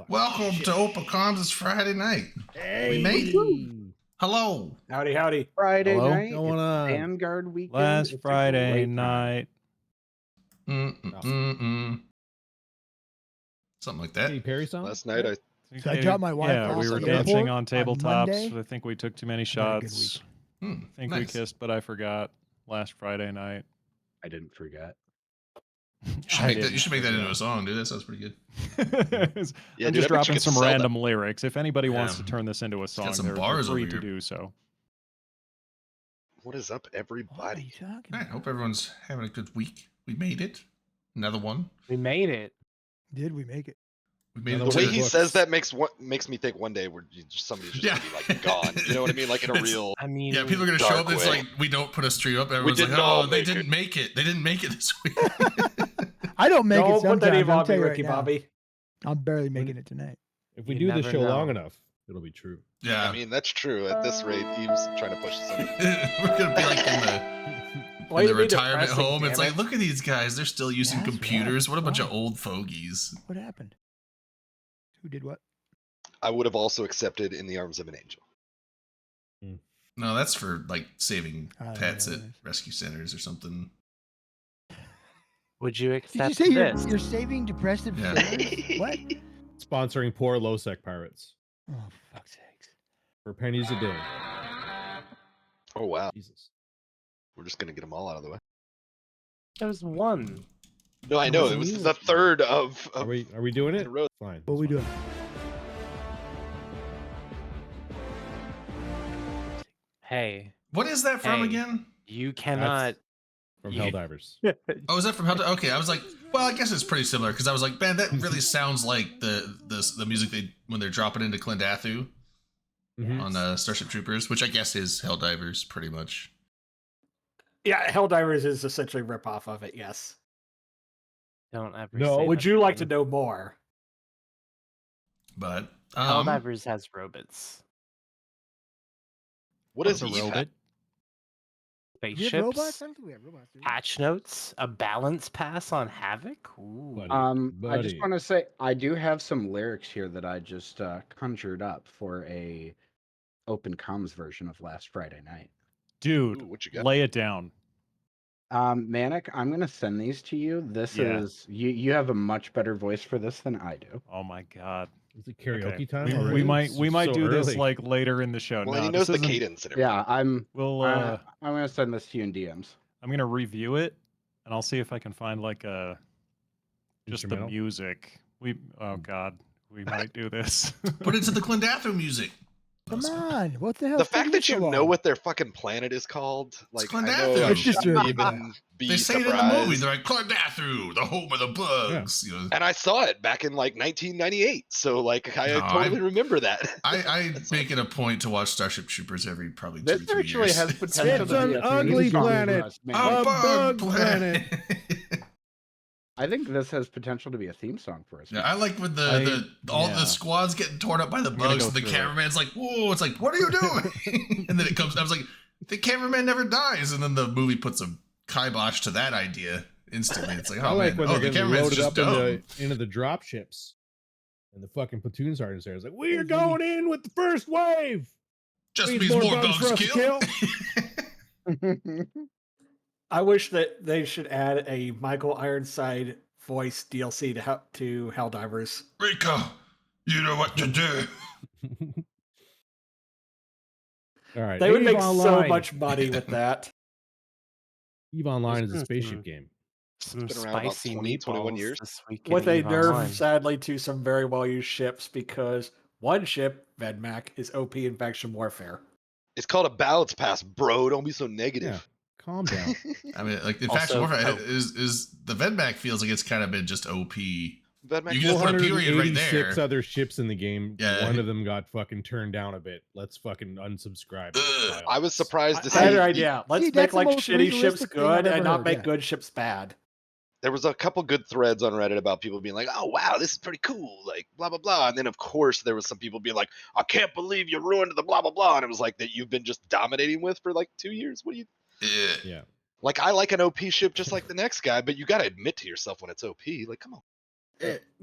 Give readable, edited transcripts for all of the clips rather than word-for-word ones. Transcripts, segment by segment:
Welcome to OpaCons. It's Friday night. Hey, We made it. Hello. Howdy, howdy. Friday Hello? night. Going It's on? Vanguard weekend. Last It's a Friday great time. night. Something like that. Katy Perry song? Last night I So I dropped my wife Yeah, off we at were the dancing airport on tabletops. Monday. I think we took too many I had a good shots. week. I think we Nice. kissed, but I forgot last Friday night. I didn't forget. You should make that into a song, dude. That sounds pretty good. Yeah, I'm dude, just I bet you dropping could some sell that. random lyrics. If anybody wants Yeah. to turn this into a song, some they're bars free over to here. do so. What is up, What are you everybody? talking All right. about? Hope everyone's having a good week. We made it. Another one. We made it. Did we make it? We made Another it. The to way the he books. says that makes me think one day somebody's just Yeah. gonna be like gone. You know what I mean? Like in a It's- real. I mean, Yeah, people are gonna show Dark up. It's way. like we don't put a stream up. Everyone's like, didn't "Oh, all they make didn't it." make it. They didn't make it this week." I don't make it don't put that sometimes. name I'm on me, telling you Ricky right now. Bobby. I'm barely making it tonight. If we You do the never show long know. enough, it'll be true. Yeah, I mean, that's true. At this rate, Eve's trying to push us in. we're gonna be like in Why the you be retirement depressing, home. It's damn like, it? look at these guys. They're still using Yeah, that's computers. right. What a bunch of Wow. old fogies. What happened? Who did what? I would have also accepted In the Arms of an Angel. No, that's for like saving I don't know pets what at that is. rescue centers or something. Would you Did accept you say this? you're saving depressive Yeah. sinners? What? Sponsoring poor low-sec pirates Oh, for fuck's sakes. for pennies a day. Oh wow, Jesus. we're just gonna get them all out of the way. There's one. No, I know it was the third of. Are we doing in it? a row. Fine. What we doing? Hey, What is that from Hey. again? you cannot. From Yeah. Helldivers. Oh, is that from Hell? Okay, I was like, well, I guess it's pretty similar because I was like, man, that really sounds like the music they when they're dropping into Clendathu Mhm. on Starship Troopers, which I guess is Helldivers, pretty much. Yeah, Helldivers is essentially a ripoff of it, yes. Don't ever. No, say Would that you like to again. know more? But Helldivers has robots, What is What's a Eve? robot? Do we have spaceships, robots? I don't think we have robots. Do we? patch notes, a balance pass on Havoc. Ooh. Buddy. I just Buddy. want to say I do have some lyrics here that I just conjured up for a open comms version of Last Friday Night. Dude, Ooh, what you got? lay it down. Manic, I'm gonna send these to you. This Yeah. is you have a much better voice for this than I do. Oh my god. Is it karaoke Okay. time? We already? might It's so do this early. like later in the show. Well, no, and he knows this the isn't- cadence and everything. Yeah, I'm We'll gonna send this to you in DMs. I'm gonna review it and I'll see if I can find like just the Instrumental? music. Oh god, we might do this. put it to the Clendathu music. Come on. What the hell? The fact that you know what their fucking planet is called, like I know Clendathu. I It's just shouldn't a- even be They say it in the surprised. movie. They're like Clendathu, the home of the bugs. You know, And I saw it back in like 1998, so like I No, totally remember that. I make it a point to watch Starship Troopers every probably This 2-3 actually years. has potential It's to an be a ugly theme song for planet. us, man. A A bug bug planet. I think this has potential to be a theme song for us. Yeah, I like when all yeah. the squads getting torn up by the I'm gonna bugs. go And the through it. cameraman's like, "Whoa!" It's like, "What are you doing?" And then it comes. I was like, "The cameraman never dies." And then the movie puts a kibosh to that idea instantly. It's like, I "Oh like man, when oh they're the getting cameraman's loaded just up dumb." into the drop ships. And the fucking platoon sergeant's there. It's like, we're going in with the first wave. Just Needs means more more bugs for bugs us to kill. I wish that they should add a Michael Ironside voice DLC to Helldivers. Rico, you know what to do. All right. They would Eve make so Online. much money with that. Eve Online is a There's spaceship some- game. Some It's been around about spicy 20, 21 meatballs years. this week. With in a EVE nerf, Online. sadly, to some very well used ships because one ship, Vedmak, is OP in faction warfare. It's called a balance pass, bro. Don't be so negative. Yeah. Calm down. I mean, like the Also, faction warfare oh. is the Vedmak feels like it's kind of been just OP. Vedmak, You can just put a period right 486 there. other ships in the game. Yeah. One of them got fucking turned down a bit. Let's fucking unsubscribe. Ugh. I was surprised to see Better idea. Let's See, make that's the like most shitty ships realistic thing I've good and ever not heard, make yeah. good ships bad. there was a couple good threads on Reddit about people being like, "Oh wow, this is pretty cool," like blah blah blah. And then of course there was some people being like, "I can't believe you ruined the blah blah blah." And it was like that you've been just dominating with for like 2 years. What do you Yeah. Yeah. like? I like an OP ship just like the next guy, but you got to admit to yourself when it's OP. Like, come on.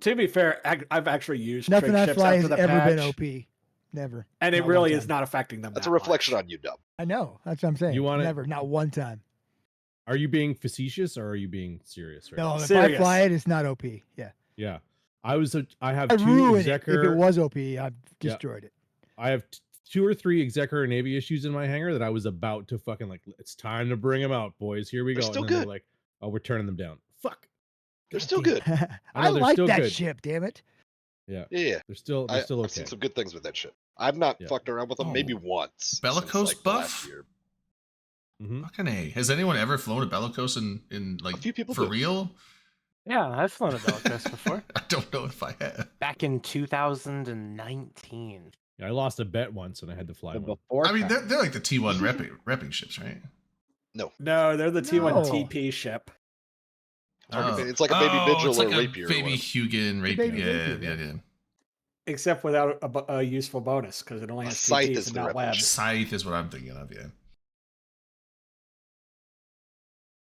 To be fair, I've actually used Nothing trig I ships fly after has the ever been patch, OP. Never. and it Not one really is time. not affecting them. That's that a reflection much. on you, Dub. I know. That's what I'm saying. You want it- Never. Not one time. Are you being facetious or are you being serious? Right No, now? if I Serious. fly it, it's not OP. Yeah. Yeah. I have I two ruin it. If Executor. it was OP, I've destroyed it. I have 2 or 3 Executor Navy issues in my hangar that I was about to fucking like, it's time to bring them out, boys. Here we They're go. still and then good. they're like, oh, we're turning them down. Fuck. They're still good. I know, they're like still that good. ship, damn it. Yeah. Yeah. They're still I've okay. seen some good things with that shit. I've not Yeah. fucked around with them maybe Oh. once. since, Bellicose like, the last buff? year. Mhm. Fucking A. Has anyone ever flown a Bellicose in like A few people for do. real? Yeah, I've flown a Bellicose before. I don't know if I have. Back in 2019. Yeah, I lost a bet once and I had to fly The one. before I mean, time. they're like the T1 repping ships, right? No, they're the T1 No. TP ship. It's like a baby vigil it's or like a rapier. or baby whatever. Hugin rapier. baby Yeah, rapier, yeah, yeah. yeah. Except without a useful bonus because it only A has scythe TPs is and the not weapon webs. ship. Scythe is what I'm thinking of. Yeah.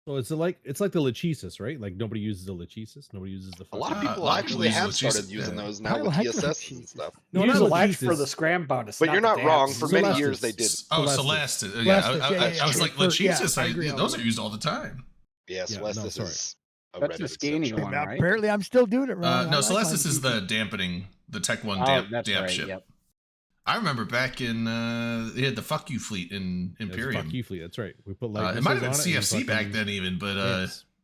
So it's like the Lachesis, right? Like nobody uses the Lachesis. Nobody uses the. A lot of fucking- people a lot of actually people have use started Lachesis, using yeah. those now I with like TSS and Lachesis. stuff. No, Use not the Lech for Lachesis. the scram bonus. But you're the not wrong. dams. For many years Celestis. they did. Oh, Celestis. Celestis. Yeah, Celestis, yeah, I was yeah, like, for- yeah, Lachesis, I agree on those that. are used all the time. Yeah, Yeah, no, Celestis sorry. is a That's the Reddit scanning exception. one, Now, right? apparently, I'm still doing it wrong. No, I like my Celestis is TP. the dampening, the Tech 1 Oh, damp that's right. ship. Yep. I remember back in they had the Fuck You fleet in Yeah, it's Imperium. Fuck you fleet. That's right. We put like It might have been CFC back then even, but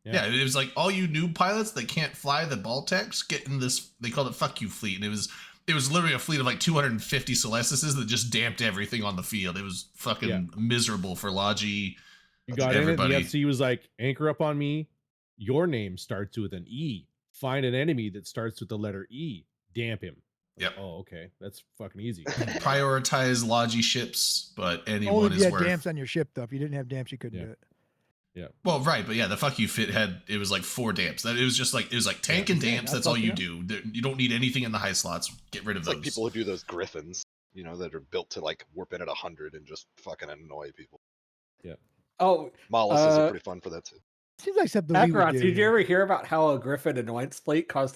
yeah, it was like all you new pilots that can't fly the Baltecs get in this. They called it Fuck You fleet, and it was literally a fleet of like 250 Celestises that just damped everything on the field. It was fucking miserable for Logi. You got everybody. in it. The FC was like, anchor up on me. Your name starts with an E. Find an enemy that starts with the letter E. Damp him. Yep. Oh, okay. That's fucking easy. Prioritize Logi ships, but Only anyone if is you had worth. damps on your ship, though. If you didn't have damps, you couldn't Yeah. do it. Well, right, but yeah, the Fuck You fit it was like 4 damps. It was like tank and Yeah, damps. that's That's all fucking you up. do. You don't need anything in the high slots. Get rid of It's those. like people who do those griffins, that are built to like warp in at 100 and just fucking annoy people. Oh, Molluses are pretty fun for that too. Seems like something we would Akarat, do. did you ever hear about how a Griffin annoyance fleet caused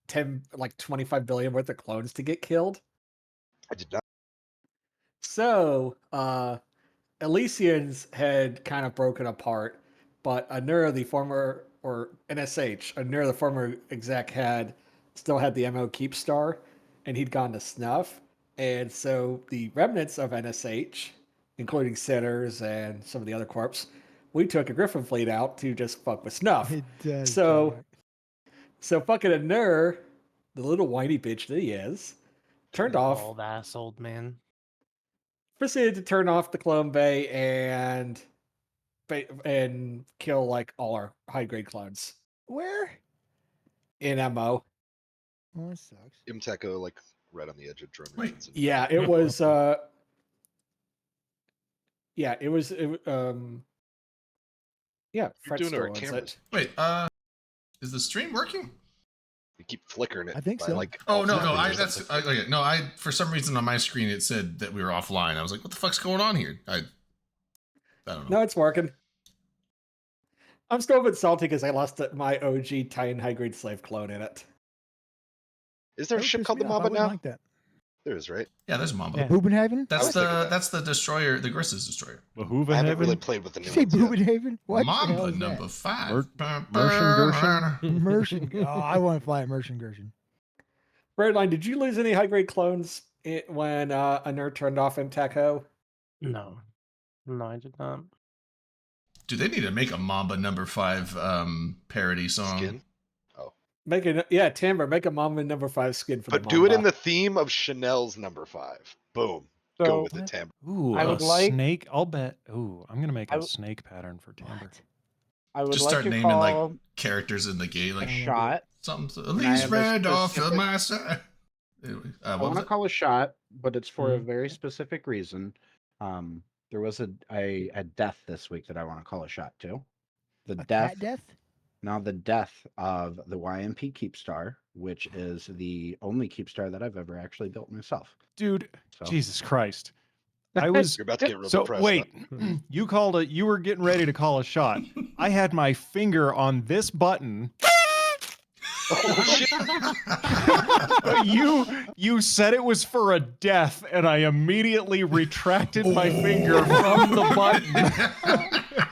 25 billion worth of clones to get killed? I did not. So, Elysians had kind of broken apart, but Anura, the former, or NSH, Anura, the former exec, still had the MO Keep Star, and he'd gone to Snuff. And so the remnants of NSH, including Sinners and some of the other corps, we took a Griffin fleet out to just fuck with Snuff. It does. So- sound So fucking Anur, the little whiny bitch that he is, turned off, Old ass old man. proceeded to turn off the clone bay and kill like all our high grade clones right. Where? in MO. Oh, that sucks. Imteco, like right on the edge of drone Wait. regions. Yeah, it was yeah, it was yeah, You're Fred doing our owns cameras. it. Wait, is the stream working? You keep flickering it. I think by, so. Like, Oh no, no, alternately or something. for some reason on my screen it said that we were offline. I was like, what the fuck's going on here? I don't know. No, it's working. I'm still a bit salty because I lost my OG Titan high grade slave clone in it. Is there a That ship pissed called the me off. I Mamba wouldn't now? like that. There is, right? Yeah, there's a Mamba. Yeah. Bubenhaven? That's was thinking that. that's the destroyer, the Gris's destroyer. Behoova I haven't really Heaven. played with the Did new you say ones yet. Bubenhaven? What the hell Mamba is number that? 5. Mershon Immersion. Oh, I want to fly Immersion Gershon. Redline, did you lose any high grade clones when Anur turned off Imteco? No. No, I did not. Dude, they need to make a Mamba number 5 parody song. Skin. Timber, make a Mamba number 5 skin for But the do it in Mamba. the theme of Chanel's number 5. Boom. Go So with the timbre. Ooh, I a would like- snake. I'll bet. Ooh, I'm gonna make I a w- snake pattern for timber. What? I would Just like start to naming call like characters in the game, like I shot. something. I At least have a red off of specific- my side. Anyway, I what want was to it? call a shot, but it's for a Mm-hmm. very specific reason. There was a death this week that I want to call a shot to. The A death, cat death? now the death of the YMP Keepstar, which is the only Keepstar that I've ever actually built myself. Dude, So Jesus Christ. I was You're about to get real so depressed. wait. huh? You were getting ready to call a shot. I had my finger on this button Oh shit! You said it was for a death, and I immediately retracted my finger from the button.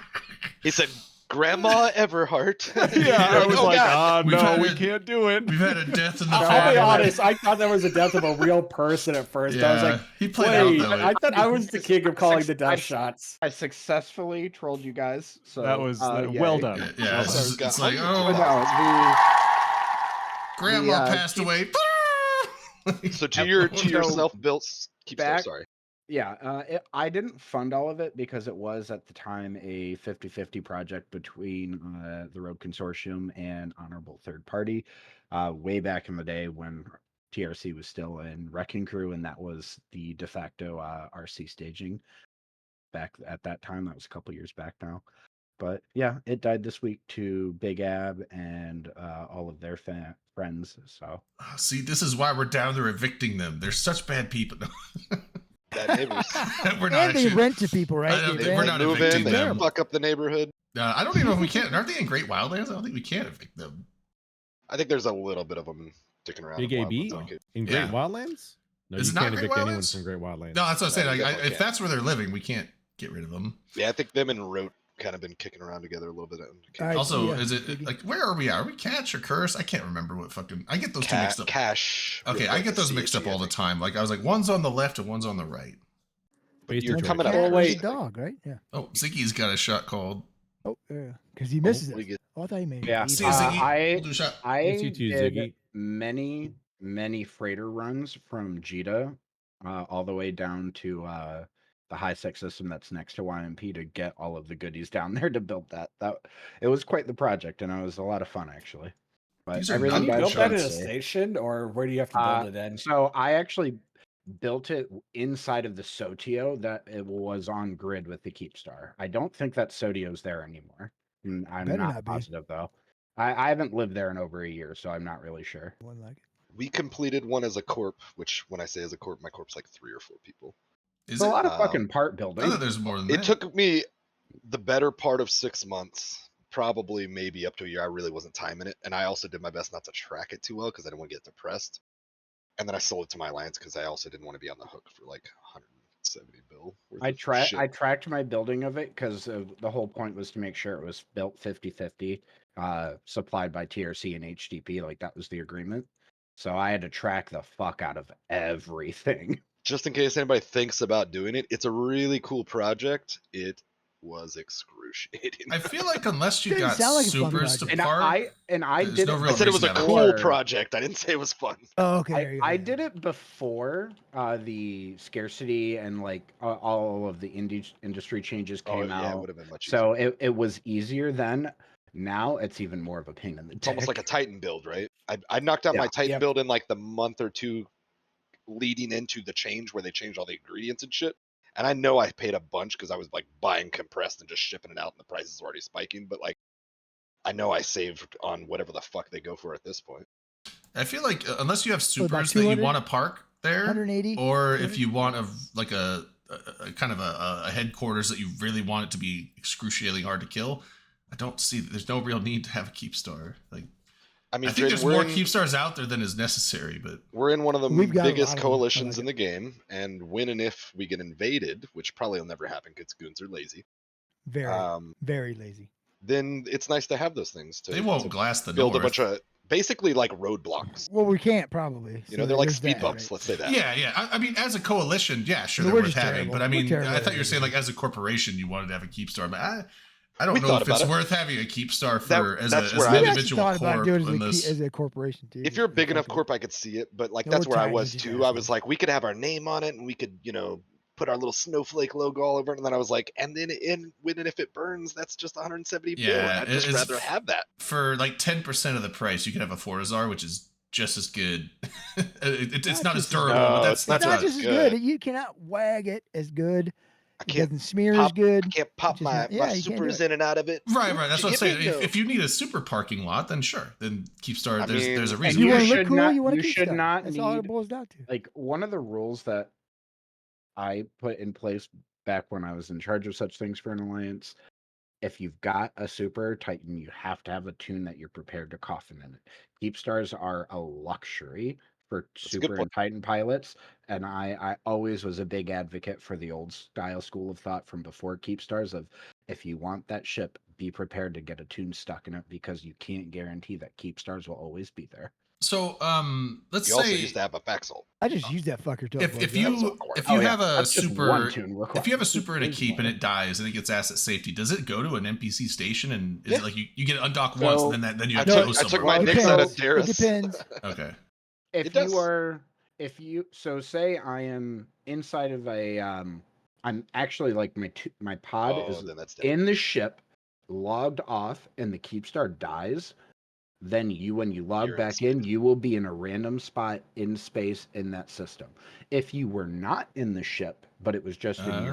He said, "Grandma Everhart." Yeah, I was Oh, like, God. We've no, had we a- can't do it. We've had a death in the I'll be family. honest. I thought that was the death of a real person at first. I was like, he played wait, out that way. I thought I was the king of calling the death shots. I successfully trolled you guys. So That was yeah, well it- done. Yeah, Well it's, done. just, it's like, But oh, no, grandma the, passed away. So to your So, self-built keep back- sorry. I didn't fund all of it because it was at the time a 50-50 project between the Road Consortium and Honorable Third Party, way back in the day when TRC was still in Wrecking Crew, and that was the de facto RC staging back at that time. That was a couple years back now. But yeah, it died this week to Big Ab and all of their friends. So See, this is why we're down there evicting them. They're such bad people. Bad neighbors. We're not And they actually. rent to people, right? I don't They think- we're rent- not Move evicting in, they them. fuck up the neighborhood. I don't even know if we can. Aren't they in Great Wildlands? I don't think we can evict them. I think there's a little bit of them sticking around. Big in AB Wildlands, okay. in Great Yeah. Wildlands? No, Is you it not can't Great evict anyone Wildlands? from Great Wildlands. No, that's what I'm saying. No, Like, you definitely if can't. that's where they're living, we can't get rid of them. Yeah, I think them and Rote kind of been kicking around together a little bit. Alright, Also, yeah, is it Biggie. like where are we? Are we Catch or Curse? I can't remember what fucking. I get those two mixed up. Cash. Okay, I get those mixed up all the time. Like I was like, one's on the left and one's on the right. Based You're on coming Georgia. up. Cat Oh, was wait. a dog, right? Yeah. Oh, Ziggy's got a shot called. Oh, yeah. Because he misses Hopefully it. get- Oh, I thought he made Yeah. it. See you, Ziggy. I- We'll do a shot. I Yes, you too, did Ziggy. many freighter runs from Jita all the way down to the high sec system that's next to YMP to get all of the goodies down there to build that. It was quite the project, and it was a lot of fun actually. But These are everything Can you not guys build that in a should say- station, or where do you have to build it in? So I actually built it inside of the Sotio that it was on grid with the Keepstar. I don't think that Sotio's there anymore. I'm Better not not be. positive though. I haven't lived there in over a year, so I'm not really sure. One like it. We completed one as a corp, which when I say as a corp, my corp's like 3 or 4 people. Is It's a it? lot of Um, fucking part I building. thought there's more than It that. took me the better part of 6 months, probably maybe up to a year. I really wasn't timing it, and I also did my best not to track it too well because I didn't want to get depressed. And then I sold it to my alliance because I also didn't want to be on the hook for like 170 bill. Worth I of shit. tracked my building of it because the whole point was to make sure it was built 50-50, supplied by TRC and HDP. Like that was the agreement. So I had to track the fuck out of everything. Just in case anybody thinks about doing it, it's a really cool project. It was excruciating. I feel like unless you Didn't got sound like a fun supers to project. And I There's did no it. real I said it was a reason to- cool before- project. I didn't say it was fun. Oh, okay. there you go. I did it before the scarcity and like all of the industry changes Oh came yeah, it out. would have been much So easier. it was easier then. Now it's even more of a pain in the It's almost like a dick. Titan build, right? I knocked out Yeah. my Titan Yep. build in like the month or 2 leading into the change where they changed all the ingredients and shit. And I know I paid a bunch because I was like buying compressed and just shipping it out and the prices were already spiking, but like I know I saved on whatever the fuck they go for at this point. I feel like unless you have about supers that you 200? want to park there, 180. or if you want a kind of a headquarters that you really want it to be excruciatingly hard to kill, I don't see. There's no real need to have a Keepstar. Like I mean, I think there's we're more in- Keepstars out there than is necessary, but We're in one of the We've got a biggest lot of them. I coalitions like in the game, and when and if we get invaded, which probably will never happen because goons are lazy, Very, um, very lazy. then it's nice to have those things to, they won't to glass the build north. a bunch of basically like roadblocks. Well, we can't probably. You know, so they're like there's speed that, bumps. right? Let's say that. Yeah. I mean, as a coalition, yeah, sure, No, they're we're worth just having. terrible. But I We're mean, terrible I at thought you were saying everything. like as a corporation you wanted to have a Keepstar, but I don't We know thought if it's about it. worth having a Keepstar That- for as that's an where I- We actually individual thought about corp. doing it as a, unless- as a corporation too. If you're a big enough corp, corp, I could see it, but like Yeah, that's we're where I tiny, was just too. I was assholes. like, we could have our name on it, and we could, you know, put our little snowflake logo all over it. And then I was like, and then when and if it burns, that's just 170 bill. Yeah, And I'd just it's- rather have that. for like 10% of the price, you can have a Fortizar, which is just as good. It's Not not as just as durable, good. but No, that's it's not it's not as just as good. good. You cannot wag it as good. I It can't doesn't smear as pop- good. I can't pop Which is my, not- yeah, my you can't do supers it. in and out of it. right. That's what I'm saying. Give me If you need a super parking lot, then sure, then Keepstar. I There's a mean- reason. You you want to should look cool. not- You want you to should not That's all it need- boils down to. Like one of the rules that I put in place back when I was in charge of such things for an alliance if you've got a Super Titan, you have to have a tune that you're prepared to coffin in it. Keep stars are a luxury for That's a good Super point. and Titan pilots, and I always was a big advocate for the old style school of thought from before Keep stars of if you want that ship, be prepared to get a tune stuck in it because you can't guarantee that Keep stars will always be there. So let's You also say used to have a Faxel. I just use that fucker till it if blows up. you of course. if you Oh, yeah, have a that's just one super tune if you have a required. super and a There's keep and more. it dies and it gets asset safety, does it go to an NPC station and is Yeah. it like you get undocked once So, and then you I have to took, go I took somewhere? my It Nix out of depends. It Darius. depends. Okay. If It does. you are so say I am inside of a I'm actually like my pod Oh, is then that's dead. in the ship, logged off, and the keep star dies, then when you log You're back in in, you will be in a random spot in space in that system. If you were not in the ship, but it was just in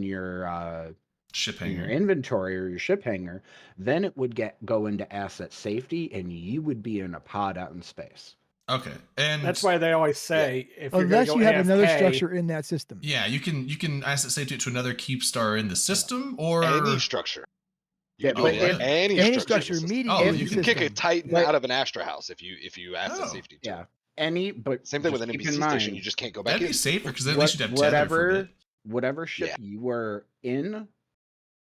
your Ship in your hanger. inventory or your ship hangar, then it would go into asset safety, and you would be in a pod out in space. Okay. And That's why they always say if you're Unless gonna you go have another AFK, structure in that system. yeah, you can asset safety it to another keep star in the system or Any structure. You Yeah, can but do it if- in any Any structure. structure in the system. immediate Oh, in you the You can kick a system. Titan But- out of an Astra house if you asset Oh, safety to Yeah, it. but Same thing with just an keep in NPC station. mind, You just can't go back that'd in. be safer because at least you'd have tether for a whatever bit. whatever ship Yeah. you were in,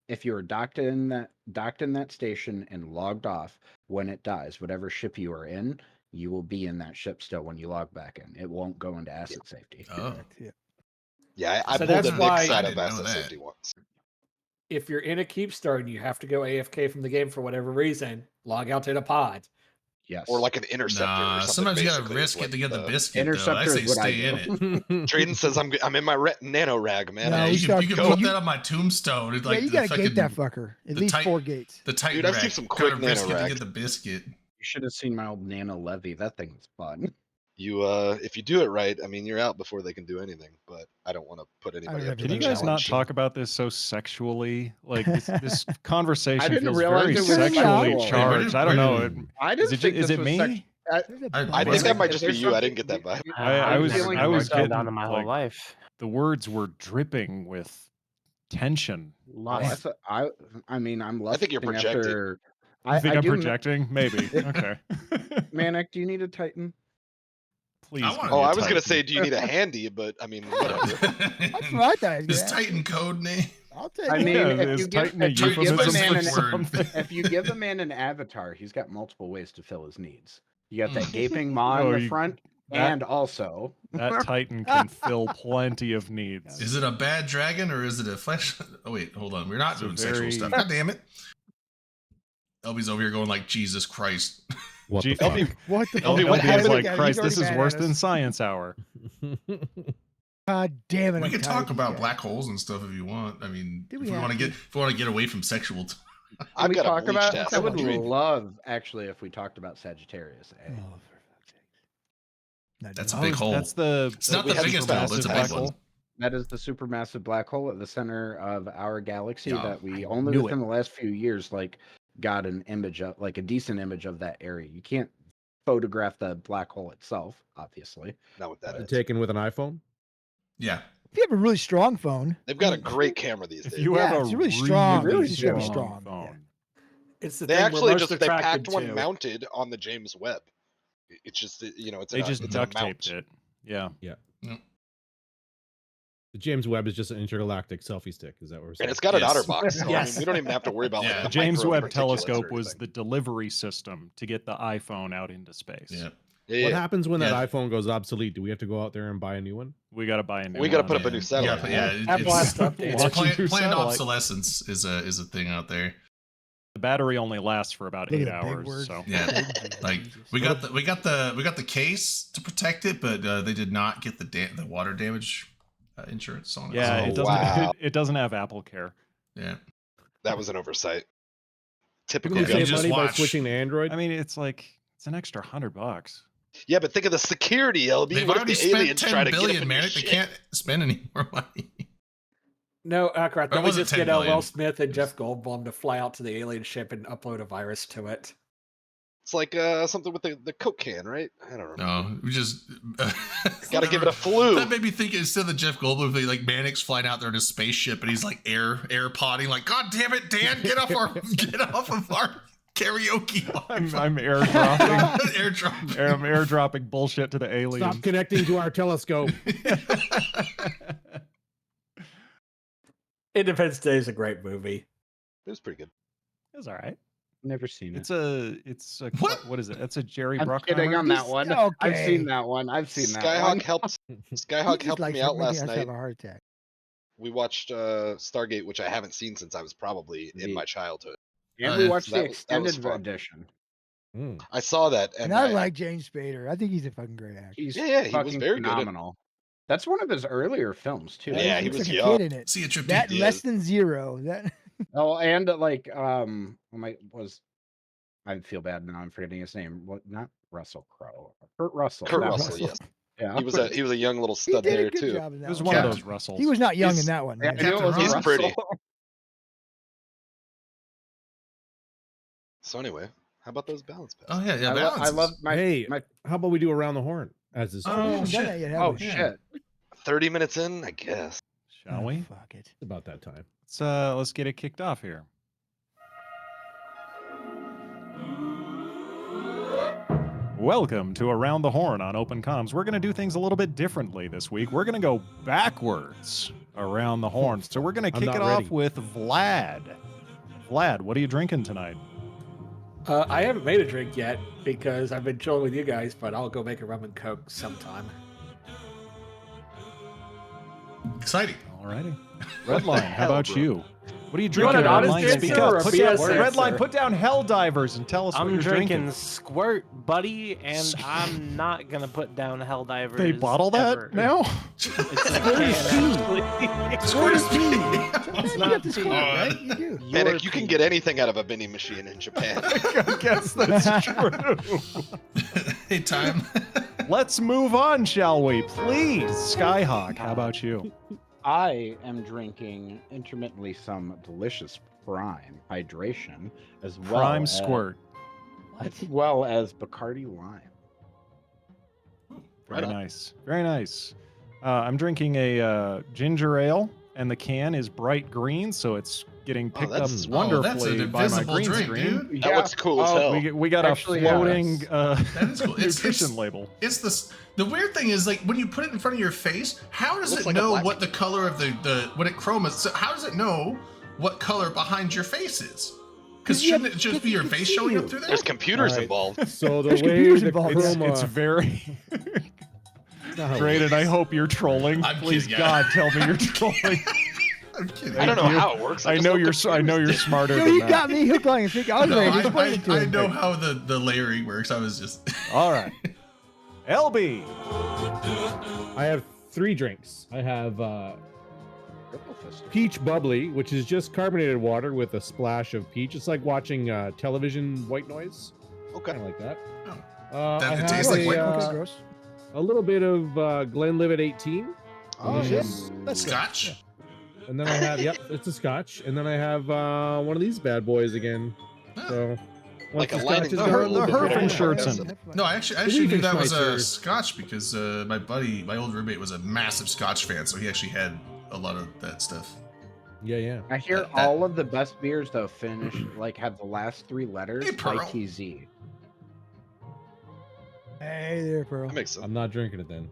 if you were docked in that station and logged off, when it dies, whatever ship you are in, you will be in that ship still when you log back in. It won't go into asset safety. Oh. Correct, yeah. Yeah, I So pulled that's the why- Nix I out of didn't know asset that. safety once. if you're in a keep star and you have to go AFK from the game for whatever reason, log out in a pod. Yes. Or like an interceptor Nah, or something. sometimes you gotta basically, risk is it to what get the biscuit. Though. I Interceptor say is what I stay in do. it. Traden says I'm in my nano rag, man. No, Yeah, we you start- can go. put that on my tombstone. It's like yeah, you the gotta gate that fucking- fucker. At the least tight- 4 gates. the Titan Dude, I've seen rack. some Gotta quick risk nano it to rags. get the biscuit. You should have seen my old Nano Levy. That thing's fun. You if you do it right, I mean you're out before they can do anything. But I don't want to put anybody don't up have to to Can the you guys not challenge. talk about this so sexually? Like this conversation didn't feels realize very it was sexually sexual. charged. I don't know. I Is didn't it, think is this it was me? sex- There's a I I bunch think of- that might If just be there's you. I something- didn't get that vibe. I I've was- never I was broke down getting, to my whole like, life. The words were dripping with tension. Well, Lust. I mean, I'm I think you're lusting projecting. after. You think I I'm do, projecting? Maybe. Okay. Manic, do you need a Titan? Please. I give wanna- me Oh, a I was gonna Titan. say, do you need a handy? But I mean, whatever. That's what I thought. I was His gonna ask. Titan code name. I'll take I it. mean, Yeah, if is you give, Titan a if you give a euphemism man for an, something? if you give a man an avatar, he's got multiple ways to fill his needs. You got that gaping maw Oh, in the you- front, that- and also That Titan can fill plenty of needs. Is it a bad dragon or is it a flesh? Oh wait, hold on. We're not It's a doing sexual very- stuff. God damn it. LB's over here going like Jesus Christ. What Gee, the fuck? What the LB, fuck? what LB is happened? like, He's Christ, this already is mad worse at than us. Science Hour. God damn it! We I'm can tired talk of you about guys. black holes and stuff if you want. I mean, Do if we we have want to to? get if we want to get away from sexual. I've we got a talk bleach about. test. I would Dream. love actually if we talked about Sagittarius. Oh, for fuck's sake. Not That's doing a it. big hole. That's the. It's not we the have biggest some hole, but it's a supermassive big black one. hole. That is the supermassive black hole at the center of our galaxy Yeah, that we I only knew within the last few years got an image of, like a decent image of that area. You can't photograph the black hole itself, obviously. Not what that is. Taken with an iPhone? Yeah. If you have a really strong phone, They've got a great camera these If days. you Yeah, have a it's really strong. Really It's really strong. strong. phone, It's the They thing actually we're just most they attracted packed one to. mounted on the James Webb. It's just it's they a, just it's duct a mount. taped it. Yeah. The James Webb is just an intergalactic selfie stick. Is that what we're saying? And it's got an Yes. OtterBox. So, I Yes. mean, we don't even have to worry about Yeah. like The the James micro Webb particulates or telescope was anything. the delivery system to get the iPhone out into space. Yeah. Yeah, What yeah. happens when Yeah. that iPhone goes obsolete? Do we have to go out there and buy a new one? We got to buy a new We gotta one. put up a Yeah. new satellite. Yeah, Apple has to update it's it. Watch a new planned satellite. obsolescence is a thing out there. The battery only lasts for about Look 8 at the big hours. words. So Yeah. Jesus. Like we got the case to protect it, but they did not get the water damage insurance on it. yeah, Oh, it doesn't. wow. It doesn't have Apple Care. Yeah. That was an oversight. Typical You Yeah, can you save just money by watch. switching to Android. I mean, it's an extra $100. Yeah, but think of the security, LB. They've What if already the spent aliens try 10 to get up billion, in your Merrick. They shit? can't spend any more money. No, crap. Or Then we was it just 10 get billion? Will Smith and Jeff Goldblum to fly out to the alien ship and upload a virus to it. It's like something with the Coke can, right? I don't know. No, we just Gotta give it a flu. That made me think instead of the Jeff Goldblum thing, like Mannix flying out there in a spaceship and he's like air potting, like, God damn it, Dan, get off of our karaoke. I'm airdropping. Airdrop. I'm airdropping bullshit to the aliens. Stop connecting to our telescope. Independence Day is a great movie. It was pretty good. It was all right. Never seen it. It's a what is it? That's a Jerry I'm Bruckheimer. kidding on that one. Okay. I've seen that one. Skyhawk helped. Skyhawk helped me out last I night. have a heart attack. We watched Stargate, which I haven't seen since I was probably in my childhood. And we watched So the that was extended fun. edition. I saw that, And I like James Spader. I think he's a fucking great actor. He's Yeah, he was fucking very good at- phenomenal. That's one of his earlier films too. Yeah, he looks was like young. a kid in it. See a trip That to less than zero. That Oh, and like I feel bad now. I'm forgetting his name. What? Not Russell Crowe. Kurt Russell. Kurt that Russell. was- Yes, Yeah, he was a young little he stud did a there good too. job in It that was one. one of Yeah. those Russells. He was not young He's- in that one. Yeah, I man. knew it was He's Russell. pretty. So anyway, how about those balance passes? Oh yeah, yeah. I love my. Hey, my how about we do around the horn as is? We Oh, haven't done shit. that yet, have oh we? shit! 30 minutes in, I guess. Shall Oh, we? Fuck it. It's about that time. Let's get it kicked off here. Welcome to Around the Horn on Open Comms. We're going to do things a little bit differently this week. We're going to go backwards around the horn. So we're going to I'm kick not it ready. off with Vlad. Vlad, what are you drinking tonight? I haven't made a drink yet because I've been chilling with you guys, but I'll go make a rum and coke sometime. Exciting. Alrighty. Redline, how hell, about bro? you? What are you You want drinking? an honest Redline? Speak answer up. or a Put down, BS Redline, answer? put down Hell Divers and tell us what I'm you're drinking Squirt, buddy, and I'm not gonna put down Helldivers. They bottle that ever. now? It's a can, actually. Squirt is pee. Sometimes you have to squirt, right? You do. Manic, you can get anything out of a vending machine in Japan. I guess that's true. Hey, time. Let's move on, shall we? Please. Skyhawk, how about you? I am drinking intermittently some delicious Prime hydration as well Prime as, Squirt. as well as Bacardi Lime. Very nice. Very nice. I'm drinking a ginger ale, and the can is bright green, so it's getting picked up that's- wonderfully that's an by my invisible green drink, screen. dude. That looks cool as hell. We got Actually, a yeah, floating that is cool. nutrition label. It's this. The weird thing is, like, when you put it in front of your face, how does Looks it like a know black- what the color of the when it chromas? So how does it know what color behind your face is? Because Yeah, shouldn't it just because be your it can face see showing you. up through there? There's computers All right. involved. So the There's way computers the involved. chroma, It's very not how it great, and works. I hope you're trolling. I'm Please, kidding, yeah. God, tell me you're trolling. I'm kidding. I don't know you. how it works. I just know love you're. I know you're computers. smarter Yo, than you that. got me hooked on your finger. I was No, ready to explain it to I him. know how the layering works. I was just. All right, LB. I have 3 drinks. I have Triple Fist. peach bubbly, which is just carbonated water with a splash of peach. It's like watching television white noise, Okay. kind of like that. Oh. I It have tastes like white Okay, gross. a little bit of Glenlivet 18, Oh, shit. yes. Scotch. and then I have it's a Scotch, and then I have one of these bad boys again. Oh. So Like once a the Leiningen Scotch is The gone, Her- a little the bit Herfen better. Scherzen. No, I actually knew that was a Schmeisser. Scotch because my old roommate was a massive Scotch fan, so he actually had a lot of that stuff. Yeah. I hear That- all of the best beers though finish like have the last 3 letters Hey, Pearl. ITZ. Hey there, Pearl. That makes sense. I'm not drinking it then.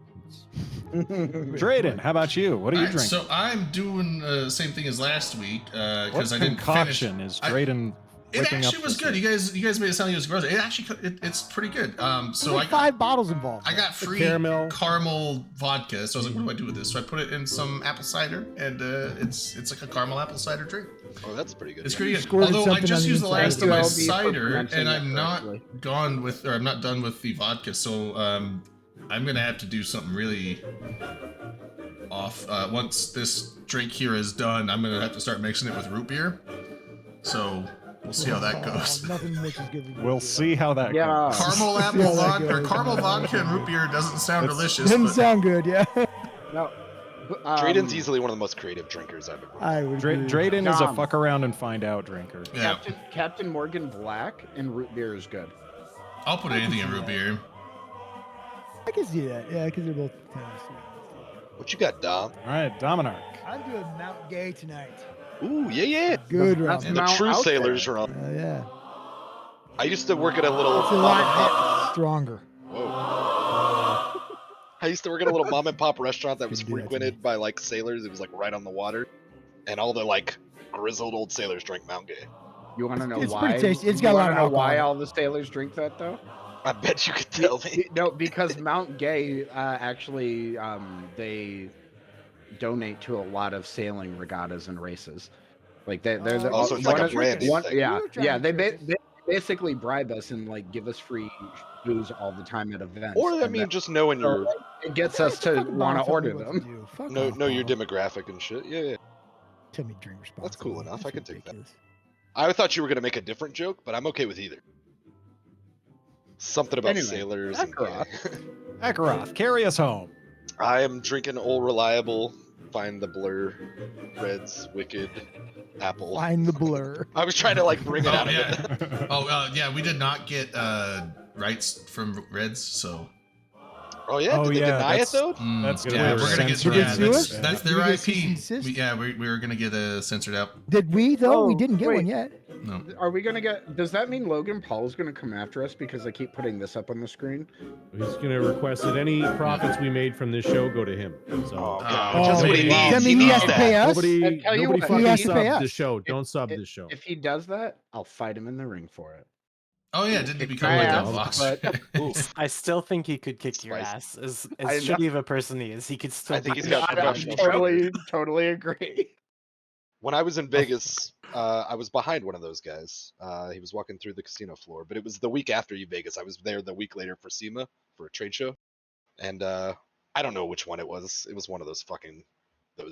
Drayden, how about you? What are you Alright, drinking? so I'm doing the same thing as last week what because I didn't finish. concoction is Drayden? It whipping actually up was this good. week? You guys made it sound like it was gross. It actually it's pretty good. There's So like 5 bottles involved. I got free caramel. caramel vodka. So I was like, what do I do with this? So I put it in some apple cider, and it's like a caramel apple cider drink. Oh, that's pretty good. It's yeah. pretty You good. squirted Although I something just on the used the inside. last Thank of my you, LB, for cider, pronouncing and that I'm not correctly. gone with, or I'm not done with the vodka. So I'm gonna have to do something really off. Once this drink here is done, I'm gonna have to start mixing it with root beer. So we'll see how that goes. Nothing much is good. We'll see how that Yeah. goes. Caramel See apple how that vodka, or goes. caramel vodka and root beer doesn't sound It's- delicious. Doesn't But sound good, yeah. No. Drayden's easily one of the most creative drinkers I've ever. I would agree. Drayden is a Tom. fuck around and find out drinker. yeah, Captain Morgan Black and root beer is good. I'll put anything in root beer. I can see that. Yeah, because they're both kind of sweet. What you got, Dom? All right, Dominarch. I'm doing Mount Gay tonight. Ooh, yeah. Good That's rum. The Mount true out sailors there. are on. Yeah. I used to work at a little It's a mom and pop. lot stronger. Whoa. I used to work at a little mom and pop restaurant that was Shouldn't do that to frequented by like sailors. It was like right on the water, and all the like grizzled old sailors drank Mount Gay. You want to know It's why? pretty tasty. It's You got a lot wanna of know alcohol why in it. all the sailors drink that though? I bet you could tell me. No, because Mount Gay actually they donate to a lot of sailing regattas and races. Like they're the Oh, so it's like a branding thing. yeah, We were trying yeah. to They trick us. basically bribe us and like give us free booze all the time at events. Or I and mean, that- just knowing so, your like, it gets Yeah, us it's a to fucking want to bottle, tell me order what to them. do. Fuck know off, your bottle. demographic and shit. Yeah. Tell me to drink responsibly. That's cool enough. I That's could take that. ridiculous. I thought you were gonna make a different joke, but I'm okay with either. Something about Anyway, sailors and Akaroth. gay. Akaroth, carry us home. I am drinking Old Reliable, Find the Blur, Reds, Wicked, Apple. Find the blur. I was trying to like bring it Oh out of yeah. it. Oh yeah, we did not get rights from Reds, so Oh yeah, Oh, did they yeah, deny it that's- though? That's good. yeah, They were we're gonna get censoring Did yeah, they sue us? that's Did their we get IP. cease and desist? Yeah, we were gonna get censored out. Did we though? We Oh, didn't get wait. one yet. No. Are we gonna get? Does that mean Logan Paul's gonna come after us because I keep putting this up on the screen? He's gonna request that any profits we made from this show go to him. So Oh Oh, god, that's what he wow. needs. Does that mean he has to needs pay that. us? nobody, I tell you nobody what, fucking he has to sub pay this us. show. Don't sub If- this show. If he does that, I'll fight him in the ring for it. Oh yeah, didn't he Kick become my like a ass, boxer? but- Ooh, I still think he could kick your Spicy. ass. As I know. shitty of a person he is, he could still. I think beat he's the got shit out of professional you. Totally agree. when I was in Vegas, I was behind one of those guys. He was walking through the casino floor, but it was the week after Vegas. I was there the week later for SEMA for a trade show, and I don't know which one it was. It was one of those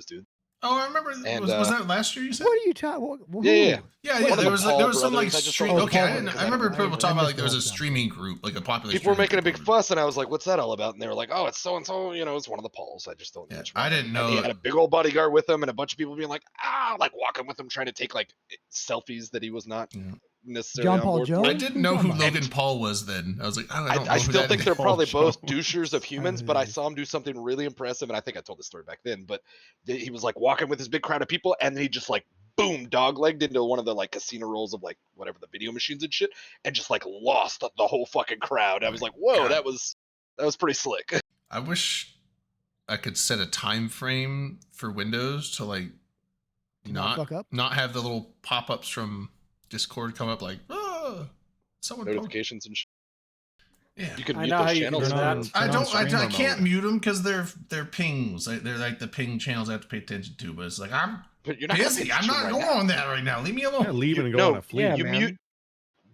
dudes. Oh, I remember. And, was that last year? You said? What are you talking? Yeah. Yeah, One yeah. of There the was Paul there was some like brothers, I just stream. don't Okay, know I, Paul didn't, I brothers. remember people talking about like there was a missed the whole streaming group, like a popular. People were streaming making a group big over- fuss, and I was like, "What's that all about?" And they were like, "Oh, it's so and so. You know, it's one of the Pauls." I just don't know. Yeah, which one. I didn't And he know. had a big old bodyguard with him, and a bunch of people being like, like walking with him, trying to take like selfies that he was not Yeah. necessarily John on Paul board for. Jones? I didn't know who And- Logan Paul was then. I was like, oh, I don't know I who still that think is. they're Paul probably both Jones. douchers of humans, but I saw him do something really impressive, and I think I told the story back then. But he was like walking with his big crowd of people, and then he just like boom dog-legged into one of the like casino rolls of like whatever the video machines and shit, and just like lost the whole fucking crowd. I was like, whoa, God. that was pretty slick. I wish I could set a time frame for Windows to like not fuck up? not have the little pop-ups from Discord come up like, someone posted. Notifications and shit. Yeah. You can I mute know those how you channels. can do Turn that. on- I turn on don't. I streamer can't mode. mute them because they're pings. They're like the ping channels I have to pay attention to. But it's like I'm But you're not gonna busy. pay I'm not attention going right now. on that right now. Leave me alone. Yeah, leave it and go No, on a fleet. Yeah, You man. mute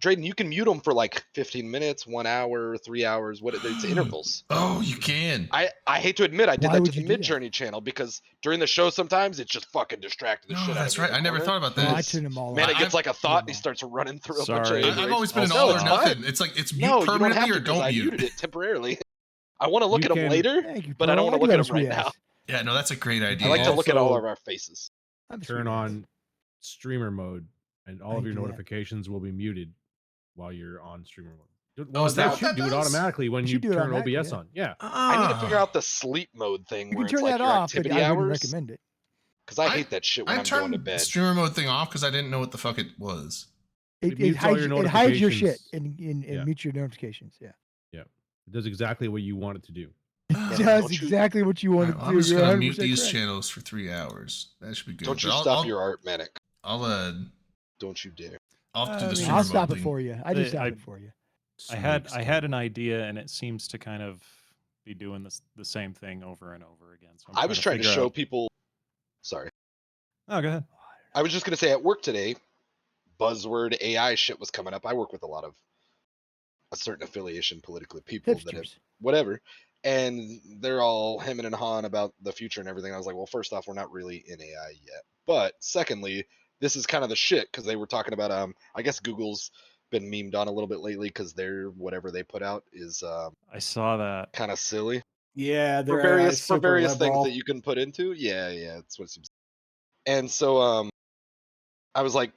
Drayden, you can mute them for like 15 minutes, 1 hour, 3 hours. It's intervals. Oh, you can. I hate to admit I did Why that would to you the do that? Mid Journey channel because during the show sometimes it's just fucking distracting the No, shit out of that's me in right. the I never corner. thought about No, I that. turned them all Man, off. it gets like a thought and he them starts running through a bunch Sorry. of I've always been an No, all or it's nothing. fine. It's like it's mute No, you don't have permanently to or because don't I mute. muted it temporarily. I want to look You at them can- later, Thank you, but I don't bro. want to do look that at them as right we now. ask. Yeah, no, that's a great idea. I like to look at all Also- of our faces. I'm Turn sweet. on streamer mode, and all I of your do that. notifications will be muted while you're on streamer mode. Oh, is that it what should that do it does? automatically when It you should do it turn automatically, OBS yeah. on. Yeah. I need to figure Ah. out the sleep mode thing You where can it's turn like that your off, but activity I wouldn't hours. recommend it. Because I hate that shit when I I'm going to turned bed. streamer mode thing off because I didn't know what the fuck it was. It It mutes all hides, your it hides your shit notifications. and Yeah. mutes your notifications. Yeah. It does exactly what you want it to do. It Ah. does don't you- exactly what you want Alright, to well, do. I'm just You're gonna 100% mute these correct. channels for 3 hours. That should be good. Don't you But stop your art, Manic. I'll Don't you dare. I'll have to do the I mean, streamer I'll mode stop it thing. for you. I just The- stop I- it for you. I had an idea, and it seems to kind of be doing the same thing over and over again. So I was trying to figure show out- people. Sorry. Oh, go ahead. I was just going to say at work today, buzzword AI shit was coming up. I work with a lot of a certain affiliation politically people that have Hipsters. whatever. And they're all hemming and hawing about the future and everything. I was like, well, first off, we're not really in AI yet. But secondly, this is kind of the shit because they were talking about I guess Google's been memed on a little bit lately because their whatever they put out is I saw that. kind of silly Yeah, for they're various things that you can put into. Yeah, that's what it seems. And so I was like,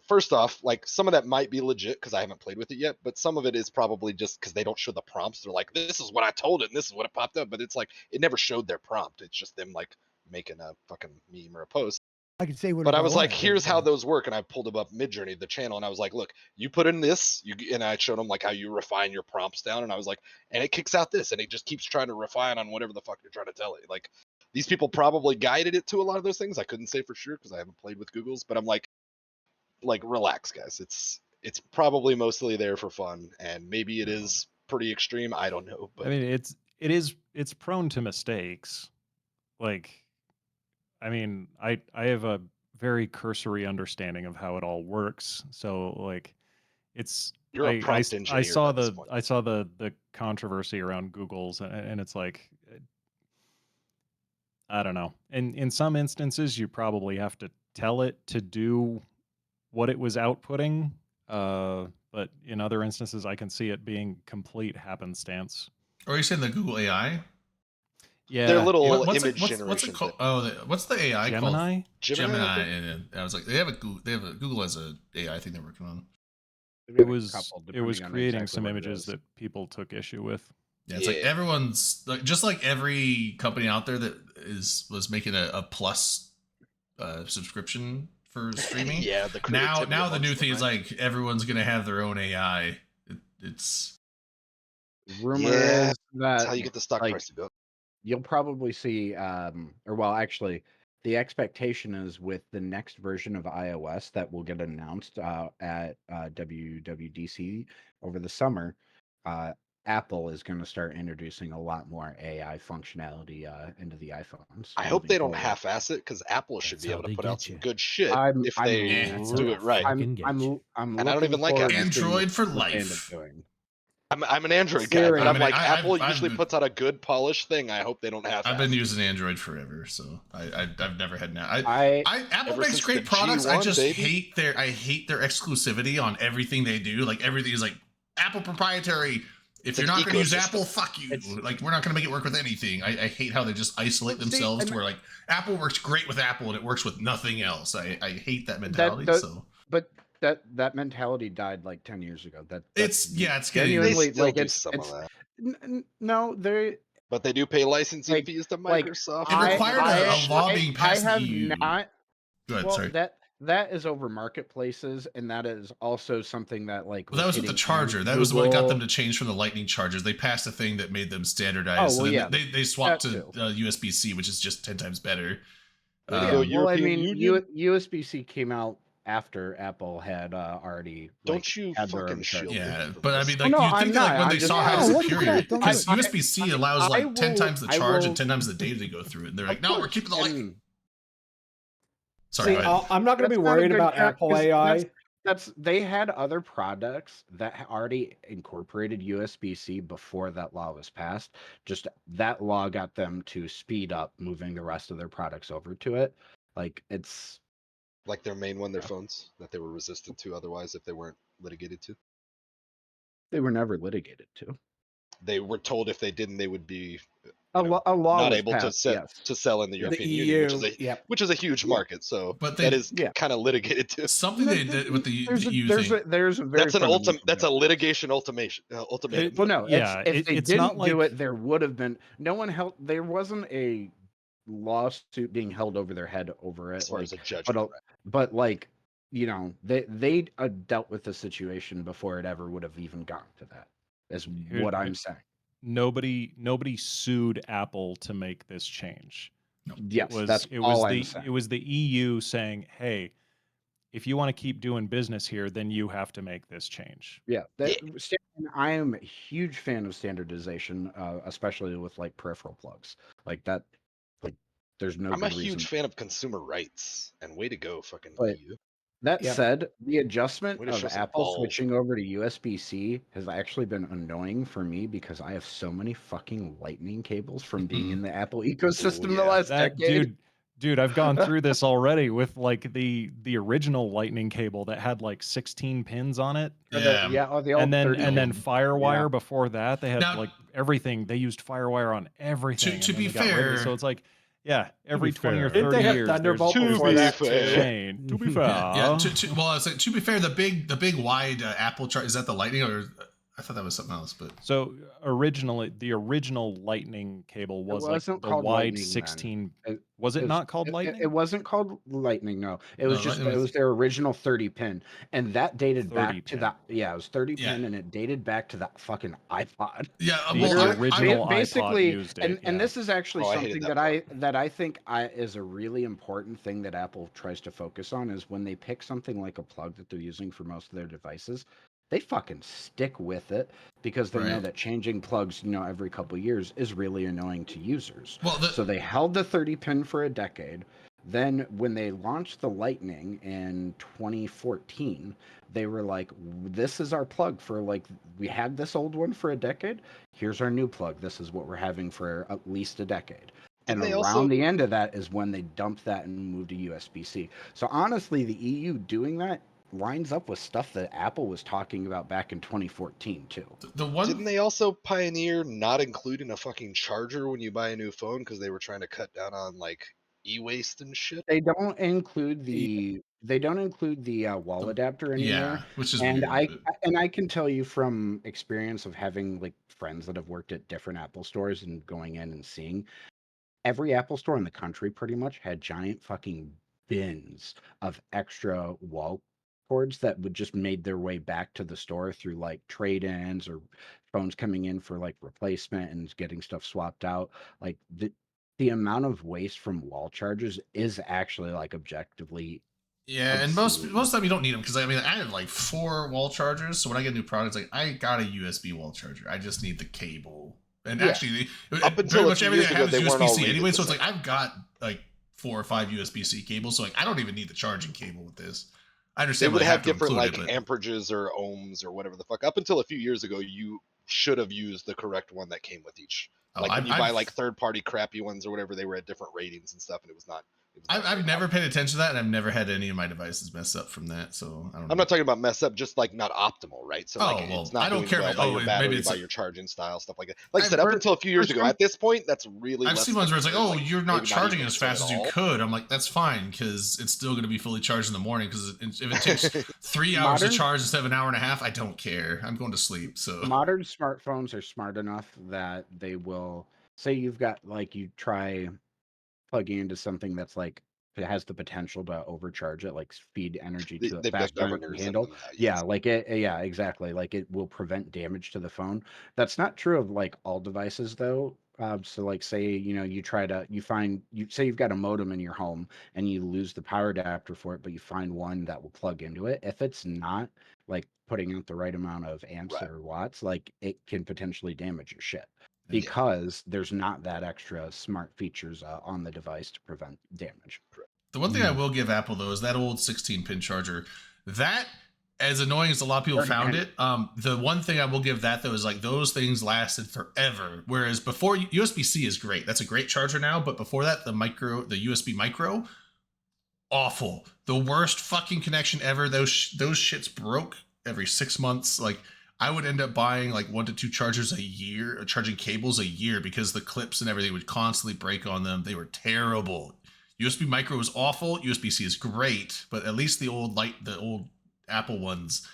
first off, like some of that might be legit because I haven't played with it yet, but some of it is probably just because they don't show the prompts. They're like, this is what I told it, and this is what it popped up, but it's like it never showed their prompt. It's just them like making a fucking meme or a post. I can say what. But I was like, here's how those work, and I pulled them up Midjourney, the channel, and I was like, look, you put in this, and I showed them like how you refine your prompts down, and I was like, and it kicks out this, and it just keeps trying to refine on whatever the fuck you're trying to tell it. Like these people probably guided it to a lot of those things. I couldn't say for sure because I haven't played with Google's, but I'm like relax, guys. It's probably mostly there for fun, and maybe it is pretty extreme. I don't know, but I mean, it's prone to mistakes. Like, I mean, I have a very cursory understanding of how it all works. So like, it's you're a prompt I engineer saw at this the point. I saw the controversy around Google's, and it's like, I don't know. And in some instances, you probably have to tell it to do what it was outputting. But in other instances, I can see it being complete happenstance. Or are you saying the Google AI? Yeah, Their little What's image it generation. called? thing. Oh, what's the AI called? Gemini. Gemini. I think? And I was like, they have a Google has a AI thing they're working on. It was creating some images that people took issue with. Yeah, it's like everyone's like, just like every company out there that was making a plus subscription for streaming. Yeah, now the new thing is like everyone's gonna have their own AI. It's rumor Yeah, is that's that how you get the stock like, price to go. you'll probably see actually the expectation is with the next version of iOS that will get announced at WWDC over the summer. Apple is going to start introducing a lot more AI functionality into the iPhones. I hope moving they don't forward. half-ass it because Apple should That's be how able to they put out get some you. good shit if I'm they do it right. fucking get you. I'm And I don't looking even like forward Apple. to seeing Android for what they end up life. doing. I'm an Android guy, Siri. but I I'm mean, like I've Apple usually been- puts out a good polished thing. I hope they don't have. I've been using Android forever, so I've never had now. I Apple Ever makes since great the products. I G1, just baby. hate their exclusivity on everything they do. Like everything is like Apple proprietary. If It's you're an not going to use ecosystem. Apple, fuck you. It's- Like we're not going to make it work with anything. I hate how they just isolate But see, themselves and- to where like Apple works great with Apple and it works with nothing else. I hate that mentality. but that mentality died like 10 years ago. It's getting genuinely They still like do it's some of that. no, they But they do pay licensing like- fees to like, Microsoft. It required a law being passed I in have the EU. not. Good, Well, sorry. that is over marketplaces, and that is also something that like. Well, that was with the hitting charger. That was Google. what got them to change from the Lightning chargers. They passed a thing that made them standardized. Oh, well, so then yeah, they swapped that to too. USB-C, which is just 10 times better. Way to go, Well, I European mean, Union. USB-C came out after Apple had already. Don't you had their fucking own shield charger. me Yeah, from but I this. mean, Oh, like no, you I'm think that, like not. when I'm they just- saw Oh, how what the superior, crap? Don't because do it. USB-C allows I like 10 will- times the I charge will- and 10 times the data to go through it. And they're like, Of no, we're course, keeping the light. and Sorry, See, go ahead. I'm not going to be that's not a worried good about tra- Apple 'cause AI. That's they had other products that already incorporated USB-C before that law was passed. Just that law got them to speed up moving the rest of their products over to it. Like it's Like their main one, their phones that they were resistant to otherwise if they weren't litigated to. they were never litigated to. They were told if they didn't, they would be A law not was able passed, to yes. sell in the The European EU, Union, which is a huge Yeah. market. So But that they- is Yeah. kind of litigated to. Something they did with the EU thing. There's a very That's an fundamental That's a difference. litigation ultimatum. Well, no, Yeah, if they it's didn't not do like- it, there would have been no one held. There wasn't a lawsuit being held over their head over it. as far like, as a judgment. but like they dealt with the situation before it ever would have even gotten to that. Is Here- what I'm saying. Nobody sued Apple to make this change. Yes, that's it all was I'm the saying. it was the EU saying, "Hey, if you want to keep doing business here, then you have to make this change." Yeah, I am a huge fan of standardization, especially with like peripheral plugs like that. Like, there's no. I'm a good reason. huge fan of consumer rights, and way to go, fucking But- EU. That Yep. said, the adjustment Way to of show some Apple balls. switching over to USB-C has actually been annoying for me because I have so many fucking lightning cables from being in the Apple ecosystem the yeah. last That decade. dude, I've gone through this already with like the original lightning cable that had like 16 pins on it. Yeah. The old And 30 then pin. Firewire Yeah. before that. They had Now- like everything. They used Firewire on everything. To and then be they got rid of it. fair- so it's like Yeah, every 20 or fair. 30 Didn't they have years. Thunderbolt there's before a that, too? chain. To be fair. Yeah. Well, I said, to be fair, the big wide Apple chart, is that the Lightning, or I thought that was something else? But So originally, the original Lightning cable was like wasn't the called wide Lightning then. 16. It- Was it was- not called it Lightning? wasn't called Lightning. No, it No, was just Lightning it was- was their original 30 pin, and that dated 30 back to pin. that. Yeah, it was 30 Yeah. pin, and it dated back to that fucking iPod. yeah, The well, original iPod Basically, used it. and yeah. this is actually Oh, I hated something that that I think is a really important thing that Apple tries to focus on is when they pick something like a plug that they're using for most of their devices, they fucking stick with it because they know Right. that changing plugs, every couple years is really annoying to users. well, So they held the 30 pin for a decade. Then when they launched the Lightning in 2014, they were like, this is our plug for we had this old one for a decade. Here's our new plug. This is what we're having for at least a decade. And Didn't they around also- the end of that is when they dumped that and moved to USB-C. So honestly, the EU doing that lines up with stuff that Apple was talking about back in 2014 too. the one Didn't they also pioneer not including a fucking charger when you buy a new phone because they were trying to cut down on like e-waste and shit? They don't include the wall adapter anymore. yeah, which is And weird. I can tell you from experience of having like friends that have worked at different Apple stores and going in and seeing, every Apple store in the country pretty much had giant fucking bins of extra wall cords that would just made their way back to the store through like trade-ins or phones coming in for like replacement and getting stuff swapped out. Like the amount of waste from wall chargers is actually like objectively Yeah, and most obscene. of the time you don't need them because I mean I have like 4 wall chargers, so when I get new products, like I got a USB wall charger. I just need the cable. And Yeah. actually, Up until pretty a much few everything I years have ago, is they weren't all USB-C rated anyway. the So it's same. like I've got like 4 or 5 USB-C cables, so like I don't even need the charging cable with this. I They understand would why have to different include like it, but amperages or ohms or whatever the fuck. Up until a few years ago, you should have used the correct one that came with each. oh, Like when you buy I've- like third-party crappy ones or whatever, they were at different ratings and stuff, and it was not. I've never paid attention to that, and I've never had any of my devices mess up from that. So I don't know. I'm not talking about mess up, just like not optimal, right? So like Oh, well, it's not I don't doing care well if- by oh, your maybe battery, it's by a- your charging style, stuff like that. Like I I've said, up heard- until a few years ago, at this point, that's really. I've less seen than ones where it's like, concern, oh, you're not maybe charging even as concern fast as at you all. could. I'm like, that's fine because it's still going to be fully charged in the morning. Because if it takes 3 hours Modern- to charge instead of an hour and a half, I don't care. I'm going to sleep. So Modern smartphones are smart enough that they will say you've got like you try plugging into something that's like it has the potential to overcharge it, like feed energy to it They've got faster than it can governors in handle. them now, Yeah, yes. like yeah, exactly. Like it will prevent damage to the phone. That's not true of like all devices though. So like say, you say you've got a modem in your home and you lose the power adapter for it, but you find one that will plug into it. If it's not like putting out the right amount of amps Right. or watts, like it can potentially damage your shit Yeah. because there's not that extra smart features on the device to prevent damage. the one thing I will give Apple though is that old 16-pin charger. That, as annoying as a lot of people found it, the one thing I will give that though is like those things lasted forever. Whereas before, USB-C is great. That's a great charger now. But before that, the USB micro, awful. The worst fucking connection ever. Those shits broke every 6 months. Like I would end up buying like 1 to 2 chargers a year, or charging cables a year, because the clips and everything would constantly break on them. They were terrible. USB micro is awful. USB-C is great, but at least the old Apple ones,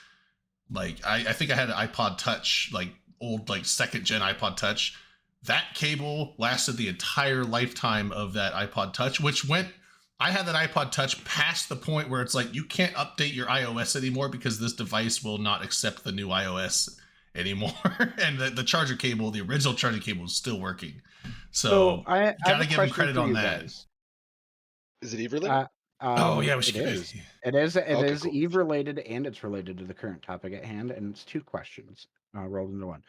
like I think I had an iPod Touch, like old like 2nd gen iPod Touch. That cable lasted the entire lifetime of that iPod Touch, which I had that iPod Touch past the point where it's like you can't update your iOS anymore because this device will not accept the new iOS anymore. And the charger cable, the original charging cable, is still working. So I have gotta a give him question credit for on you that. guys. Is it Eve related? Oh yeah, we should. It is. It is. It Okay, is cool. Eve related, and it's related to the current topic at hand, and it's 2 questions rolled into one.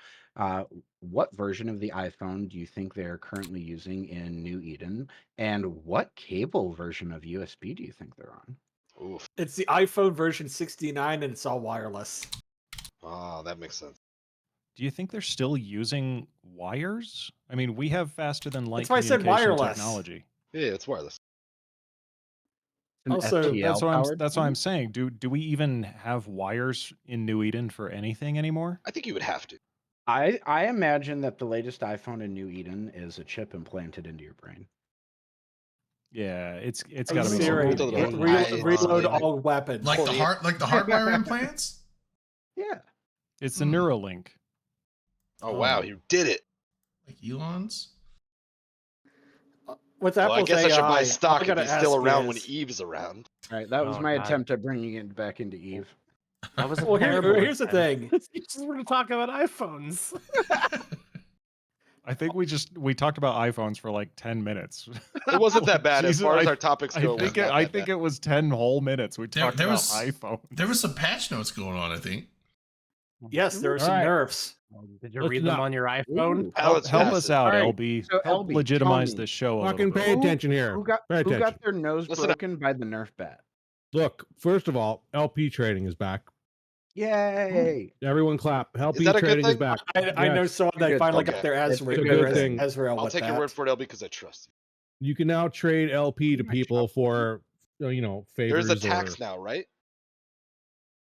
What version of the iPhone do you think they're currently using in New Eden, and what cable version of USB do you think they're on? Oof. It's the iPhone version 69 and it's all wireless. Oh, that makes sense. Do you think they're still using wires? I mean, we have faster than light That's why I said communication wireless. technology. Yeah, it's wireless. An Also, FTL That's what I'm phone? saying. Do we even have wires in New Eden for anything anymore? I think you would have to. I imagine that the latest iPhone in New Eden is a chip implanted into your brain. Yeah, it's Hey, got to be Siri, It's a little reload high. all weapons. Like the hardwire implants. Yeah. It's the Hmm. Neuralink. Oh wow, you did it. Like Elon's. With Well, I Apple's guess I should buy AI, stock if gotta he's still ask you around when is- Eve's around. All right. That was Oh, my God. attempt at bringing it back into Eve. That was a Well, terrible here's the attempt. thing. You just want to talk about iPhones. I think we talked about iPhones for like 10 minutes. It wasn't that bad as Jesus, far as our topics go. I think it was 10 whole minutes we talked there about was- iPhone. There was some patch notes going on, I think. Yes, there are some All right. nerfs. Did you Let's read them not- on your iPhone? Ooh. Alex, Help pass us it. out, All right, LB. so Help LB, tell legitimize me, this show a Fucking little pay bit. attention here. Who got Pay attention. their nose Listen up. broken by the Nerf bat? Look, first of all, LP trading is back. Yay! Everyone clap. LP that a good trading is thing? back. I know Yes. someone that Good. finally Okay. got their It's a Ezreal, good thing. Ezreal I'll with take that. your word for it, LB, because I trust you. You can now trade LP to people for, favors. There's a tax or, now, right?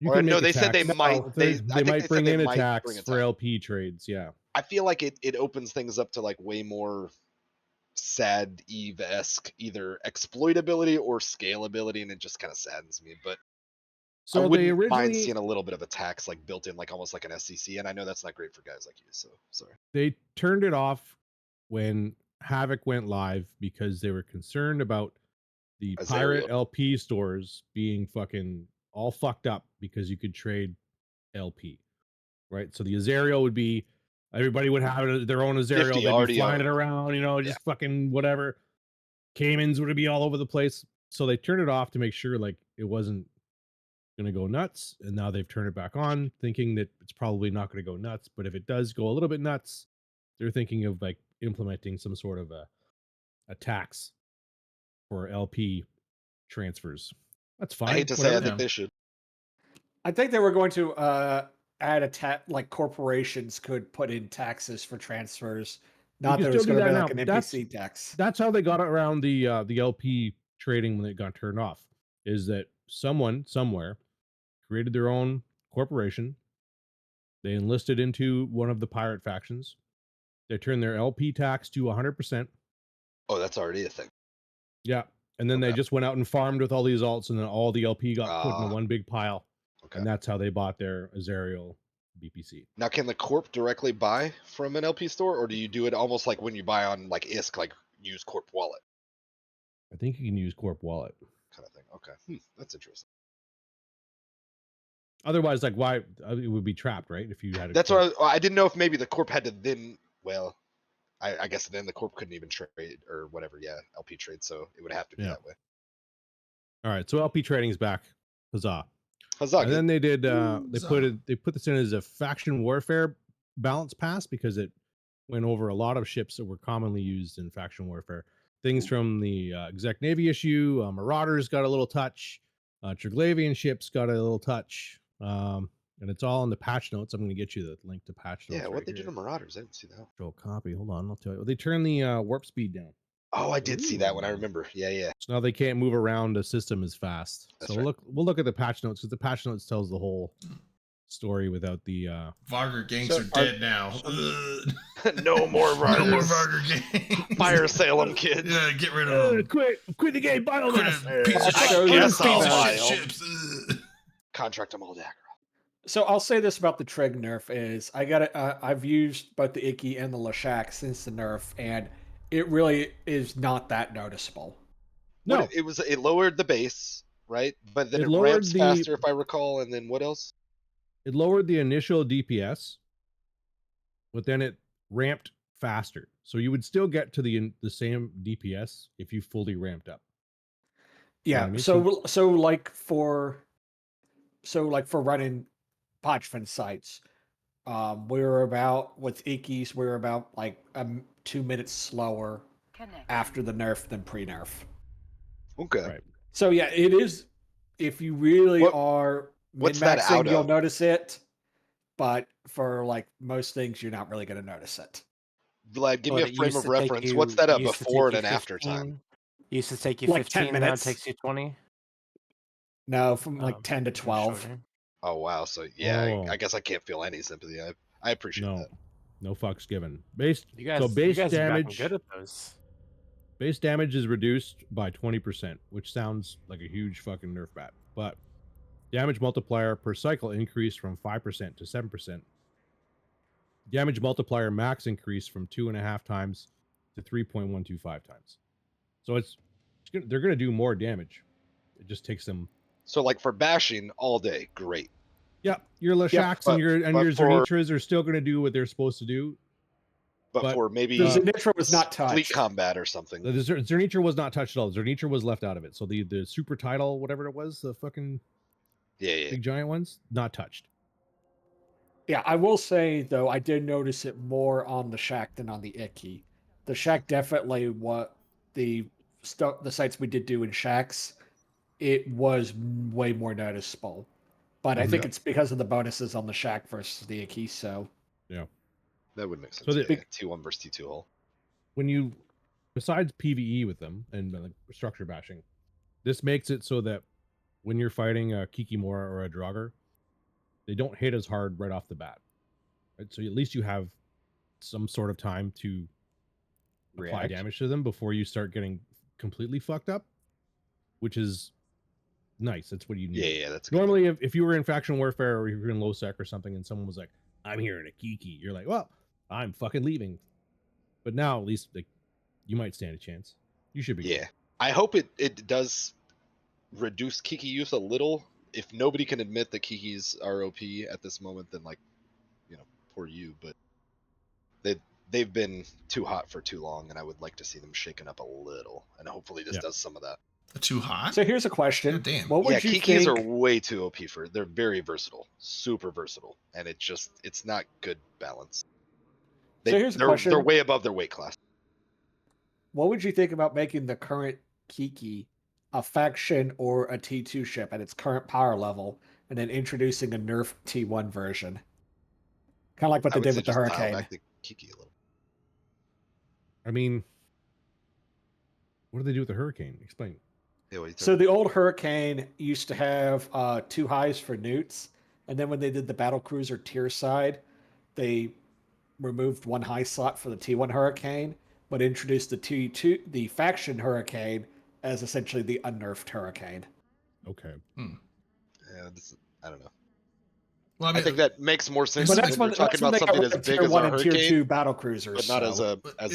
You Or can no, make a they said they tax. might. No, They, I they think might they bring said in they a might tax bring a for tax. LP trades. Yeah. I feel like it opens things up to like way more sad Eve-esque either exploitability or scalability, and it just kind of saddens me. But I So they wouldn't mind originally seeing a little bit of a tax like built in, like almost like an SCC. And I know that's not great for guys like you, so sorry. they turned it off when Havoc went live because they were concerned about the Azariel. pirate LP stores being fucking all fucked up because you could trade LP, right? So the Azariel would be everybody would have their own Azariel. 50 They'd be already flying it owned. around, just fucking whatever. Caymans would be all over the place. So they turned it off to make sure like it wasn't going to go nuts. And now they've turned it back on, thinking that it's probably not going to go nuts. But if it does go a little bit nuts, they're thinking of like implementing some sort of a tax for LP transfers. That's fine. I hate to say, I whatever. think they should. I think they were going to add a tax, like corporations could put in taxes for transfers. Not can that it's still going do to be that like an now. That's- NPC tax. That's how they got around the LP trading when it got turned off. Is that someone somewhere created their own corporation? They enlisted into one of the pirate factions. They turned their LP tax to 100%. Oh, that's already a thing. Yeah, and then they Okay. just went out and farmed with all these alts, and then all the LP got put Ah. into one big pile, Okay. and that's how they bought their Azariel BPC. Now, can the corp directly buy from an LP store, or do you do it almost like when you buy on like ISK, like use Corp Wallet I think you can use Corp Wallet. kind of thing? Okay, that's interesting. Otherwise, like, why it would be trapped, right? If you had a That's corp. what I didn't know if maybe the corp had to then. Well, I guess then the corp couldn't even trade or whatever. Yeah, LP trade, so it would have to be Yeah. that way. All right, so LP trading's back. Huzzah! Huzzah! And then they did. They Huzzah. put this in as a faction warfare balance pass because it went over a lot of ships that were commonly used in faction warfare. Things from the Exec Navy issue, Marauders got a little touch, Triglavian ships got a little touch, and it's all in the patch notes. I'm going to get you the link to patch notes. Yeah, what right they do here. to Marauders? I didn't see that. Control copy. Hold on, I'll tell you. They turned the warp speed down, Oh, I did see that one. I Ooh. remember. Yeah. so now they can't move around the system as fast. That's So right. we'll look at the patch notes because the patch notes tells the whole story without the. Varger gangs So are dead now. Ugh. No more No more Marauders. Varger gangs. Fire Salem kids. Yeah, get rid of them. Quit the game, Quit biomass. it, piece of I shit. guess Piece I'll of buy shit 'em. ships. Ugh. Contract them all to Aggro. So I'll say this about the Trig nerf is I've used both the Icky and the Lashak since the nerf, and it really is not that noticeable. No, It lowered the base, right? But then It it, lowered ramps the- faster, if I recall. And then what else? it lowered the initial DPS, but then it ramped faster. So you would still get to the same DPS if you fully ramped up. You know Yeah. what I mean? So like for running Podfin sites, we were about with Ikis, we were about like 2 minutes slower after the nerf than pre-nerf. Okay. Right. So yeah, it is. If you really What- are what's that min-maxing, out you'll of? notice it. But for like most things, you're not really going to notice it. Like, give me But a it frame used of to take reference. you- What's that a used to before take and you an after time? 15 Used to take you Like 10 15, now it minutes. takes you 20. No, from like Um, 10 to even 12. shorter. Oh wow. So yeah, Oh. I guess I can't feel any sympathy. I appreciate No, that. no fucks given. Base You guys, so you base guys have gotten damage. good at those. Base damage is reduced by 20%, which sounds like a huge fucking nerf bat. But damage multiplier per cycle increased from 5% to 7%. Damage multiplier max increased from 2.5 times to 3.125 times. So they're going to do more damage. It just takes them. So like for bashing all day, great. Yeah, your Leshaks and your for- Zernitras are still going to do what they're supposed to do. But for maybe The Zenitra was not fleet touched. combat or something. The Zernitra was not touched at all. Zernitra was left out of it. So the super title, whatever it was, the fucking Yeah. big giant ones, not touched. Yeah, I will say though, I did notice it more on the Shack than on the Icky. The Shack definitely what the sites we did do in Shacks, it was way more noticeable. But I think it's because of the bonuses on the Shack versus the Icky. So yeah, that would make sense. So T1 versus T2 hull. When you, besides PVE with them and like structure bashing, this makes it so that when you're fighting a Kikimora or a Draugr, they don't hit as hard right off the bat. Right? So at least you have some sort of time to apply damage to them before you start getting completely fucked up, which is nice. That's what you need. Yeah, that's normally if you were in faction warfare or you're in low sec or something and someone was like, I'm here in a Kiki, you're like, well, I'm fucking leaving. But now at least like you might stand a chance. You should be. Yeah. I hope it does reduce Kiki use a little. If nobody can admit that Kikis are OP at this moment, then like, poor you, but they've been too hot for too long, and I would like to see them shaken up a little, and hopefully this does some of that. Too hot? So here's a question. God damn. What would you Kikis think? are way too OP they're very versatile, super versatile, and it's not good balance. So here's a question. They're way above their weight class. What would you think about making the current Kiki a faction or a T2 ship at its current power level, and then introducing a nerf T1 version? Kind of like what they did with the Hurricane. Back the Kiki a little. I mean, what do they do with the Hurricane? Explain. So the old Hurricane used to have 2 highs for newts, and then when they did the battle cruiser tier side, they removed 1 high slot for the T1 Hurricane, but introduced the T2, the faction Hurricane, as essentially the unnerfed Hurricane. Okay. Yeah, I don't know. Well, I think that makes more sense. But When that's we're when, talking about something as big tier as 1 a and tier Hurricane, 2 battle cruisers, but not as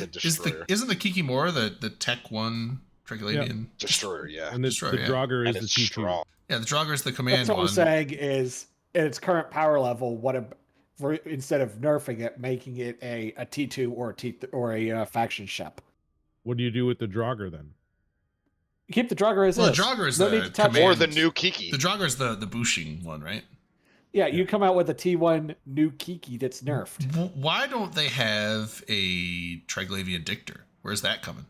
a destroyer. Isn't the Kikimora the Tech 1 Dragulavian? Destroyer, yeah. And the Draugr is the T2. Strong. Yeah, the Draugr is the command That's what one. I'm saying is, at its current power level, instead of nerfing it, making it a T2 or a faction ship. What do you do with the Draugr then? You keep the Draugr as Well, is. the Draugr is No need the to touch command. Or the new Kiki. The Draugr is the bushing one, right? Yeah, you come out with a T1 new Kiki that's nerfed. Why don't they have a Triglavian Dictor? Where's that coming?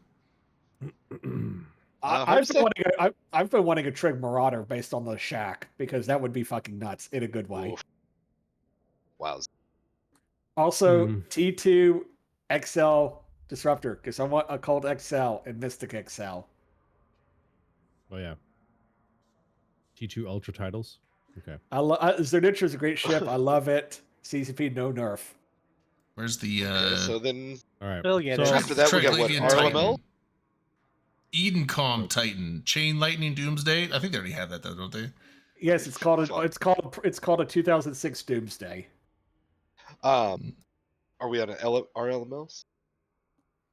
I've been wanting a Trig Marauder based on the Shack, because that would be fucking nuts in a good way. Oof. Wow. Also, T2 XL Disruptor, because I want a Cult XL and Mystic XL. Oh yeah. T2 Ultra titles. Okay. Zernitra is a great ship. I love it. CCP no nerf. Where's the So then, All right. Still get So it. after that, we got what, Triglavian RLML? Edencom Titan, Chain Lightning Doomsday? I think they already have that though, don't they? Yes, it's called a 2006 Doomsday. Are we on RLMLs?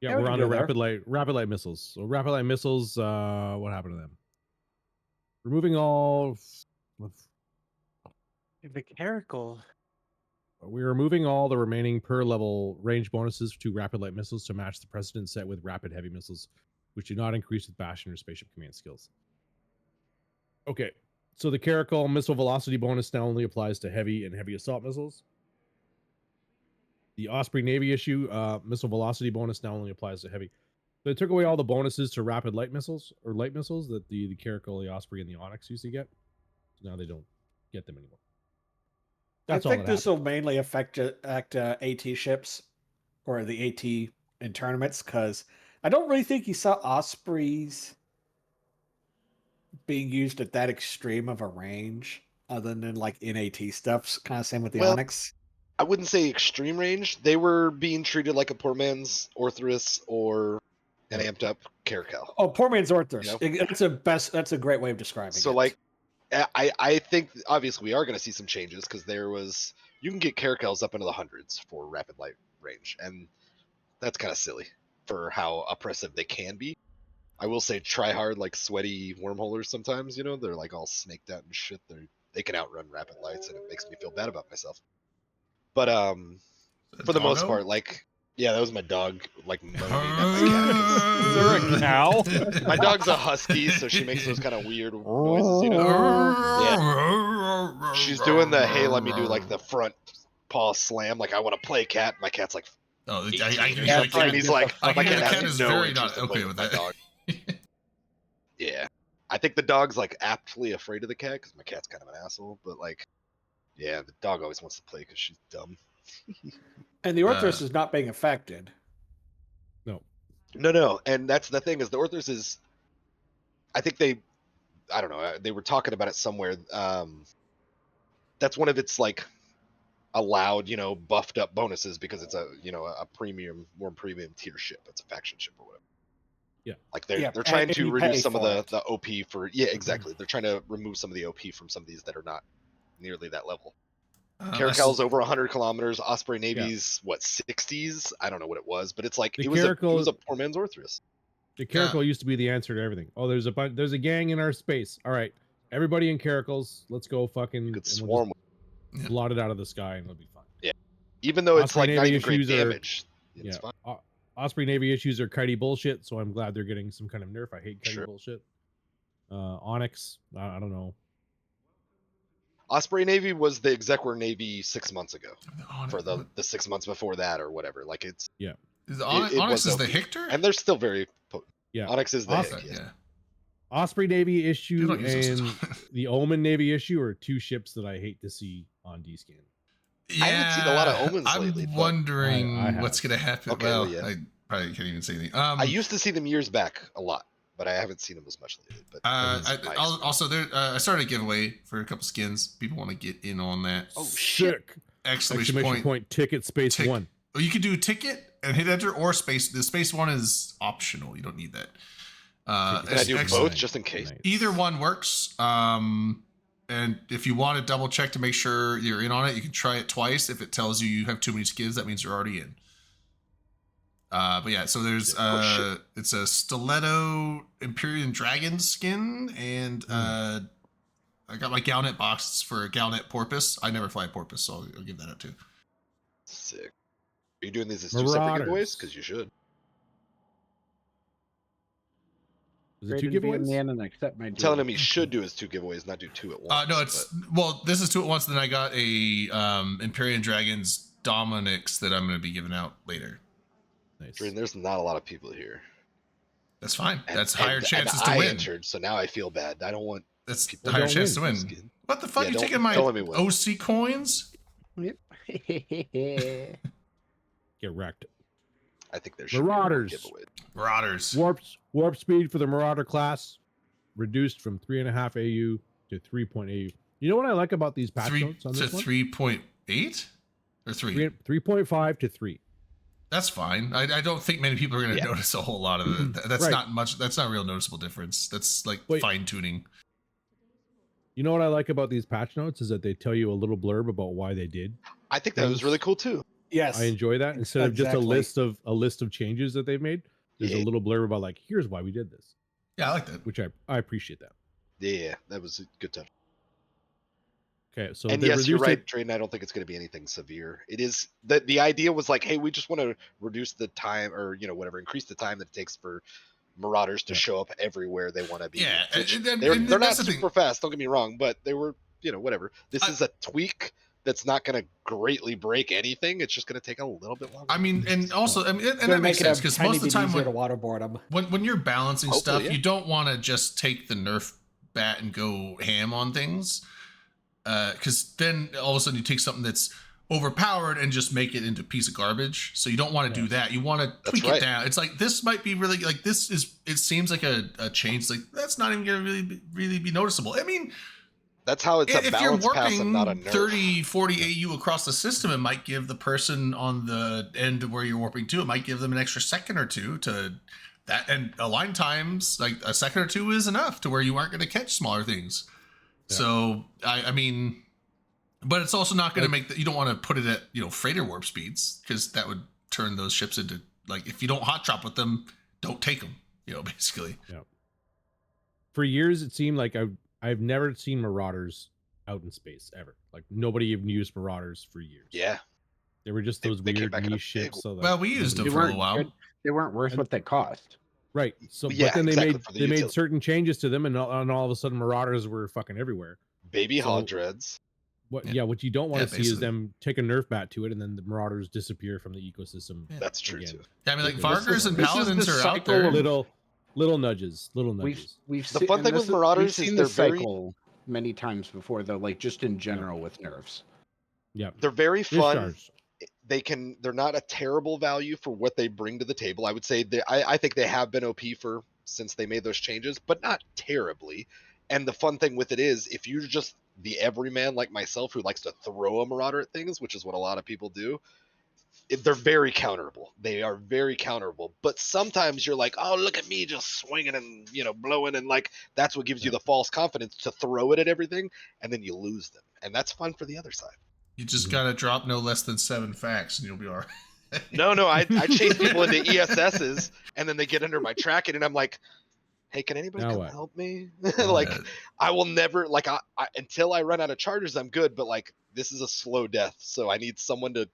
yeah, Yeah, we we're can on go to there. rapid light missiles. So rapid light missiles, what happened to them? Removing all The Caracal. we're removing all the remaining per level range bonuses to rapid light missiles to match the precedent set with rapid heavy missiles, which do not increase with Bastion or Spaceship Command skills. Okay, so the Caracal missile velocity bonus now only applies to heavy and heavy assault missiles. The Osprey Navy issue missile velocity bonus now only applies to heavy. They took away all the bonuses to rapid light missiles or light missiles that the Caracal, the Osprey, and the Onyx used to get. So now they don't get them anymore. That's I all think that this will mainly affect AT ships or the AT in tournaments, because I don't really think you saw Ospreys being used at that extreme of a range, other than like in AT stuff. Kind of same with the Onyx. I wouldn't say extreme range. They were being treated like a poor man's Orthrus or and amped up Caracal. Oh, poor man's Orthros. You know? That's a great way of describing it. So like, I think obviously we are going to see some changes because you can get Caracals up into the hundreds for rapid light range, and that's kind of silly for how oppressive they can be. I will say try hard like sweaty wormholers sometimes, you know, they're like all snaked out and shit. They can outrun rapid lights and it makes me feel bad about myself. But for the most part, like, yeah, that was my dog like moaning at my Is there a cow? cat. My dog's a husky, so she makes those kind of weird noises, you know. Yeah. She's doing the hey, let me do like the front paw slam, like I want to play cat. My cat's like, Oh, and he's like, I my can hear the cat cat has is no very interest not in okay playing with my that. dog. Yeah, I think the dog's like aptly afraid of the cat because my cat's kind of an asshole. But like, yeah, the dog always wants to play because she's dumb. And the Orthros is not being affected. No, and that's the thing is the Orthros is. I think I don't know. They were talking about it somewhere. That's one of its like allowed, you know, buffed up bonuses because it's a, you know, a premium, more premium tier ship. It's a faction ship or whatever. Yeah. Like they're trying to reduce some of the OP for exactly. They're trying to remove some of the OP from some of these that are not nearly that level. Caracal's over 100 kilometers. Osprey Navy's what 60s? I don't know what it was, but it's like it was a poor man's Orthros. The Caracal used to be the answer to everything. Oh, there's a gang in our space. All right, everybody in Caracals, let's go fucking. You could swarm with blot it out of the sky and it'll be fine. Yeah, even though it's Osprey like not Navy even great issues damage. It's fine. Osprey Navy issues are kitey bullshit, so I'm glad they're getting some kind of nerf. I hate kitey bullshit. Onyx, I don't know. Osprey Navy was the Exequor Navy 6 months ago, for the 6 months before that or whatever. Like it's Onyx is the Hictor, and they're still very potent. Yeah, Onyx is the Hic, yeah. Osprey Navy issue and the Omen Navy issue are two ships that I hate to see on D-Scan. Yeah, I haven't seen a lot of Omens lately. I'm wondering I what's going to happen. Okay, well, yeah. I probably can't even say anything. I used to see them years back a lot, but I haven't seen them as much lately. But also, I started a giveaway for a couple skins. People want to get in on that. Oh shit! Exclamation point! Ticket space one. Oh, you can do ticket and hit enter or space. The space one is optional. You don't need that. Can I do both just in case? Either one works. And if you want to double check to make sure you're in on it, you can try it twice. If it tells you have too many skins, that means you're already in. But yeah, so there's it's a Stiletto Imperial Dragon skin, and I got my Galnet box for Galnet Porpoise. I never fly Porpoise, so I'll give that up too. Sick. Are you doing these as two separate giveaways? Because you should. Is it two giveaways? I'm telling him he should do his two giveaways, not do two at once. No, well, this is two at once. Then I got a Imperial Dragons Dominix that I'm going to be giving out later. Nice. Dream, there's not a lot of people here. That's fine. That's And- higher and chances I to win. entered, so now I feel bad. I don't want. That's people higher don't chance to win. win. What the fuck? Yeah, You don't- taking my don't let me win. OC coins? Yep. Get wrecked. I think there should be Marauders. more giveaway. Marauders. Warp speed for the Marauder class reduced from 3.5 AU to 3.0 AU. You know what I like about these patch notes on to this one? 3.8 or 3? 3.5 to 3. That's fine. I don't think many people are going to notice a whole lot of it. That's Right. not much. That's not a real noticeable difference. That's like fine tuning. You know what I like about these patch notes is that they tell you a little blurb about why they did. I think that was really cool too. Yes, I enjoy that. Instead of just Exactly. a list of changes that they've made, there's a Yeah. little blurb about like, here's why we did this, Yeah, I like that. which I appreciate that. Yeah, that was a good touch. Okay, so And they yes, you're reduced right, it- Drayden. I don't think it's going to be anything severe. It is that the idea was like, hey, we just want to reduce the time, or whatever, increase the time that it takes for Marauders to show up everywhere they want to be. Yeah, Which and they're not that's the thing. super fast. Don't get me wrong, but they were, whatever. This is a tweak that's not going to greatly break anything. It's just going to take a little bit longer. I mean, and also, and Gonna that makes make it a sense because tiny most of the bit time easier to waterboard them. when you're balancing Hopefully, stuff, yeah. you don't want to just take the Nerf bat and go ham on things, because then all of a sudden you take something that's overpowered and just make it into a piece of garbage. So you don't want to do that. You want to tweak right. it down. It's like this might be really like this is. It seems like a change. Like that's not even going to really be noticeable. I mean. That's how it's a If you're balance pass and not a working nerf. 30, 40 AU across the system, it might give the person on the end of where you're warping to, it might give them an extra second or two to that and align times like a second or two is enough to where you aren't going to catch smaller things. Yeah. So I mean, but it's also not going to make that. You don't want to put it at freighter warp speeds because that would turn those ships into like if you don't hot drop with them, don't take them. Basically. Yeah. For years, it seemed like I've never seen Marauders out in space ever. Like nobody even used Marauders for years. Yeah. They were just They- those they came weird back in a niche ships. big- So that Well, we used them They for a weren't while. good. They weren't worth what they cost. right. So, Yeah, but then exactly, for the they made utility. certain changes to them, and all of a sudden, Marauders were fucking everywhere. Baby So- Hall Dreads. What? Yeah. Yeah. What you don't want Yeah, to see is basically. them take a Nerf bat to it, and then the Marauders disappear from the ecosystem. Yeah. That's true Again. too. Yeah, I mean, like This Vargers and this is Paladins the are out cycle there. of Little nudges. We've The seen- fun and thing this with is- Marauders we've is seen they're the very- cycle many times before, though. Like just in general with nerfs. Yeah. They're very fun. Discharge. They're not a terrible value for what they bring to the table. I would say I think they have been OP since they made those changes, but not terribly. And the fun thing with it is if you're just the everyman like myself who likes to throw a Marauder at things, which is what a lot of people do, they're very counterable. They are very counterable. But sometimes you're like, oh, look at me just swinging and blowing, and like that's what gives you the false confidence to throw it at everything, and then you lose them, and that's fun for the other side. You just gotta drop no less than 7 facts, and you'll be all right. No, I chase people into ESSs, and then they get under my tracking, and I'm like, hey, can anybody Now come what? help me? Like, I will never, like, I until I run out of charges, I'm good, but like, this is a slow death, so I need someone to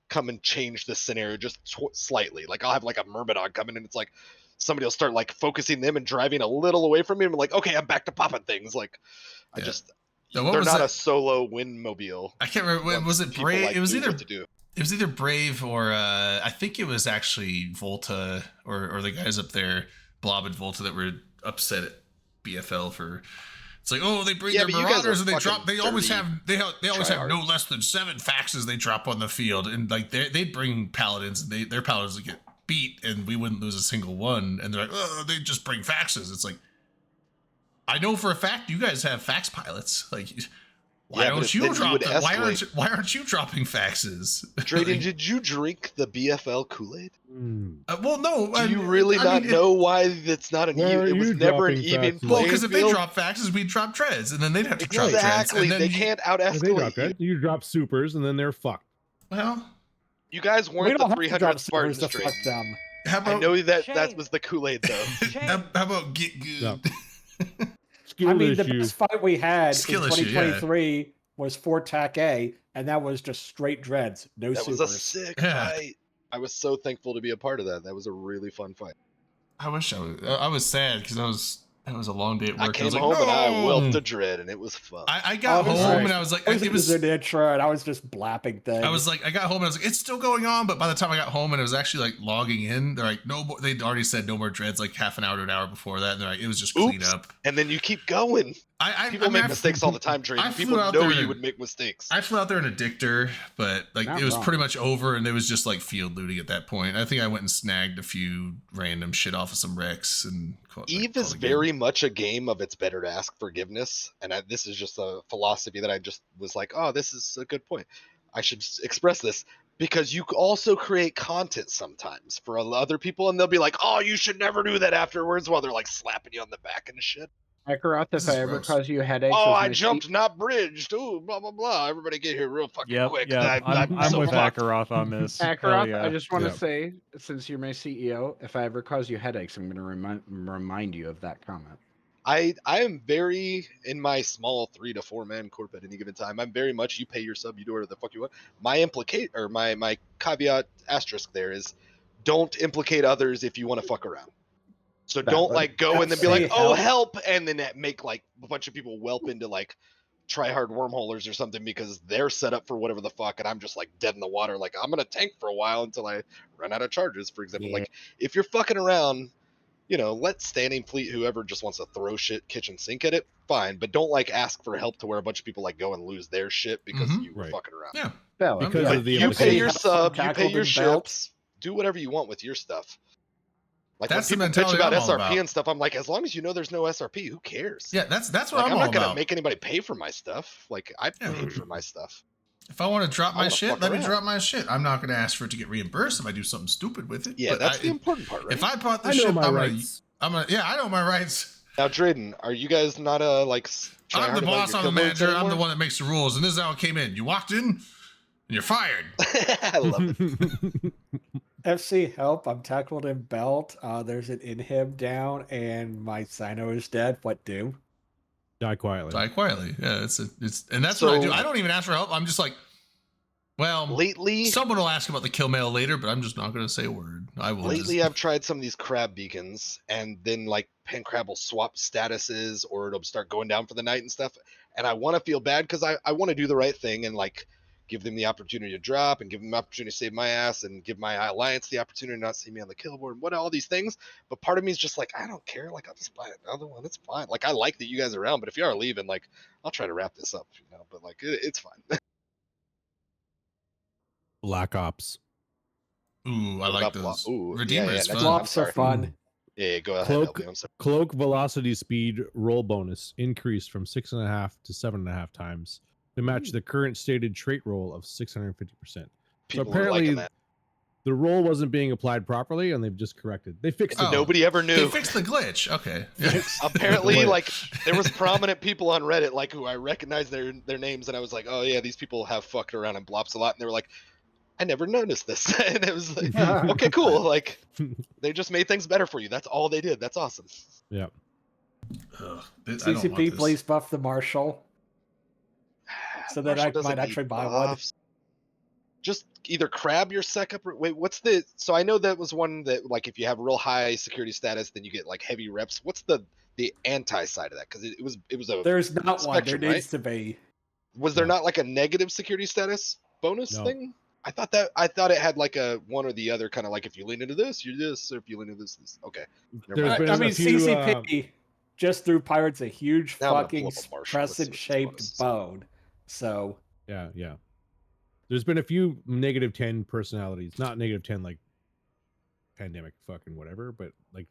come and change this scenario just slightly. Like, I'll have like a Myrmidon come in, and it's like, somebody will start like focusing them and driving a little away from me, and I'm like, okay, I'm back to popping things. Like, Yeah. they're What was not that? a solo windmobile. I can't remember. Was it People Brave? like It was knew either what to do. Brave or I think it was actually Volta or the guys up there, Blob and Volta, that were upset at BFL for. It's like, oh, they bring Yeah, their but you guys Marauders are and they drop. fucking They always dirty have. They always have tryhards. no less than 7 faxes they drop on the field, and like they'd bring Paladins, and their Paladins would get beat, and we wouldn't lose a single one. And they're like, oh, they just bring faxes. It's like, I know for a fact you guys have fax pilots. Like, why Yeah, but don't then you you drop would them? escalate. Why aren't you dropping faxes? Drayden, Like, did you drink the BFL Kool-Aid? well, no. Do you really not know why it's not an Where even? are It was you never an dropping even facts? Well, playing because if they field. drop faxes, we'd drop treads, and then they'd have to drop treads. Exactly, And then they you- can't out If they drop escalate you. that, you drop supers, and then they're fucked. Well, You guys We weren't don't the have to 300 drop Spartan supers to stream. fuck them. how I about know that Shane. was the Kool-Aid though. how about get good? No. Skill I mean, the issue. best fight we had Skill in issue, yeah. 2023 was for TAC A, and that was just straight dreads, no That supers. was a sick Yeah. fight. I was so thankful to be a part of that. That was a really fun fight. I wish I was sad because that was a long day at work. I came was like, home and I "No!" whelped a dread, and it was fun. I got Oh, home sorry. and I was like, I was it was. in the intro, and I was just blapping things. I was like, I got home and I was like, it's still going on. But by the time I got home and it was actually like logging in, they're like, no more. They'd already said no more dreads like half an hour to an hour before that, and they're like, it was just clean Oops. up. And then you keep going. I People mean, make I- mistakes all the time, Drayden. I flew People out know there you and- would make mistakes. I flew out there in a Dictor, but like Not it was wrong. pretty much over, and it was just like field looting at that point. I think I went and snagged a few random shit off of some wrecks and. Eve is very much a game of it's better to ask forgiveness, and this is just a philosophy that I just was like, oh, this is a good point. I should express this because you also create content sometimes for other people, and they'll be like, oh, you should never do that afterwards, while they're like slapping you on the back and shit. Akaroth, This if is I ever gross. cause you headaches, Oh, with I my jumped, not bridged. Ooh, blah blah blah. Everybody get here real fucking Yep, quick. yeah. I'm so with fucked. Akaroth on this. Hell Akaroth, yeah. I just want to Yeah. say, since you're my CEO, if I ever cause you headaches, I'm going to remind you of that comment. I am very in my small 3 to 4 man corp at any given time. I'm very much you pay your sub, you do whatever the fuck you want. My my caveat asterisk there is don't implicate others if you want to fuck around. So don't Valid. like go and then be Say like, oh help. help, and then make like a bunch of people whelp into like try hard wormholers or something because they're set up for whatever the fuck, and I'm just like dead in the water. Like I'm gonna tank for a while until I run out of charges, for example. Yeah. Like if you're fucking around, let Standing Fleet, whoever just wants to throw shit kitchen sink at it, fine. But don't like ask for help to where a bunch of people like go and lose their shit because Mhm. you were Right. fucking around. Yeah. Valid. Because But of the you pay implication. your Have some sub, you pay tackled your and belt. ships, do whatever you want with your stuff. Like That's the when people bitch mentality about I'm all SRP about. and stuff, I'm like, as long as you know there's no SRP, who cares? Yeah, that's what Like, I'm I'm all not gonna about. make anybody pay for my stuff. Like I Yeah. paid for my stuff. If I want to drop I my wanna shit, fuck let me around. drop my shit. I'm not going to ask for it to get reimbursed if I do something stupid with it. Yeah, but that's the important part, right? If I bought I this know shit, my I'm rights. yeah, I know my rights. Now, Drayden, are you guys not like? I'm the tryhard about boss, your I'm the kill boards manager, I'm the anymore? one that makes the rules, and this is how it came in. You walked in, and you're fired. I love it. FC help! I'm tackled in belt. There's an inhib down, and my Sino is dead. What do? Die quietly. Die quietly. Yeah, and that's what I do. So- I don't even ask for help. I'm just like, well, Lately, someone will ask about the kill mail later, but I'm just not going to say a word. I will. lately I've tried some of these crab beacons, and then like pen crab will swap statuses, or it'll start going down for the night and stuff. And I want to feel bad because I want to do the right thing and like give them the opportunity to drop and give them the opportunity to save my ass and give my alliance the opportunity to not see me on the kill board and what all these things. But part of me is just like, I don't care. Like, I'll just buy another one. It's fine. Like, I like that you guys are around, but if you are leaving, like, I'll try to wrap this up, you know, but like, it's fine. Black Ops. Ooh, I What like about those. Ooh, Redeemer is that's- fun. I'm Flops are sorry. fun. Yeah, go ahead. Cloak- LB, I'm sorry. Cloak velocity speed roll bonus increased from 6.5 to 7.5 times to match the current stated trait roll of 650%. People are apparently liking that. The roll wasn't being applied properly, and they've just corrected. They fixed it. Oh. Nobody ever They knew. fixed the glitch. Okay. Yeah. Apparently, Wait. like there was prominent people on Reddit like who I recognized their names, and I was like, oh yeah, these people have fucked around and blops a lot, and they were like, I never noticed this, and it was like, okay, cool. Like they just made things better for you. That's all they did. That's awesome. Yeah. Ugh, I don't want CCP, this. please buff the Marshal. So that I Marshall doesn't might need actually buy one. buffs. Just either crab your sec up. Wait, what's the? So I know that was one that like if you have real high security status, then you get like heavy reps. What's the anti side of that? Because it was a There's not one. There spectrum, right? needs to be. Was there No. not like a negative security status bonus No. thing? I thought it had like a one or the other, kind of like if you lean into this, you're this, or if you lean into this. Okay. Never There's mind. been I a mean, few, CCP just threw pirates a huge Now I'm gonna fucking pull up a Marshall. Let's see what this crescent-shaped bonus is. bone. So Yeah. There's been a few negative 10 personalities, not negative 10 like pandemic fucking whatever, but like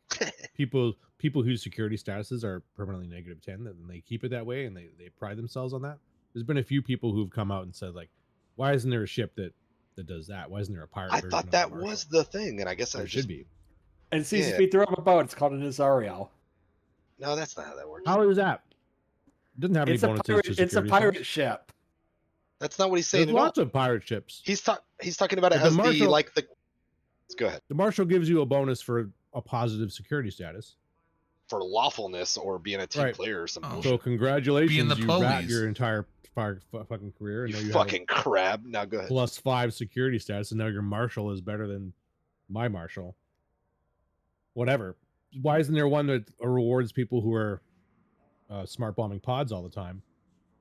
people whose security statuses are permanently negative 10, and they keep it that way, and they pride themselves on that. There's been a few people who've come out and said like, why isn't there a ship that does that? Why isn't there a pirate? I version thought of that Marshall? was the thing, and I guess I There just should be. and CCP threw up a boat. It's called an Azariel. no, that's not how that works. How is that? It doesn't have any It's a bonuses pirate. to It's a security pirate status. ship. That's not what he's saying There's at all. lots of pirate ships. He's talking about it But the as the Marshall- like the. Go ahead. The Marshal gives you a bonus for a positive security status. For lawfulness or being a team Right. player or some Oh. So bullshit. congratulations, the you rat police. your entire fucking career, and You now you fucking crab. Now go have ahead. +5 security status, and now your Marshal is better than my Marshal. Whatever. Why isn't there one that rewards people who are smart bombing pods all the time,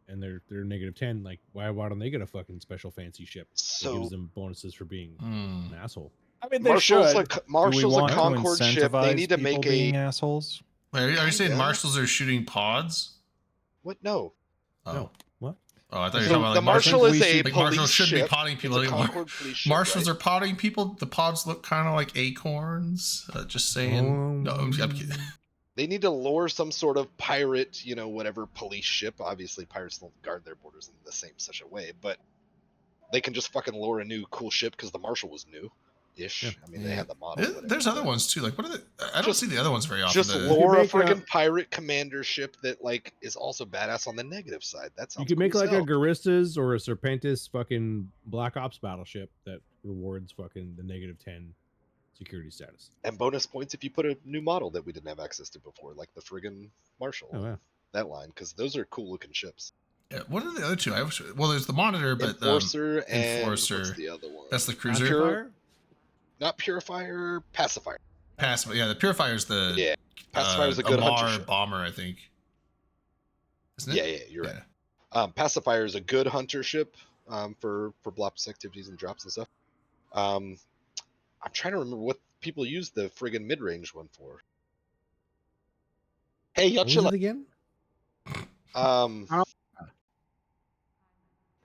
and they're negative 10? Like, why don't they get a fucking special fancy ship that So gives them bonuses for being Hmm. an asshole? I mean, they Marshall's should. a Marshall's a want to Concord ship. They incentivize need to people make being a assholes? Wait, are you saying Kinda. marshals are shooting pods? what? No. Oh. No. What? Oh, I thought you So were talking about the like Marshall marshals. is a Like marshals police should be ship. potting people. It's a Like, Concord police ship, marshals right? are potting people. The pods look kind of like acorns. Just saying. No, I'm kidding. They need to lure some sort of pirate, whatever police ship. Obviously, pirates don't guard their borders in the same such a way, but they can just fucking lure a new cool ship because the Marshall was new-ish. Yeah. I mean, they had the model. whatever, There's other but ones too. Like, what are the? I don't Just- see the other ones very often. Just The- lure a make a- friggin' pirate commander ship that like is also badass on the negative side. That You sounds. could make cool like as a hell. Garistas or a Serpentis fucking Black Ops battleship that rewards fucking the negative 10 security status. And bonus points if you put a new model that we didn't have access to before, like the friggin' Marshall. Oh, yeah. That line, because those are cool looking ships. Yeah, what are the other two? Well, there's the monitor, but Enforcer and Enforcer. what's the other one? that's the cruiser. Pure- Not Purifier, Pacifier. Yeah, the purifier's the Yeah, Pacifier's a good Amar hunter ship. bomber, I think. Isn't it? Yeah, you're right. Pacifier is a good hunter ship for blops activities and drops and stuff. I'm trying to remember what people use the friggin' mid-range one for. Hey, y'all What was chill it out. again?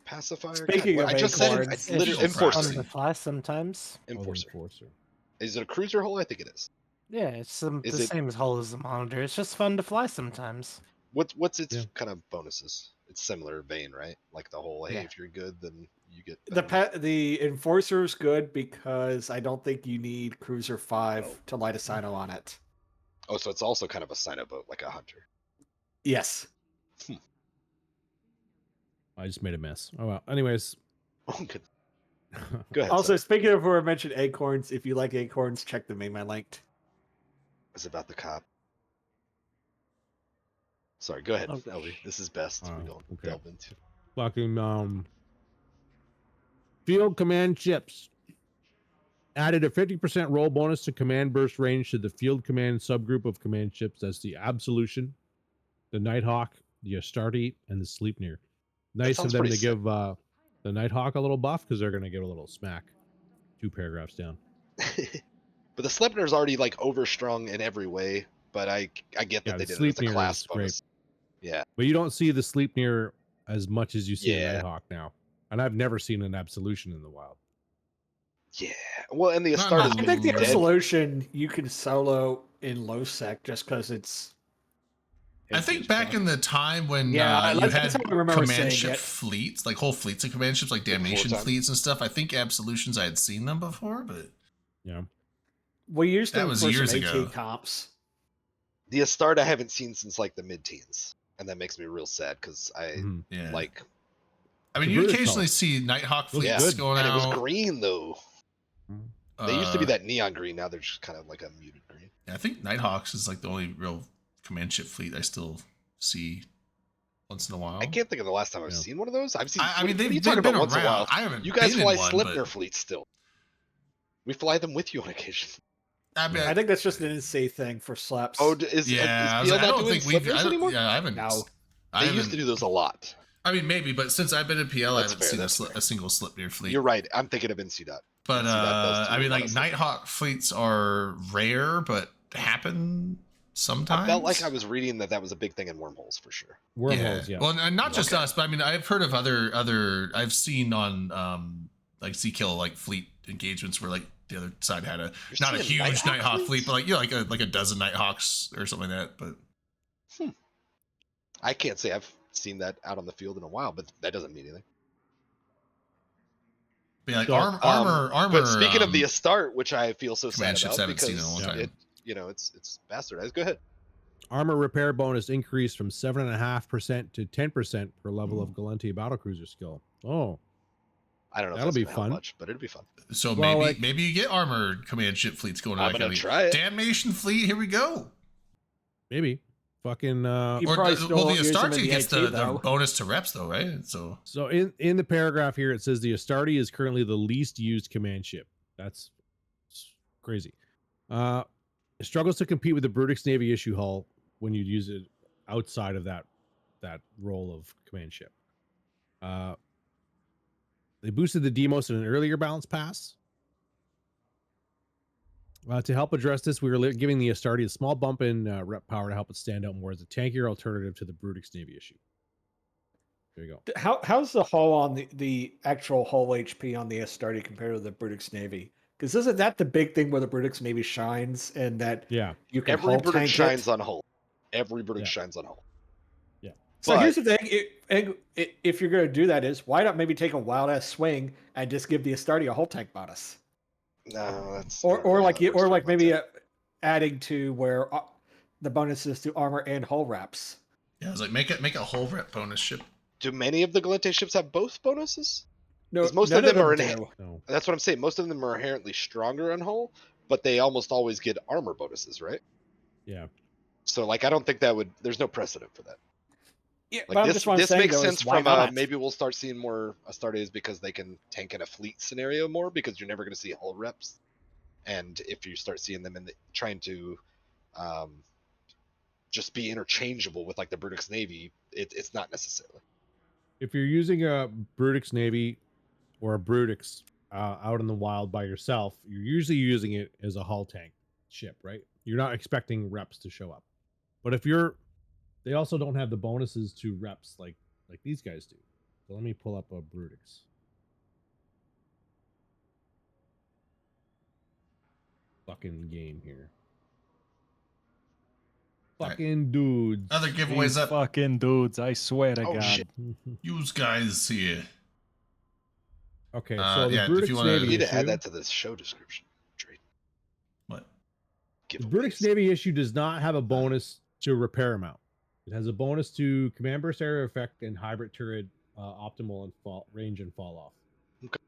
Pacifier. Speaking God, of I just said it. acorns, I literally it's fun Enforcer. Enforcer. to fly sometimes. Oh, the Enforcer. Enforcer. Is it a cruiser hull? I think it is. Yeah, it's the Is it- same as hull as the monitor. It's just fun to fly sometimes. What's its Yeah. kind of bonuses? It's similar vein, right? Like the whole, hey, Yeah. if you're good, then you get The Enforcer's good because I don't think you need Cruiser 5 to light a Sino on it. Oh, so it's also kind of a Sino boat, like a hunter. Yes. I just made a mess. Oh well. Anyways. Oh, good. Go ahead. Also, sorry. speaking of where I mentioned acorns, if you like acorns, check the meme I linked. It's about the cop. Sorry, go ahead, Oh. LB. This is best. We don't Okay. delve into. Fucking field command ships added a 50% roll bonus to command burst range to the field command subgroup of command ships. That's the Absolution, the Nighthawk, the Astarte, and the Sleipnir. Nice of sounds them pretty to sick. give the Nighthawk a little buff because they're going to get a little smack 2 paragraphs down. But the Sleipnir's already like overstrung in every way. But I get that Yeah, they the did it as a Sleipnir class is great. bonus. Yeah. But you don't see the Sleipnir as much as you see a Yeah. Nighthawk now. And I've never seen an Absolution in the wild. Yeah. Well, and the Not Astarte has much. I been think the dead. Absolution you can solo in low sec just because it's. I think back in the time when Yeah, you that's had how I remember command saying ship it. fleets, like whole fleets of command ships, like Before damnation time. fleets and stuff. I think Absolutions I had seen them before, but Yeah. We used That them was for years some ago. AT comps. The Astarte I haven't seen since like the mid-teens, and that makes me real sad because I Mhm. yeah. like. I mean, the you British occasionally color. see Nighthawk Looks fleets good. going And out. it was green though. They used to be Uh, that neon green. Now they're just kind of like a muted green. I think Nighthawks is like the only real command ship fleet I still see once in a while. I can't think of the last time I've Yeah. seen one of those. I've seen. I what mean, are you they've talking been about once in a while? around. I haven't You guys been fly in one, Sleipnir but fleets still. We fly them with you on occasion. I mean, I think that's just an NC thing for slaps. Oh, is yeah, I was PL like, I not don't doing think we've. Sleipnirs anymore? Yeah, I haven't. No. I They used to haven't. do those a lot. I mean, maybe, but since I've been in PL, That's I haven't fair, seen that's fair. a single Sleipnir fleet. You're right. I'm thinking of NC-Dot. But NC-Dot does do I mean, a lot like of Sleipnir. Nighthawk fleets are rare, but happen sometimes. I felt like I was reading that was a big thing in wormholes for sure. Wormholes, yeah. Well, and not just Okay. us, but I mean, I've heard of other. I've seen on like Seakill like fleet engagements where like the other side had not a seeing huge Nighthawk Nighthawk fleets? fleet, but like like a dozen Nighthawks or something like that. But I can't say I've seen that out on the field in a while, but that doesn't mean anything. yeah, like So, armor. But speaking of the Astarte, which I feel so sad command ships about haven't seen in a because long time. it, it's bastardized. Go ahead. Armor repair bonus increased from 7.5% to 10% per level of Galenti battlecruiser skill. Oh, I don't know. That'll if be that's gonna help fun. much, but it'd be fun. So Well, maybe like- maybe you get armored command ship fleets going. I'm back gonna on the- try it. Damnation fleet. Here we go. maybe. Fucking You Or probably the, still well, won't the use them Astarte in the gets AT, the though. bonus to reps though, right? So So in the paragraph here, it says the Astarte is currently the least used command ship. That's crazy. It struggles to compete with the Brutix Navy issue hull when you use it outside of that role of command ship. They boosted the Demos in an earlier balance pass. To help address this, we were giving the Astarte a small bump in rep power to help it stand out more as a tankier alternative to the Brutix Navy issue. There you go. How's the hull on the actual hull HP on the Astarte compared to the Brutix Navy? Because isn't that the big thing where the Brutix Navy shines and that Yeah. you can Every hull British tank shines it? on hull. Every British Yeah. shines on hull. So But- here's the thing: if you're going to do that, is why not maybe take a wild ass swing and just give the Astarte a hull tank bonus, No, that's or not really how like that works for maybe Monte. adding to where the bonuses to armor and hull wraps. yeah, I was like, make a whole rep bonus ship. Do many of the Galente ships have both bonuses? No, 'Cause most none of them are do. No. That's what I'm saying. Most of them are inherently stronger on hull, but they almost always get armor bonuses, right? Yeah. So like I don't think that would there's no precedent for that. Yeah, Like but this what I'm this saying, makes though, is sense why from not? maybe we'll start seeing more Astartes because they can tank in a fleet scenario more because you're never going to see hull reps. And if you start seeing them trying to just be interchangeable with like the Brutix Navy, it's not necessarily. If you're using a Brutix Navy or a Brutix out in the wild by yourself, you're usually using it as a hull tank ship, right? You're not expecting reps to show up. But if they also don't have the bonuses to reps like these guys do. So let me pull up a Brutix. Fucking game here. All right. Fucking dudes. Other These giveaways up. fucking dudes, I swear to Oh, God. shit. Use guys here. Okay, so the yeah, if Brutix you wanna- You Navy need to add issue, that to the show description. Trade. What? the Brutix Giveaways. Navy issue does not have a bonus to repair amount. It has a bonus to command burst area effect and hybrid turret optimal and fall range and fall off. Okay.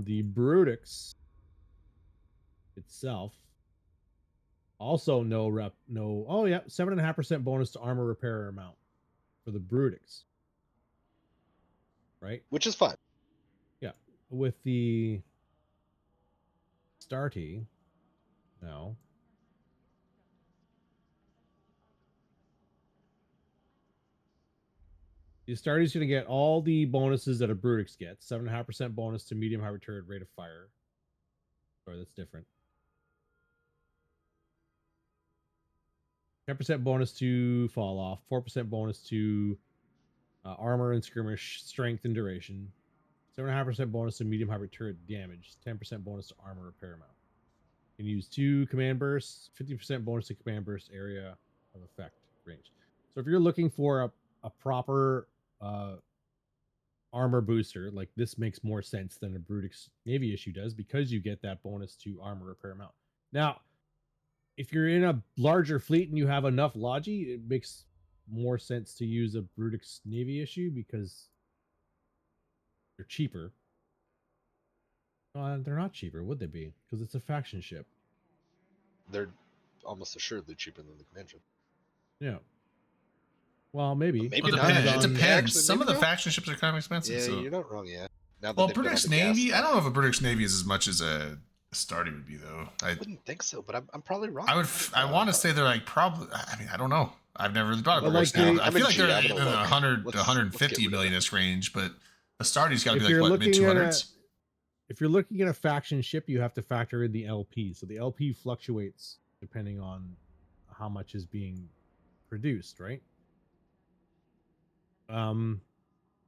The Brutix itself also no 7.5% bonus to armor repair amount for the Brutix. Right? Which is fine. With the Starty, no. The Starty's going to get all the bonuses that a Brutix gets. 7.5% bonus to medium hybrid turret rate of fire. Sorry, that's different. 10% bonus to fall off. 4% bonus to armor and skirmish strength and duration. 7.5% bonus to medium hybrid turret damage. 10% bonus to armor repair amount. You can use 2 command bursts. 50% bonus to command burst area of effect range. So if you're looking for a proper armor booster, like this makes more sense than a Brutix Navy issue does because you get that bonus to armor repair amount. Now, if you're in a larger fleet and you have enough Logi, it makes more sense to use a Brutix Navy issue because they're cheaper. They're not cheaper, would they be? Because it's a faction ship. They're almost assuredly cheaper than the command ship. Yeah. Well, maybe. Maybe Well, not. it on- depends. Actually, Some of maybe the not. faction ships are kind of expensive. Yeah, so. you're not wrong. Yeah. Now that Well, they've been on British the gas Navy. I line. don't know if a British Navy is as much as a Starty would be, though. I wouldn't think so, but I'm probably wrong. I want to say they're like probably. I mean, I don't know. I've never really thought Well, about British like Navy. they- I I'm feel a like G, they're I'm in gonna the look. 100 to Let's 150 get rid of million-ish range, but a Starty's got to If be you're like what, mid looking at 200s? If you're looking at a faction ship, you have to factor in the LP. So the LP fluctuates depending on how much is being produced, right?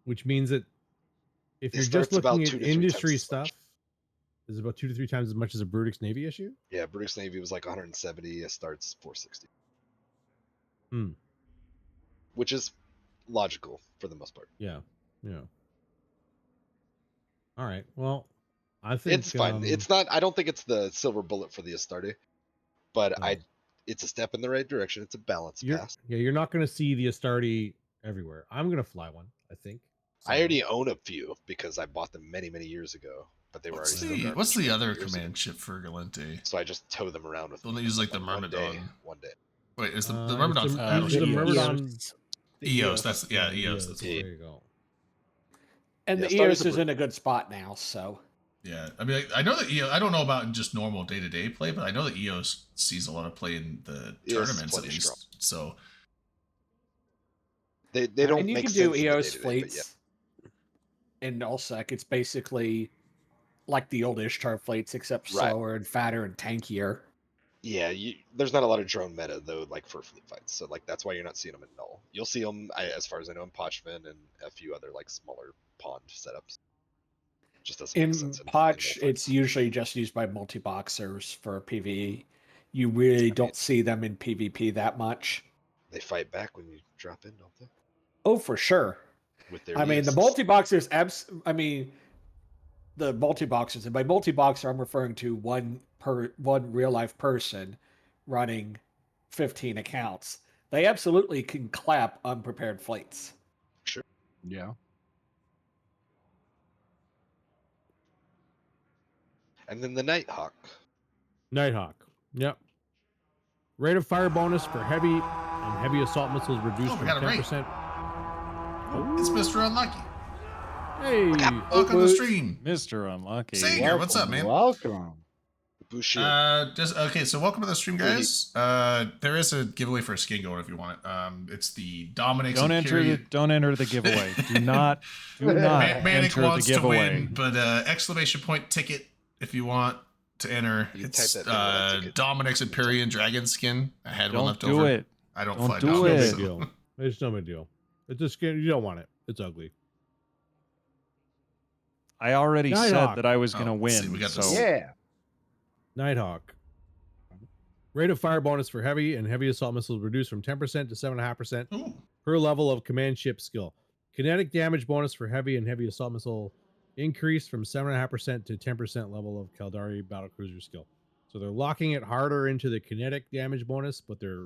Which means that if It you're just starts about looking 2 at to 3 times industry as much. stuff, is about 2 to 3 times as much as a Brutix Navy issue. Yeah, British Navy was like 170. It starts 460. Hmm. Which is logical for the most part. Yeah. All right. Well, I think It's fine. It's not. I don't think it's the silver bullet for the Astarte, but No. It's a step in the right direction. It's a balance pass. You're not going to see the Astarte everywhere. I'm going to fly one, I think. I already own a few because I bought them many years ago, but they were What's already. the, what's the other years ago. command ship for Galente? So I just tow them around with. Don't me, they use like the one day. Myrmidon? One day. Wait, is the It's Myrmidon's the- battleship? the Eos. Myrmidon. EOS, that's EOS. Eos, That's there what- you go. And Yeah, the Star's EOS a is br- in a good spot now, so Yeah, I mean, I know that EOS. I don't know about just normal day-to-day play, but I know that EOS sees a lot of play in the EOS is tournaments at plenty least. strong. So They don't and you make can sense do in the EOS day-to-day, but fleets in Nullsec. It's basically like the old Ishtar fleets, except Right. slower and fatter and tankier. Yeah, there's not a lot of drone meta though, like for fleet fights. So like that's why you're not seeing them in Null. You'll see them, as far as I know, in Pochman and a few other like smaller pond setups. Just doesn't In make sense. Poch, Null fights. it's usually just used by multi-boxers for PvE. You really don't see them in PvP that much. They fight back when you drop in, don't they? Oh, for sure. With their I mean, the EOSs. multi-boxers, the multi-boxers, and by multi-boxer, I'm referring to one real-life person running 15 accounts. They absolutely can clap unprepared fleets. Sure. Yeah. And then the Nighthawk. Nighthawk. Yep. Rate of fire bonus for heavy and heavy assault missiles reduced Oh, we from got it right. 10%. it's Mr. Unlucky. Hey. Welcome to the stream. Mr. Unlucky. Sanger, what's up, man? Welcome. Bushir. Just okay. So welcome to the stream, guys. There is a giveaway for a skin going if you want it. It's the Dominic's Don't enter the giveaway. Do not Manic enter wants the to giveaway. win, but exclamation point ticket if you want to enter. You It's type that thing with that ticket. Dominic's Empyrean Dragon skin. I had one Don't left do over. it. I don't Don't fly do No Dominic. it. big so- deal. It's no big deal. It's a skin. You don't want it. It's ugly. I already Nighthawk. said that I was gonna Oh, let's see, win. we got so this. Yeah. Nighthawk. Rate of fire bonus for heavy and heavy assault missiles reduced from 10% to 7.5% Ooh, per level of command ship skill. Kinetic damage bonus for heavy and heavy assault missile increased from 7.5% to 10% level of Caldari battlecruiser skill. So they're locking it harder into the kinetic damage bonus, but they're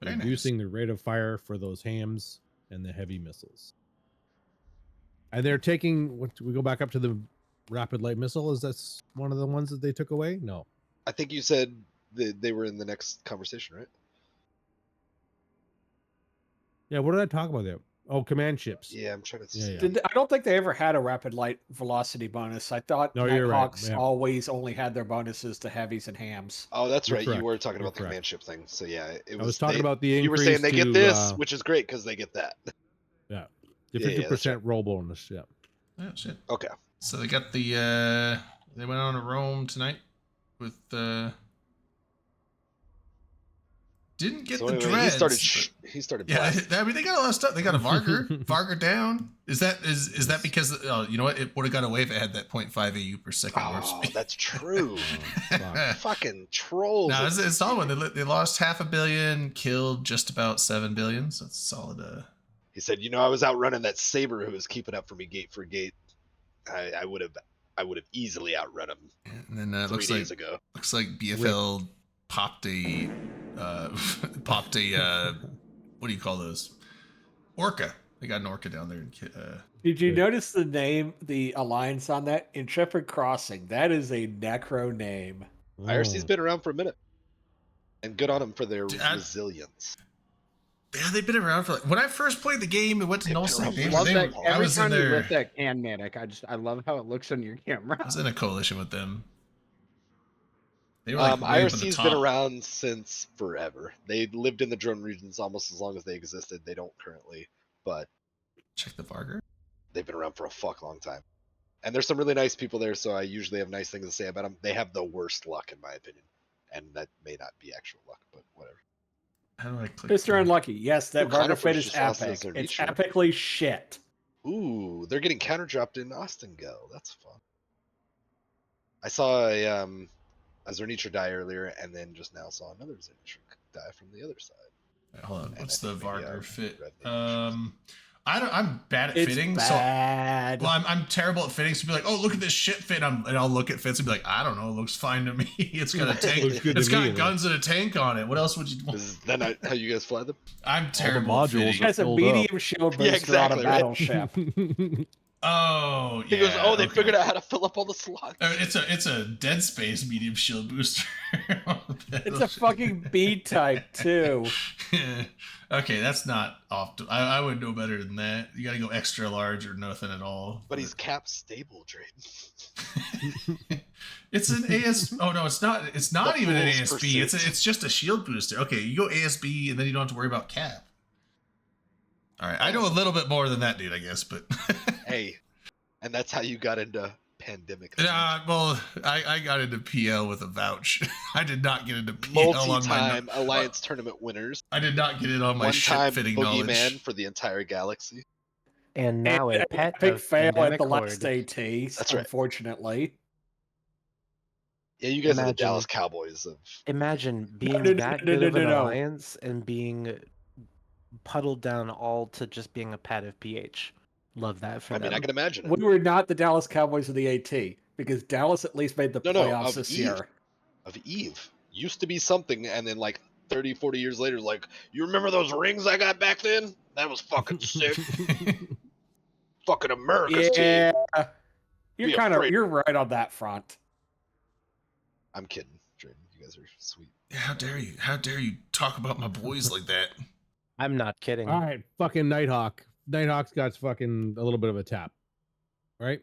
Very reducing the rate of fire for those hams and the heavy missiles. And they're taking, we go back up to the rapid light missile. Is that one of the ones that they took away? No. I think you said they were in the next conversation, right? Yeah, what did I talk about there? Oh, command ships. Yeah, I'm trying to Yeah, see. yeah. I don't think they ever had a rapid light velocity bonus. I thought No, you're right, Nighthawks yeah. always only had their bonuses to heavies and hams. Oh, that's You're right. correct. You were talking You're about the correct. command ship thing. So yeah, it was. I was talking about the increase. You were saying they get to, this, which is great because they get that. yeah, the Yeah, 50% that's right. roll bonus. Yeah. Oh shit. Okay. So they got the they went on to Rome tonight with didn't get So the anyway, dreads. he started. Yeah, blasting. I mean they got a lot of stuff. They got a Varger down. Is that because you know what? It would have got away if it had that 0.5 AU per second warp Oh, speed. that's true. Fuck. Fucking trolls. No, it's a solid one. They lost 500 million, killed just about 7 billion. So it's a solid. He said, I was outrunning that saber who was keeping up for me gate for gate. I would have easily outrun him And then it 3 looks days like ago. BFL popped a what do you call those? Orca. They got an orca down there. Did you notice the name, the alliance on that? Intrepid Crossing. That is a necro name. IRC's been around for a minute, and good on them for their Dude, resilience. Yeah, they've been around for when I first played the game and went to They've been Null around for Games. Love They- that I every was in time you there. lift that can, Manic. I love how it looks on your camera. I was in a coalition with them. They were like way up at the IRC's been top. around since forever. They lived in the drone regions almost as long as they existed. They don't currently, but Check the Varger. they've been around for a fuck long time. And there's some really nice people there, so I usually have nice things to say about them. They have the worst luck, in my opinion. And that may not be actual luck, but whatever. How do I click? Mr. through? Unlucky. Yes, that Ooh, Varga Conifers fit is just lost epic. their It's nature. epically shit. Ooh, they're getting counter dropped in Austin Go. That's fun. I saw a Zernitra die earlier, and then just now saw another Zernitra die from the other side. Wait, hold on. And What's I the think maybe Varger I've fit? read the issues. I'm bad at It's fitting, bad. so I'm terrible at fitting. So be like, oh, look at this shit fit, and I'll look at fits and be like, I don't know, it looks fine to me. It's got a tank. Looks good to It's got me, then. guns and a tank on it. What else would you want? Is that not how you guys fly them? I'm terrible at modules fitting. It has a filled up. medium shield booster Yeah, on exactly, a right? battleship. Oh, He yeah. goes, oh, they okay. figured out how to fill up all the slots. It's a Dead Space medium shield booster. It's a fucking B type too. Okay, that's not off. I would know better than that. You got to go extra large or nothing at all. But he's cap stable, Drayden. It's an AS. Oh no, it's not. It's not The even an Fool's ASB. Pursuit. It's just a shield booster. Okay, you go ASB and then you don't have to worry about cap. All right, I know a little bit more than that, dude. I guess, but Hey, and that's how you got into pandemic. well, I got into PL with a vouch. I did not get into PL on my. Multi-time Alliance tournament winners. I did not get it on my One-time ship fitting knowledge. boogeyman for the entire galaxy. And now And a pet epic of fail at pandemic the last horde. AT, That's right. unfortunately. Yeah, you guys are the Imagine- Dallas Cowboys of. Imagine being no, that no, good no, of an no, no. alliance and being puddled down all to just being a pad of PH. Love that for I them. mean, I can imagine it. We were not the Dallas Cowboys of the AT because Dallas at least made the No, playoffs of this Eve. year. Of Eve used to be something, and then like 30, 40 years later, like, you remember those rings I got back then? That was fucking sick. Fucking America's team. Yeah, Be afraid. you're right on that front. I'm kidding, Drayden. You guys are sweet. How dare you? How dare you talk about my boys like that? I'm not kidding. All right, fucking Nighthawk. Nighthawk's got fucking a little bit of a tap. Right?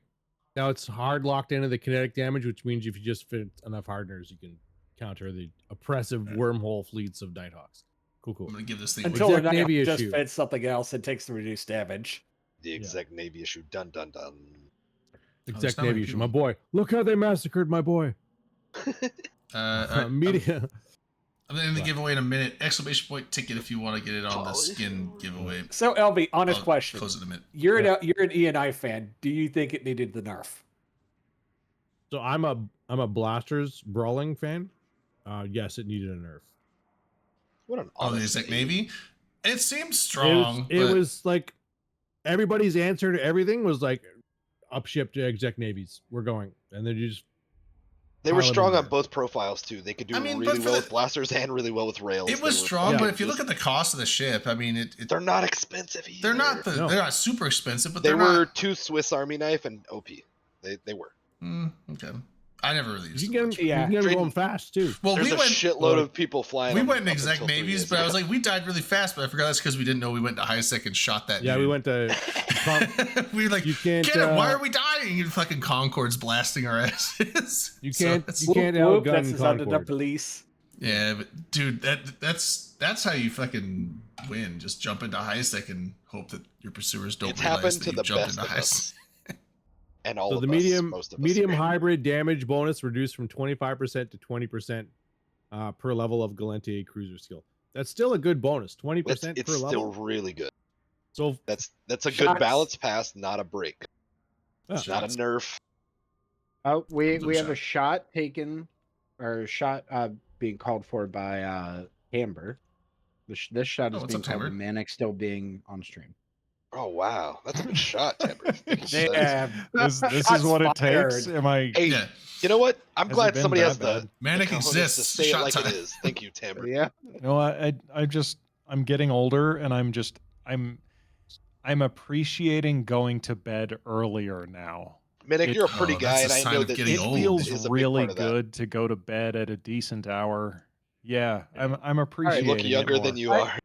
Now it's hard locked into the kinetic damage, which means if you just fit enough hardeners, you can counter the oppressive wormhole fleets of Nighthawks. Cool, cool. I'm gonna give this thing. Until the Exec Nighthawk Navy just issue. fits something else and takes the reduced damage. The exec Navy issue. Dun dun dun. there's Exec not many Navy issue. people. My boy. Look how they massacred my boy. I'm Media. going to give away in a minute. Exclamation point ticket if you want to get it on the Golly. skin giveaway. So, LB, honest I'll question: Close it in a minute. you're an E&I fan. Do you think it needed the nerf? So I'm a Blasters Brawling fan. Yes, it needed a nerf. What an Oh, the honest Exec name. Navy. It seems strong. It but was like everybody's answer to everything was like, upship to exec navies. We're going, and then you just They were pile 'em in strong on there. both profiles too. They could do I mean, really but for well the- with blasters and really well with rails. It was They were strong, fucking but if you look just- at the cost of the ship, I mean, they're not expensive either. they're not No. they're not super expensive, but They they're were not. 2 Swiss Army knife and OP. They were. Okay, I never really You used can them. get much. them. Yeah. You can get them Trading- going fast too. Well, There's we a went. shitload of people flying. We them went in up exec until 3 navies, years but I was ago. like, we died really fast, but I forgot that's because we didn't know we went to high sec and shot that. Yeah, dude. we went to. we were like, You can't. get it, why are we dying? And fucking Concorde's blasting our asses. You So can't. it's- You can't Whoop, outgun that's under the Concord. police. Yeah, but dude, that's how you fucking win. Just jump into high sec and hope that your pursuers don't It's realize happened that to you the jumped best into of high us. sec. And all So of the us, most of us. medium hybrid damage bonus reduced from 25% to 20% per level of Galentier cruiser skill. That's still a good bonus. 20% It's per still level. really good. So That's a good Shots. balance pass, not a break, yeah. not a Shots. nerf. Oh, we Blue have a shot taken, or shot being called for by Amber. This shot Oh, is what's being up, called by Amber? Manic still being on stream. Oh wow, that's a good shot, Timber. Thank you, son. Damn. This is Shots what it fired. takes. Am I? Hey, Yeah, you know what? I'm Has it glad been somebody that has bad? the Manic cojones exists. to say it Shot like time. it is. Thank you, Timber. Yeah. No, I'm appreciating going to bed earlier now. Minnick, It- you're a pretty Oh, guy, that's and a I sign know of that getting It old. feels is a big really part of that. good to go to bed at a decent hour. Yeah, I'm You appreciating look it younger more. than you are.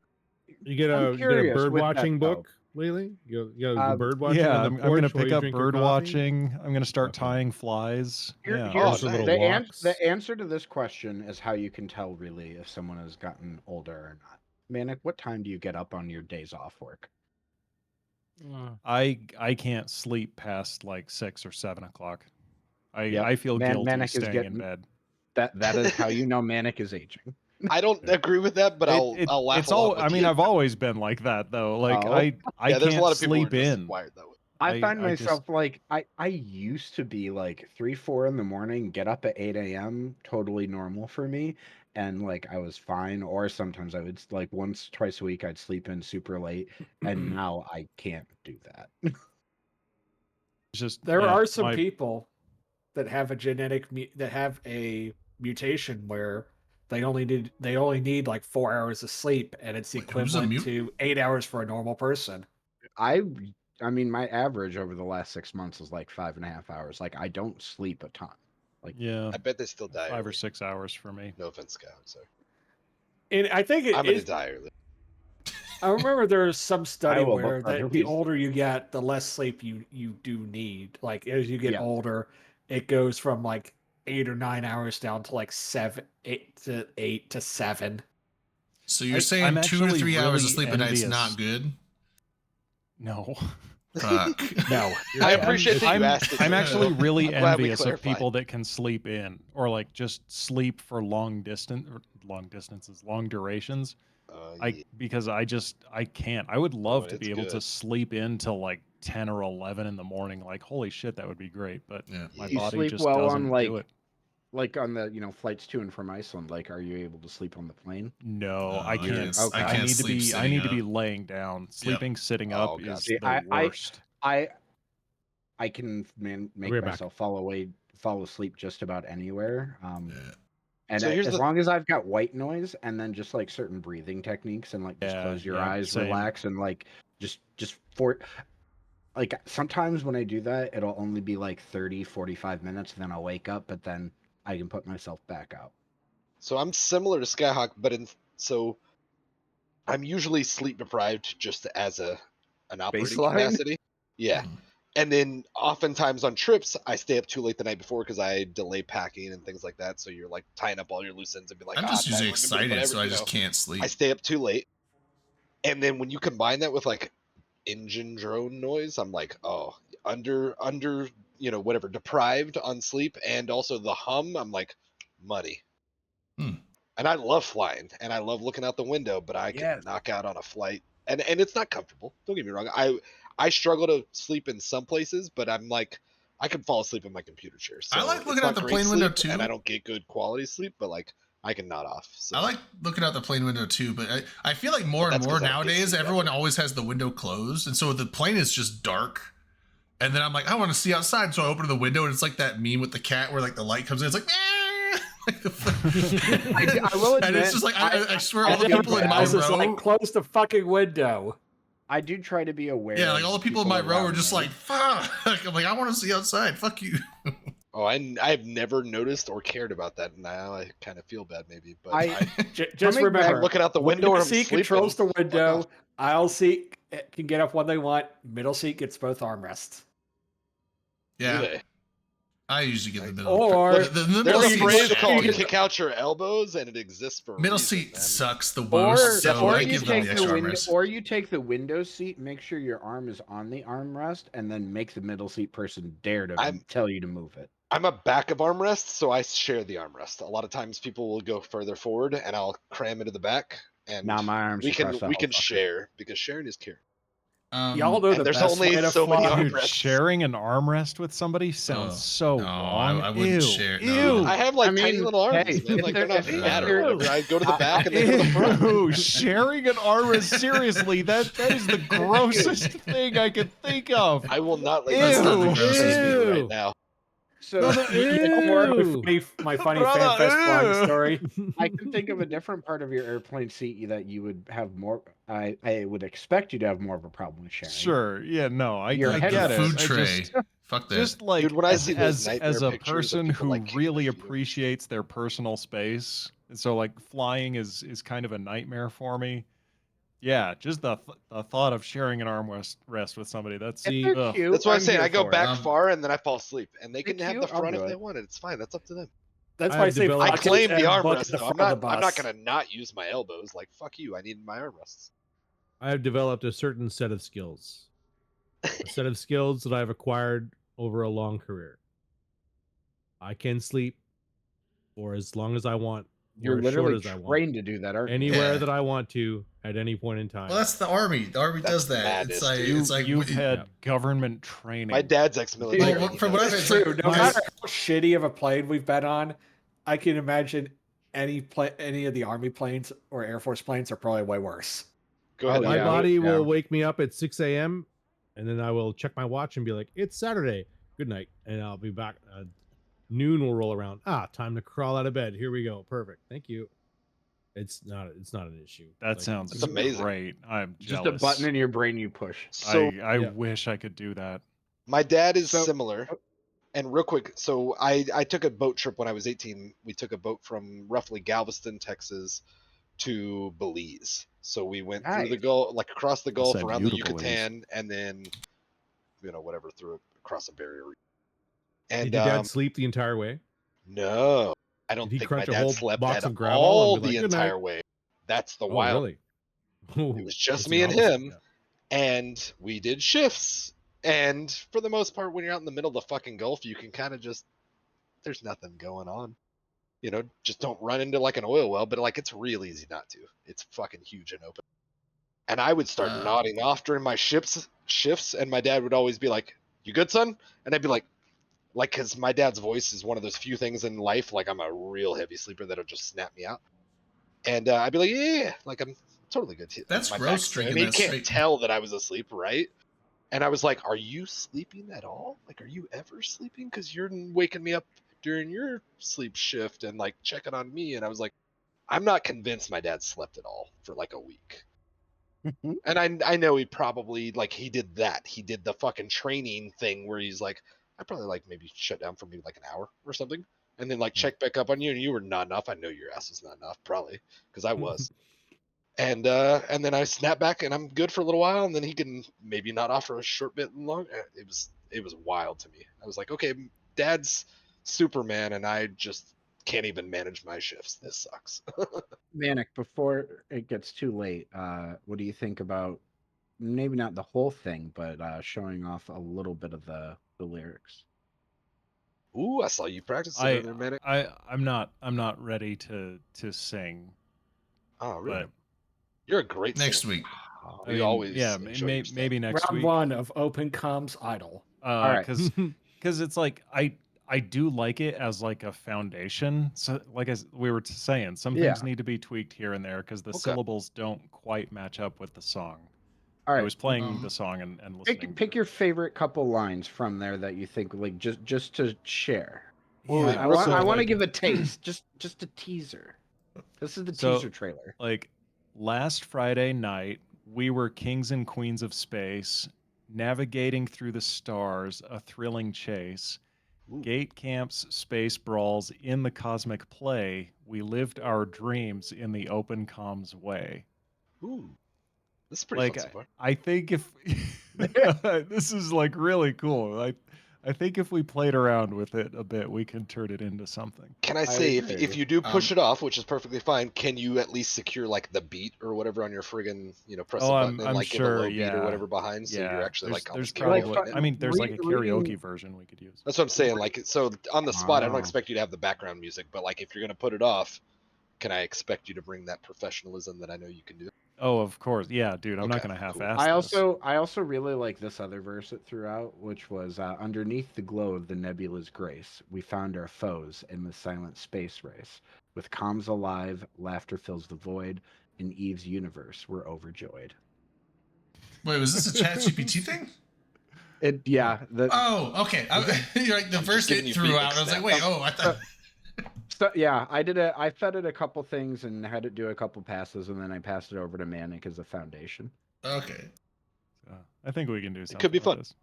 you get I'm a curious bird with that, watching though. book, Lily. You got the Um, bird watching Yeah, on the I'm porch gonna while pick you up drink your bird coffee? watching. I'm gonna start Okay. tying flies. Here- Yeah. here's some little the walks. the answer to this question is how you can tell really if someone has gotten older or not. Manic, what time do you get up on your days off work? I can't sleep past like 6 or 7 o'clock. Yep. I feel guilty Manic is staying in getting- bed. That is how you know Manic is aging. I don't agree with that, but I'll laugh It's along all. with I mean, you. I've always been like that though. Like Oh. I Yeah, there's can't a lot of people who are sleep just in. wired that way. I find I just- myself like I used to be like 3-4 in the morning, get up at 8 a.m. totally normal for me, and like I was fine. Or sometimes I would like once twice a week I'd sleep in super late, and now I can't do that. It's just There yeah, are some my- people that have a that have a mutation where they only need like 4 hours of sleep, and it's Wait, who's a equivalent to 8 hours for a normal person. I mean my average over the last 6 months is like 5.5 hours. Like I don't sleep a ton. Yeah, I bet they still die. 5 or early. 6 hours for me. No offense, Scout. Sorry. And I think it I'm gonna is. die early. I remember there's some study will where look for the movies. older you get, the less sleep you do need. Like as you get Yeah. older, it goes from like 8 or 9 hours down to like 8 to 7. So you're I'm saying 2 to actually 3 hours of really sleep a night's envious. not good? No. Fuck. No. I appreciate that you I'm, asked it. I'm actually really I'm glad we envious of clarified. people that can sleep in or like just sleep for long distances, long durations. Yeah. Because I can't. I would love to it's be able to good. sleep in till like 10 or 11 in the morning. Like holy shit, that would be great. But Yeah. my You body sleep just well on, doesn't like, do it. Like on the flights to and from Iceland. Like, are you able to sleep on the plane? No, No, I I can't. can't- I I can't need to sleep be. I sitting need to be up. laying down. Sleeping sitting Oh, up God. is See, the worst. I can make We're back. myself fall asleep just about anywhere. Yeah. And So here's as the- long as I've got white noise and then just like certain breathing techniques and like just Yeah, close your yeah, eyes, same. relax, and like just for like sometimes when I do that, it'll only be like 30-45 minutes, and then I'll wake up, but then I can put myself back out. So I'm similar to Skyhawk, but so I'm usually sleep deprived just as an operating Baseline? capacity. Yeah. Mm. And then oftentimes on trips, I stay up too late the night before because I delay packing and things like that. So you're like tying up all your loose ends and be like, I'm "Ah, just tonight usually we're gonna do excited, whatever," so I you just know. can't sleep. I stay up too late. And then when you combine that with like engine drone noise, I'm like, oh, under, whatever, deprived on sleep, and also the hum, I'm like, muddy. Hmm. And I love flying and I love looking out the window, but I can Yes. knock out on a flight. And it's not comfortable. Don't get me wrong. I struggle to sleep in some places, but I'm like, I can fall asleep in my computer chair. So I like it's looking not out the great plane window, sleep, and too. I don't get good quality sleep, but like I can nod off. So I like looking out the plane window too, but I feel like more and That's more 'cause I don't get nowadays, sleep everyone always has the window closed, and so the plane is just dark. And then I'm like, I want to see outside. So I open the window and it's like that meme with the cat where like the light comes in. It's like, like I will admit, and it's just like, I swear all the Everyone people in my else is row. like, close the fucking window. I do try to be aware. Yeah, like all the of people in my row are around just me. like, fuck. I'm like, I want to see outside. Fuck you. Oh, I've never noticed or cared about that. Now I kind of feel bad, maybe. But Just Coming back- remember, I'm looking out the window or I'm seat sleeping. controls the Fuck window. off. Aisle seat can get up when they want. Middle seat gets both armrests. Yeah, Do they? I usually get the middle. Or- the middle There's a seat phrase sucks. called "kick out your elbows," and it exists for a Middle reason, seat man. sucks the Or, worst. So or I you give them take the the extra window, armrest. or you take the window seat, make sure your arm is on the armrest, and then make the middle seat person dare to I'm- tell you to move it. I'm a back of armrest, so I share the armrest. A lot of times people will go further forward, and I'll cram into the back, and Now my arms. we can across the we whole can fucker. share because sharing is caring. Y'all know and the there's best only way to so many fly. arm- Dude, armrests. sharing an armrest with somebody sounds so no, wrong. I wouldn't Ew, share- no. Ew. I have like I mean, tiny little arms, hey, man. if Like they're- they're not if matter. they're- Whatever. I go to the back and they go to the front. Ew, sharing an armrest, seriously, that is the grossest thing I could think of. I will not let That's you not the know grossest me thing. right now. So My funny Brother, FanFest flying ew. story. I can think of a different part of your airplane seat that you would have more. I would expect you to have more of a problem with sharing. Sure, yeah, no, I Your get head it. Food I tray. just- Fuck that. Just like Dude, when I as, see those as nightmare a pictures of person people, who like, kicking really their feet up. appreciates their personal space, and so like flying is kind of a nightmare for me. Yeah, just the thought of sharing an rest with somebody, that's If they're ugh. cute, That's why I'm saying here I go for it. back far and then I fall asleep, and they They're can have the cute, I'll front do if they it. want it. It's fine. That's up to them. That's I've why I say developed- I fuck it claim the and book armrest the though. I'm front of the not bus. gonna not use my elbows. Like fuck you. I need my armrests. I have developed a certain set of skills. A set of skills that I've acquired over a long career. I can sleep for as long as I want, You're or as literally short as I want, trained to do that, aren't you? anywhere Yeah. that I want to at any point in time. Well, that's the army. The army That's does that. madness, It's like dude. You, it's like you've we- had Yeah. government training. My dad's ex-military. Like, he from what knows. I've It's heard, true. like, No my- matter how shitty of a plane we've been on, I can imagine any of the Army planes or Air Force planes are probably way worse. Go ahead. My yeah. body Yeah. will wake me up at 6 a.m. and then I will check my watch and be like, "It's Saturday. Good night," and I'll be back. Noon will roll around. Time to crawl out of bed. Here we go. Perfect. Thank you. It's not an issue. That Like, sounds That's amazing. great. I'm Just jealous. a button in your brain you push. So I Yeah. wish I could do that. my dad is So- similar. And real quick, so I took a boat trip when I was 18. We took a boat from roughly Galveston, Texas, to Belize. So we went through the Nice. Gulf, like across the Gulf, Said around you the to Belize. Yucatan, and then whatever through across a barrier. And Did your dad sleep the entire way? no, I don't Did he think my crunch a dad whole slept box at of gravel and all be like, the "Good night"? entire way. That's the Oh, wild. really? It was just That's me the and opposite, him. yeah. And we did shifts. And for the most part, when you're out in the middle of the fucking Gulf, you can kind of just, there's nothing going on. Just don't run into like an oil well, but like it's real easy not to. It's fucking huge and open. And I would start nodding off during my shifts, and my dad would always be like, "You good, son?" And I'd be like, because my dad's voice is one of those few things in life, like I'm a real heavy sleeper that'll just snap me out. And I'd be like, yeah, like I'm totally good. That's My gross back's- drinking And he that can't straight. tell that I was asleep, right? And I was like, "Are you sleeping at all? Like, are you ever sleeping? Because you're waking me up during your sleep shift and like checking on me." And I was like, "I'm not convinced my dad slept at all for like a week." And I know he probably like he did that. He did the fucking training thing where he's like, "I probably like maybe shut down for maybe like an hour or something, and then like check back up on you, and you were not enough. I know your ass was not enough, probably because I was." And then I snap back and I'm good for a little while, and then he can maybe not offer a short bit long. It was wild to me. I was like, okay, Dad's Superman, and I just can't even manage my shifts. This sucks. Vanek, before it gets too late, what do you think about maybe not the whole thing, but showing off a little bit of the lyrics? Ooh, I saw you practice it earlier, man. I'm not ready to sing, Oh, really? but You're a great Next singer. week. We always yeah, enjoy your stuff. maybe next Round week. one of Open Comes Idol. right. Because it's like I do like it as like a foundation. So like as we were saying, some things Yeah. need to be tweaked here and there because the Okay. syllables don't quite match up with the song. All I right. was playing the song and listening. Pick your favorite couple lines from there that you think like just to share. Well, Yeah, I want so, I want to like- give a taste, just a teaser. This is the teaser trailer. Like last Friday night, we were kings and queens of space, navigating through the stars, a thrilling chase. Ooh. Gate camps, space brawls, in the cosmic play, we lived our dreams in the open comms way. Ooh, this is pretty Like, fun so far. I think if this is like really cool. I think if we played around with it a bit, we can turn it into something. Can I say if agree. you do push it off, which is perfectly fine, can you at least secure like the beat or whatever on your friggin' press Oh, a button and I'm like give a low sure, beat or yeah. whatever behind, so you're actually like there's almost getting probably it. I mean there's like a karaoke reading- version we could use. That's what I'm saying. Like, so on the spot, I don't Wow. expect you to have the background music, but like if you're gonna put it off, can I expect you to bring that professionalism that I know you can do? Oh, of course. Yeah, dude, I'm not Okay, gonna cool. half-ass I this. also really like this other verse it threw out, which was underneath the glow of the nebula's grace, we found our foes in the silent space race. With comms alive, laughter fills the void. In Eve's universe, we're overjoyed. Wait, was this a ChatGPT thing? Oh, okay. You're like the I'm just verse giving it you threw beat out. I was like, mix wait, I thought. So yeah, I fed it a couple things and had it do a couple passes, and then I passed it over to Manic as a foundation. Okay. I think we can do something. could be with fun. this.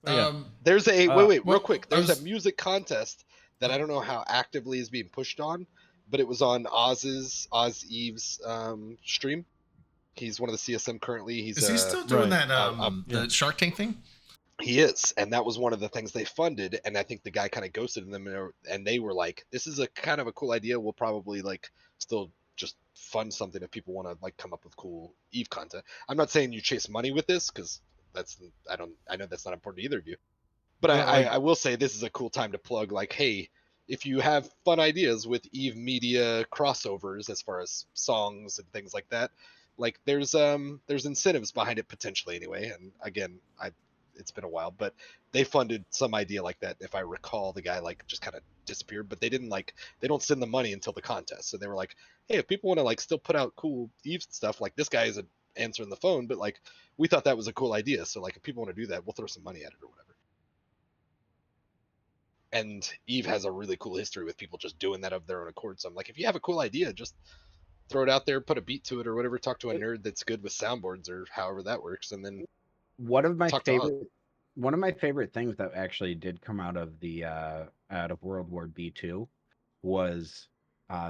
But yeah. There's a wait, well, real quick. I There's was- a music contest that I don't know how actively is being pushed on, but it was on Oz Eve's stream. He's one of the CSM currently. He's Is he still doing right. that yeah. the Shark Tank thing? He is, and that was one of the things they funded. And I think the guy kind of ghosted them, and they were like, "This is a kind of a cool idea. We'll probably like still just fund something if people want to like come up with cool Eve content." I'm not saying you chase money with this because I know that's not important to either of you. But Yeah, like- I will say this is a cool time to plug like, hey, if you have fun ideas with Eve Media crossovers as far as songs and things like that, like there's incentives behind it potentially anyway. And again, it's been a while, but they funded some idea like that. If I recall, the guy like just kind of disappeared, but they don't send the money until the contest. So they were like, hey, if people want to like still put out cool Eve stuff, like this guy isn't answering the phone, but like we thought that was a cool idea. So like if people want to do that, we'll throw some money at it or whatever. And Eve has a really cool history with people just doing that of their own accord. So I'm like, if you have a cool idea, just throw it out there, put a beat to it or whatever, talk to a nerd that's good with soundboards or however that works, and then One of my Talk to Oz. favorite things that actually did come out of the out of World War B2 was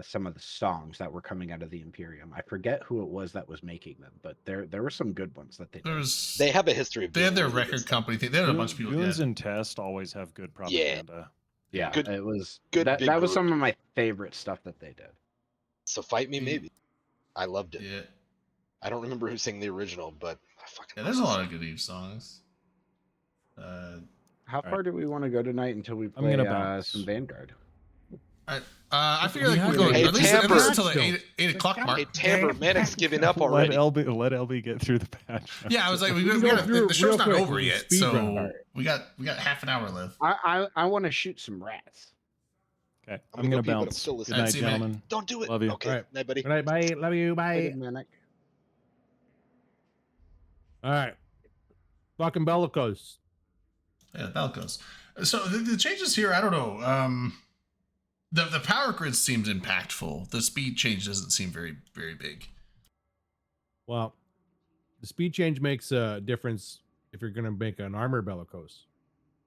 some of the songs that were coming out of the Imperium. I forget who it was that was making them, but there were some good ones that they There did. was. they have a history of They had doing their really good record stuff. company thing. They had a bunch of people. Goons Yeah. and Test always have good propaganda. Yeah, Good- it was good that big that was group. some of my favorite stuff that they did. So fight me, Mm. maybe. I loved it. Yeah. I don't remember who sang the original, but I fucking Yeah. love There's a this. lot of good Eve songs. How right. far do we want to go tonight until we I'm play gonna bounce. some Vanguard? I figure We like have we go to- at least Tamper. until the 8 o'clock mark. Hey, Tamber, Manic's giving up Let already. LB get through the patch. Yeah, I was like, we can gotta, go through the show's real not quick over with yet, speed so run. we got half an hour left. I want to shoot some rats. Okay, I'm I'm gonna gonna go pee, but I'm bounce. still Good listening. night, See you, man. gentlemen. Don't do it. Love you. Okay, Alright. night, buddy. Good night, bye. Love you, bye. Manic. All right. Fucking bellicose. Yeah, Belcos. So the changes here, I don't know. The power grid seems impactful. The speed change doesn't seem very, very big. Well, the speed change makes a difference if you're going to make an armor bellicose,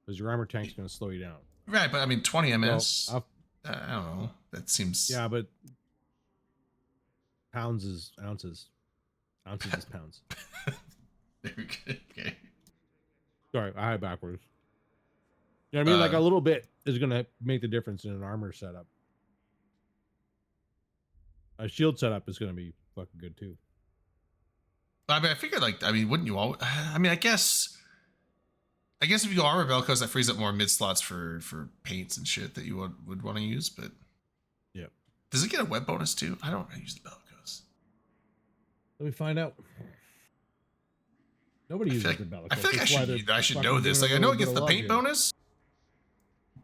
because your armor tank's going to slow you down. Right, but I mean 20 ms. Well, I don't know. That seems yeah, but pounds is ounces. Ounces is pounds. Very good. Okay. Sorry, I had it backwards. You know what I mean? Like a little bit is going to make the difference in an armor setup. A shield setup is going to be fucking good too. I mean, I figured wouldn't you all? I mean, I guess if you go armor bellicose, that frees up more mid slots for paints and shit that you would want to use. But Yep. Does it get a web bonus too? I don't use the bellicose. Let me find out. Nobody I uses feel the like, bellicose. I feel like That's why I should they're know fucking this. doing Like a I know little it gets bit the of paint love here. bonus,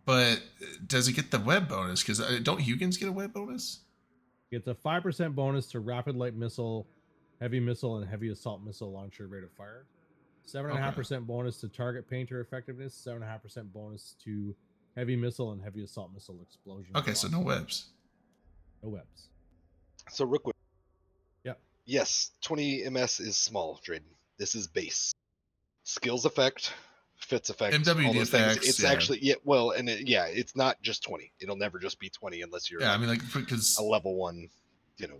but does it get the web bonus? Because don't Hugins get a web bonus? It's a 5% bonus to rapid light missile heavy missile and heavy assault missile launcher rate of fire. 7.5% bonus to target painter effectiveness. 7.5% bonus to heavy missile and heavy assault missile explosion. Okay, so no webs. No webs. So real quick. Yep. Yes, 20 MS is small, Drayden. This is base. Skills effect, fits effect, MWD all those effects, things. It's yeah. actually well, and it's not just 20. It'll never just be 20 unless you're Yeah, I mean, like, because a level 1,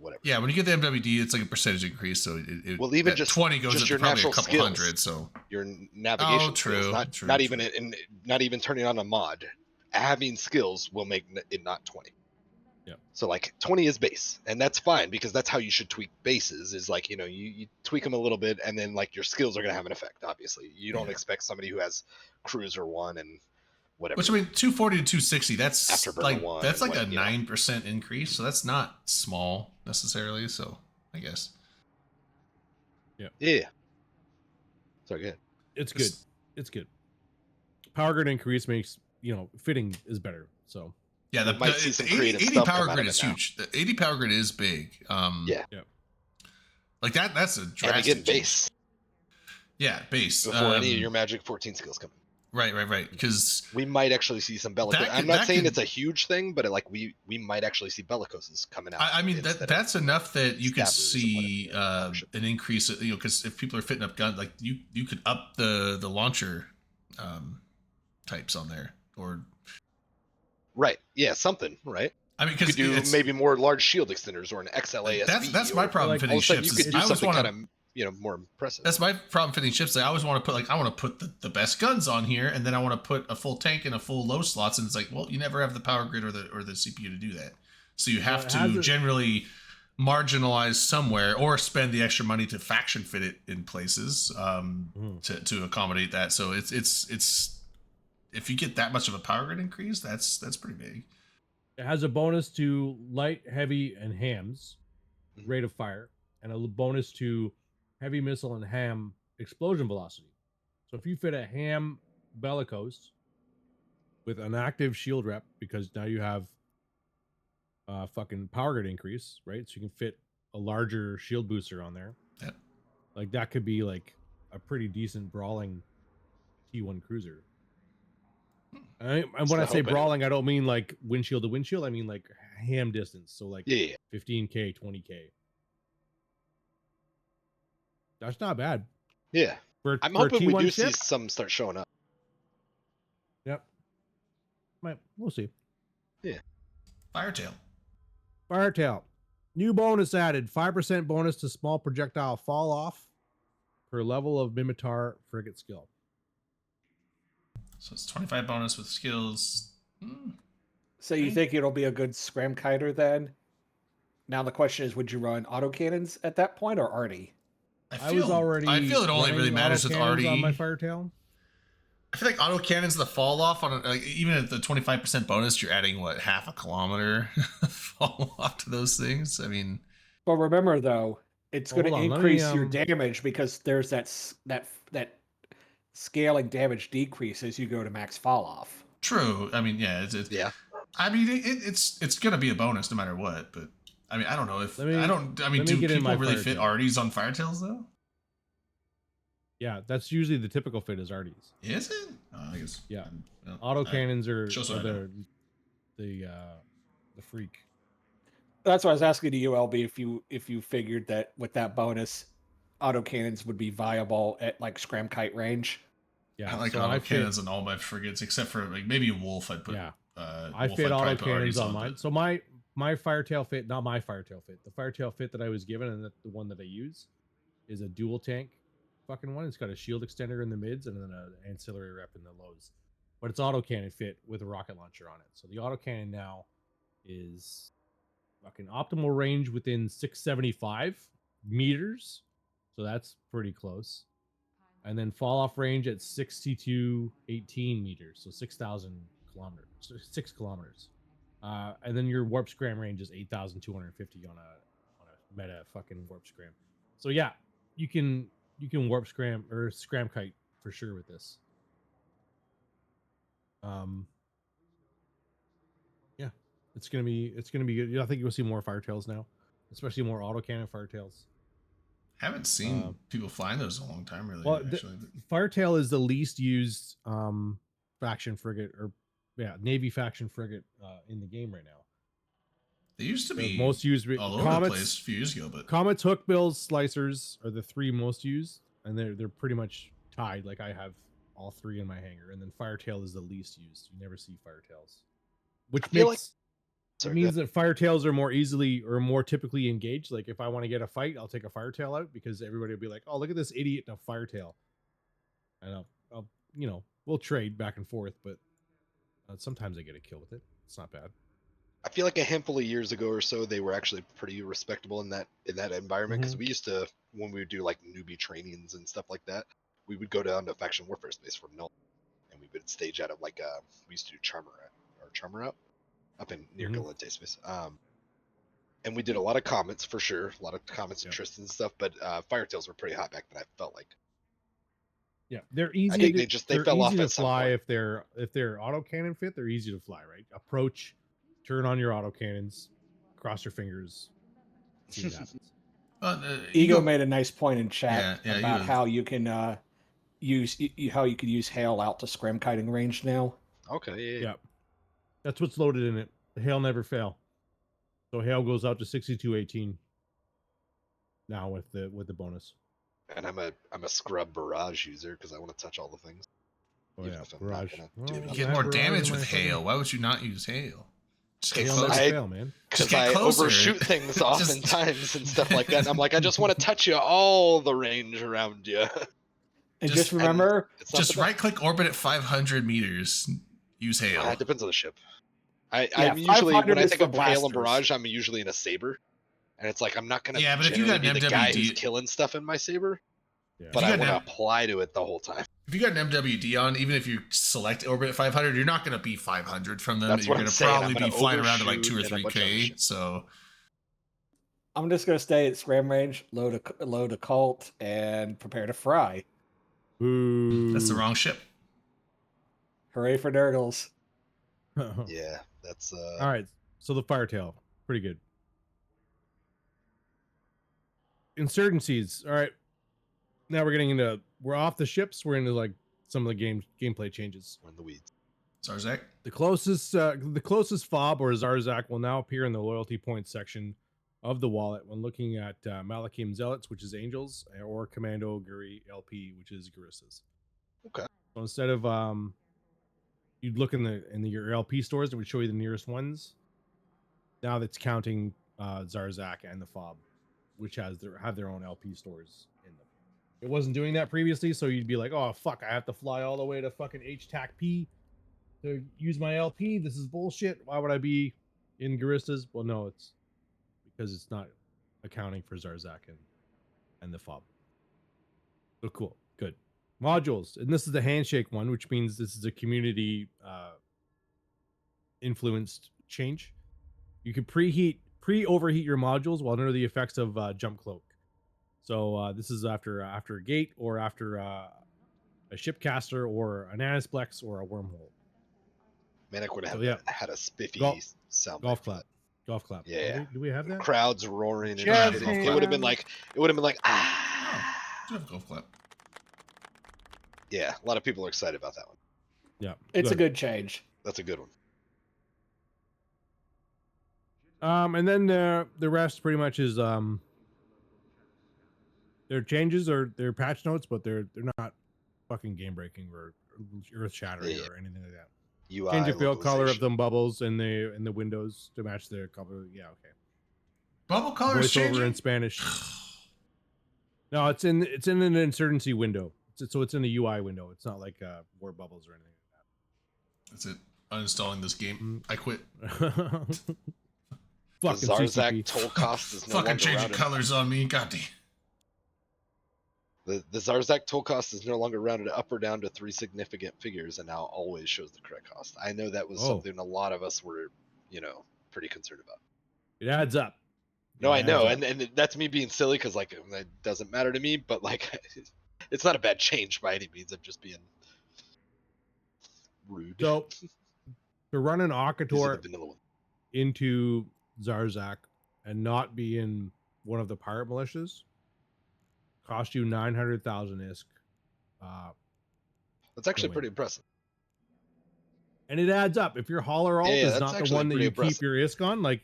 whatever. yeah, when you get the MWD, it's like a percentage increase, so Well, even that just 20 goes just up your to probably a natural couple skills. hundred. So your navigation skills, true, not true, not true. even not even turning on a mod. Having skills will make it not 20. Yeah. So like 20 is base, and that's fine because that's how you should tweak bases. Is like you tweak them a little bit, and then like your skills are gonna have an effect. Obviously, you don't Yeah. expect somebody who has Cruiser 1 and whatever. Which, I mean, 240 to 260, that's Afterburner like 1 that's and like a what, you know. 9% increase, so that's not small necessarily. So I guess Yeah. Sorry, go ahead. It's good. Just- It's good. Power grid increase makes fitting is better. So yeah, We might see some creative 80 stuff power come out grid of is it now. huge. The 80 power grid is big. Yeah. Yep. Like that's a And drastic again, change. base Yeah, base. before any of your Magic 14 skills come in. Right. Because We might actually see some bellicose. That I'm could- not that saying could- it's a huge thing, but we might actually see bellicoses coming out. I mean instead of- that's enough that you could Stabbers and see whatever, an increase. Because if people are fitting up guns, like you could up the launcher types on there, or right. Yeah, something. Right. I mean, You could because do maybe more large shield extenders or an XLA. that's my problem like, fitting All of a sudden, ships. you is could do I always something want kind to. of more impressive. That's my problem fitting ships. I always want to put I want to put the best guns on here, and then I want to put a full tank and a full low slots, and it's like, well, you never have the power grid or the CPU to do that, so you have it has to a- generally marginalize somewhere or spend the extra money to faction fit it in places to accommodate that. So it's if you get that much of a power grid increase, that's pretty big. it has a bonus to light, heavy, and hams Mhm. rate of fire, and a bonus to heavy missile and ham explosion velocity. So if you fit a ham bellicose with an active shield rep, because now you have fucking power grid increase, right? So you can fit a larger shield booster on there. Yep. Like that could be like a pretty decent brawling T1 cruiser. And when I the say hope, brawling, I don't mean like windshield to windshield. I mean like ham distance. So like Yeah. 15K, 20K. That's not bad. Yeah. For, I'm for a hoping we T1 do ship. see some start showing up. Yep. We'll see. Firetail. Firetail. New bonus added. 5% bonus to small projectile fall off per level of Mimitar frigate skill. So it's 25 bonus with skills. So you think it'll be a good scram kiter then? Now the question is, would you run autocannons at that point or arty? I was already. I feel it only really running matters with autocannons arty. on my Firetail. I feel like autocannons, the fall off on like even at the 25% bonus, you're adding what, half a kilometer fall off to those things. I mean, But remember though, it's going to Hold on, let me, increase your damage because there's that scaling damage decrease as you go to max fall off. true. I mean, yeah, it's Yeah. I mean, it's gonna be a bonus no matter what. But I mean, I don't know if Let me- I don't. I mean, let me do get in people my really fit Firetail. arties on firetails though? Yeah, that's usually the typical fit is arties. Is it? I guess. Yeah. Well, Autocannons are shows what I know. the freak. That's why I was asking you, LB, if you figured that with that bonus, autocannons would be viable at like scram kite range. Yeah, I like so I fit- autocannons on all my frigates except for like maybe a wolf. I'd put. Yeah, Wolf I fit I'd probably put autocannons arties on mine. but- So my Firetail fit, not my Firetail fit. The Firetail fit that I was given and the one that I use is a dual tank fucking one. It's got a shield extender in the mids and then an ancillary rep in the lows. But it's autocannon fit with a rocket launcher on it. So the autocannon now is fucking optimal range within 675 meters. So that's pretty close. And then fall off range at 6218 meters. So 6,000 kilometers. So 6 kilometers. And then your warp scram range is 8,250 on a meta fucking warp scram. So yeah, you can warp scram or scram kite for sure with this. Yeah, it's gonna be good. I think you'll see more firetails now, especially more autocannon firetails. Haven't seen people flying those in a long time, really. Well, actually. Firetail is the least used faction frigate, or Navy faction frigate in the game right now. They used to be most used all over the place a few years ago, but Comets, Hookbills, Slicers are the 3 most used, and they're pretty much tied. Like I have all 3 in my hangar, and then Firetail is the least used. You never see Firetails, which means that Firetails are more easily or more typically engaged. Like if I want to get a fight, I'll take a Firetail out because everybody will be like, "Oh, look at this idiot in a Firetail," and I'll we'll trade back and forth, but sometimes I get a kill with it. It's not bad. I feel like a handful of years ago or so, they were actually pretty respectable in that environment, because we used to, when we would do like newbie trainings and stuff like that, we would go down to Faction Warfare Space from Null, and we would stage out of like we used to do Charmer up in near Galente Space. And we did a lot of comments for sure, a lot of comments and Tristan and stuff, but Firetails were pretty hot back then. I felt like. Yeah, they're easy. I think they fell off to at some fly point. if they're autocannon fit. They're easy to fly, right? Approach, turn on your autocannons, cross your fingers, see what happens. Ego made a nice point in chat Yeah, about how you can how you could use hail out to scram kiting range now. Okay, yeah. That's what's loaded in it. The hail never fail. So hail goes out to 6218 now with the bonus. And I'm a scrub barrage user because I want to touch all the things. Oh yeah, barrage. You get more damage with hail. Why would you not use hail? Just get closer, man. Because I overshoot things oftentimes and stuff like that. And I'm like, I just want to touch you all the range around you. And just remember, just right click orbit at 500 meters. Use hail. It depends on the ship. I'm usually, when I think of hail and barrage, I'm usually in a saber. And it's like, I'm not going to but if you got an be the MWD, guy who's killing stuff in my saber. But I want to apply to it the whole time. If you got an MWD on, even if you select orbit at 500, you're not going to be 500 from them. That's you're going to probably be flying around to like 2 or 3K. So I'm just going to stay at scram range, load a cult, and prepare to fry. Ooh. That's the wrong ship. Hooray for Nurgles. Yeah, that's all right. So the Firetail, pretty good. Insurgencies. All right. Now we're off the ships. We're into like some of the gameplay changes. We're in the weeds. Zarzak. The closest fob or Zarzak will now appear in the loyalty points section of the wallet when looking at Malakim Zealots, which is Angels, or Commando Guri LP, which is Guristas. Okay. So instead of you'd look in your LP stores, it would show you the nearest ones. Now that's counting Zarzak and the fob, which have their own LP stores in them. It wasn't doing that previously, so you'd be like, oh fuck, I have to fly all the way to fucking HTAC-P to use my LP. This is bullshit. Why would I be in Guristas? Well, no, it's because it's not accounting for Zarzak and the fob. So cool, good. Modules, and this is the handshake one, which means this is a community influenced change. You can pre-overheat your modules while under the effects of jump cloak. So this is after a gate or after a shipcaster or an Anisplex or a wormhole. Man, I could have had a spiffy sound. Golf clap. Yeah. Do we have that? Crowds roaring and shit. It would have been like ah. Do have golf clap. Yeah, a lot of people are excited about that one. Yeah, it's a good change. That's a good one. And then the rest pretty much is their changes or their patch notes, but they're not fucking game breaking or earth shattering or anything like that. UI change the field color of them bubbles in the windows to match the color. Yeah, okay. Bubble color is changing in Spanish. No, it's in an insurgency window. So it's in the UI window. It's not like war bubbles or anything like that. That's it. Uninstalling this game. I quit. Fucking Zarzak toll cost is no fucking longer changing colors on me. God damn. The Zarzak toll cost is no longer rounded up or down to 3 significant figures and now always shows the correct cost. I know that was something a lot of us were, pretty concerned about. It adds up. No, I know. And that's me being silly because, like, it doesn't matter to me, but, like, it's not a bad change by any means. I'm just being rude. So, to run an Akator into Zarzak and not be in one of the pirate militias, cost you 900,000 ISK. That's actually win. pretty impressive. And it adds up. If your hauler alt Yeah, is that's not the actually one that pretty you impressive. keep your ISK on, like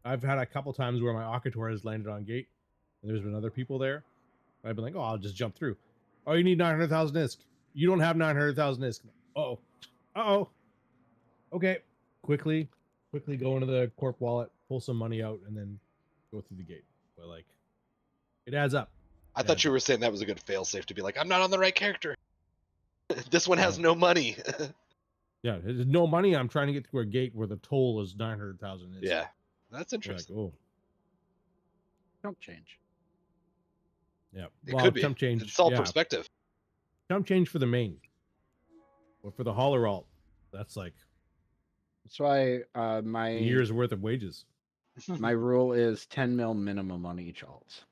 I've had a couple times where my Akator has landed on gate, and there's been other people there. I've been like, oh, I'll just jump through. Oh, you need 900,000 ISK. You don't have 900,000 ISK. Uh-oh. Uh-oh. Okay. Quickly go into the corp wallet, pull some money out, and then go through the gate. But like, it adds up. I thought you were saying that was a good failsafe to be like, I'm not on the right character. This one has no money. Yeah, there's no money. I'm trying to get to a gate where the toll is 900,000 ISK. Yeah, that's You're like, interesting. oh, Don't change. yeah. It could be. Chump change. It's all yeah. perspective. Chump change for the main. Or for the hauler alt. That's like That's why a my year's worth of wages. my rule is 10 mil minimum on each alt.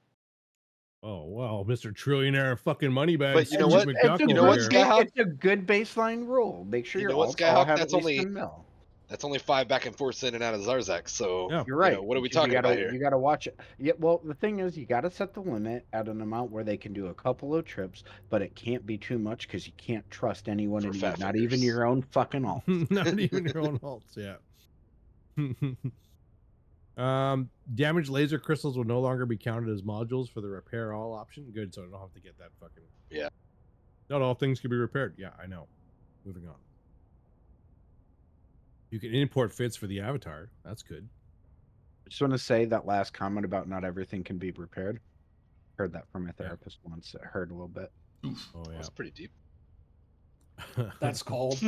Oh wow, Mr. Trillionaire fucking moneybags. But you know Scrooge what? McDuck You know over what, here. Skyhawk? It's a good baseline rule. Make sure You your know what, alts all Skyhawk? have That's at least only 10 mil. That's only 5 back and forth in and out of Zarzak. So Yeah. You're right. You know, what are we because talking you gotta, about here? You got to watch it. Yeah. Well, the thing is, you got to set the limit at an amount where they can do a couple of trips, but it can't be too much because you can't trust anyone For in you, fat not even fingers. your own fucking alt. Not even your own alts, yeah. Damaged laser crystals will no longer be counted as modules for the repair all option. Good, so I don't have to get that fucking. Yeah. Not all things can be repaired. Yeah, I know. Moving on. You can import fits for the avatar. That's good. I just want to say that last comment about not everything can be repaired. Heard that from my therapist once. It hurt a little bit. Oh yeah. That's pretty deep. That's cold.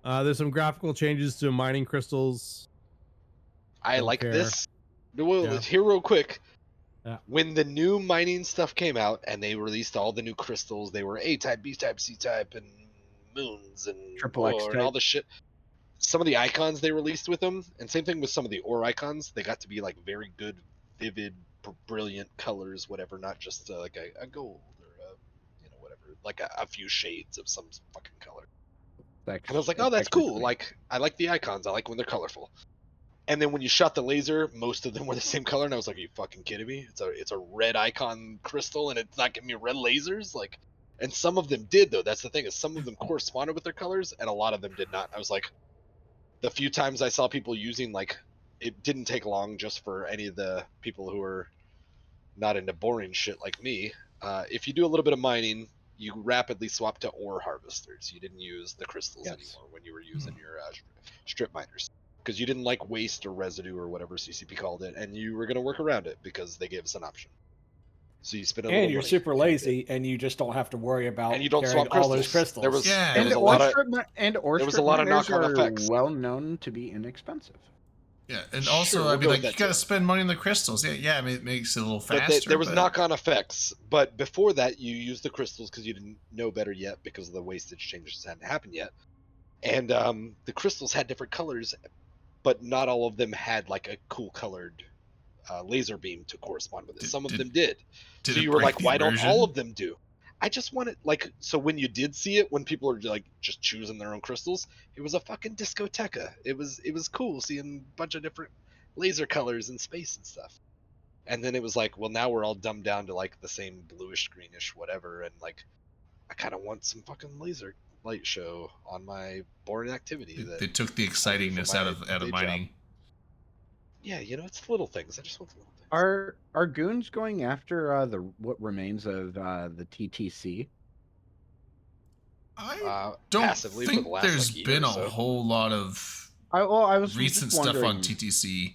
There's some graphical changes to mining crystals. I Don't like care. this. Well, Yeah. here real quick. Yeah. When the new mining stuff came out and they released all the new crystals, they were A type, B type, C type, and moons and Triple X ore and all type. the shit. Some of the icons they released with them, and same thing with some of the ore icons, they got to be like very good, vivid, brilliant colors, whatever, not just like a gold or whatever, like a few shades of some fucking color. And I was like, oh, that's cool. Like, I like the icons. I like when they're colorful. And then when you shot the laser, most of them were the same color, and I was like, are you fucking kidding me? It's a red icon crystal, and it's not giving me red lasers? Like, and some of them did, though. That's the thing, is some of them corresponded with their colors, and a lot of them did not. I was like, the few times I saw people using, like, it didn't take long just for any of the people who are not into boring shit like me. If you do a little bit of mining, you rapidly swap to ore harvesters. You didn't use the crystals anymore when you were using your strip miners, because you didn't like waste or residue or whatever CCP called it, and you were going to work around it because they gave us an option. So you spend a little And you're money. super lazy, and you just don't have to worry about And you don't carrying swap all those crystals. crystals. There was- Yeah. there And was a lot of- there was a lot of knock-on are effects. well known to be inexpensive. Yeah, and also, Sure, I we'll mean, go like, with you that gotta too. spend money on the crystals. Yeah, I mean, it makes it a little But faster. there was but- knock-on effects, but before that, you used the crystals because you didn't know better yet because the wastage changes hadn't happened yet. And the crystals had different colors, but not all of them had like a cool colored laser beam to correspond with it. Some of them did. Did So it you were break like, the why don't immersion? all of them do? I just wanted, like, so when you did see it, when people are like just choosing their own crystals, it was a fucking discoteca. It was cool seeing a bunch of different laser colors in space and stuff. And then it was like, well, now we're all dumbed down to like the same bluish, greenish, whatever. And like, I kind of want some fucking laser light show on my boring activity. They took the excitingness my out of day job. mining. Yeah, you know, it's the little things. I just want the little things. Are goons going after the what remains of the TTC? I don't Passively for think the last, there's like, year been or a so. whole lot of I was recent just stuff on wondering, TTC.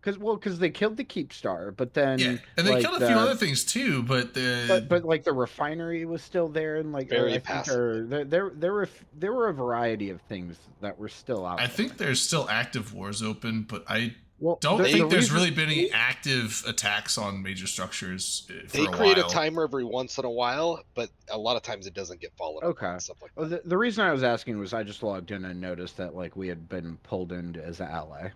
because they killed the Keepstar, but then Yeah, and they like, killed a few other things too, but the but like the refinery was still there, and like Very I think passively. there were a variety of things that were still out. I there. think there's still active wars open, but I Well, don't the think there's reason- really been any active attacks on major structures for They a create while. a timer every once in a while, but a lot of times it doesn't get followed up Okay. on and stuff like that. Well, the reason I was asking was I just logged in and noticed that like we had been pulled into as an ally.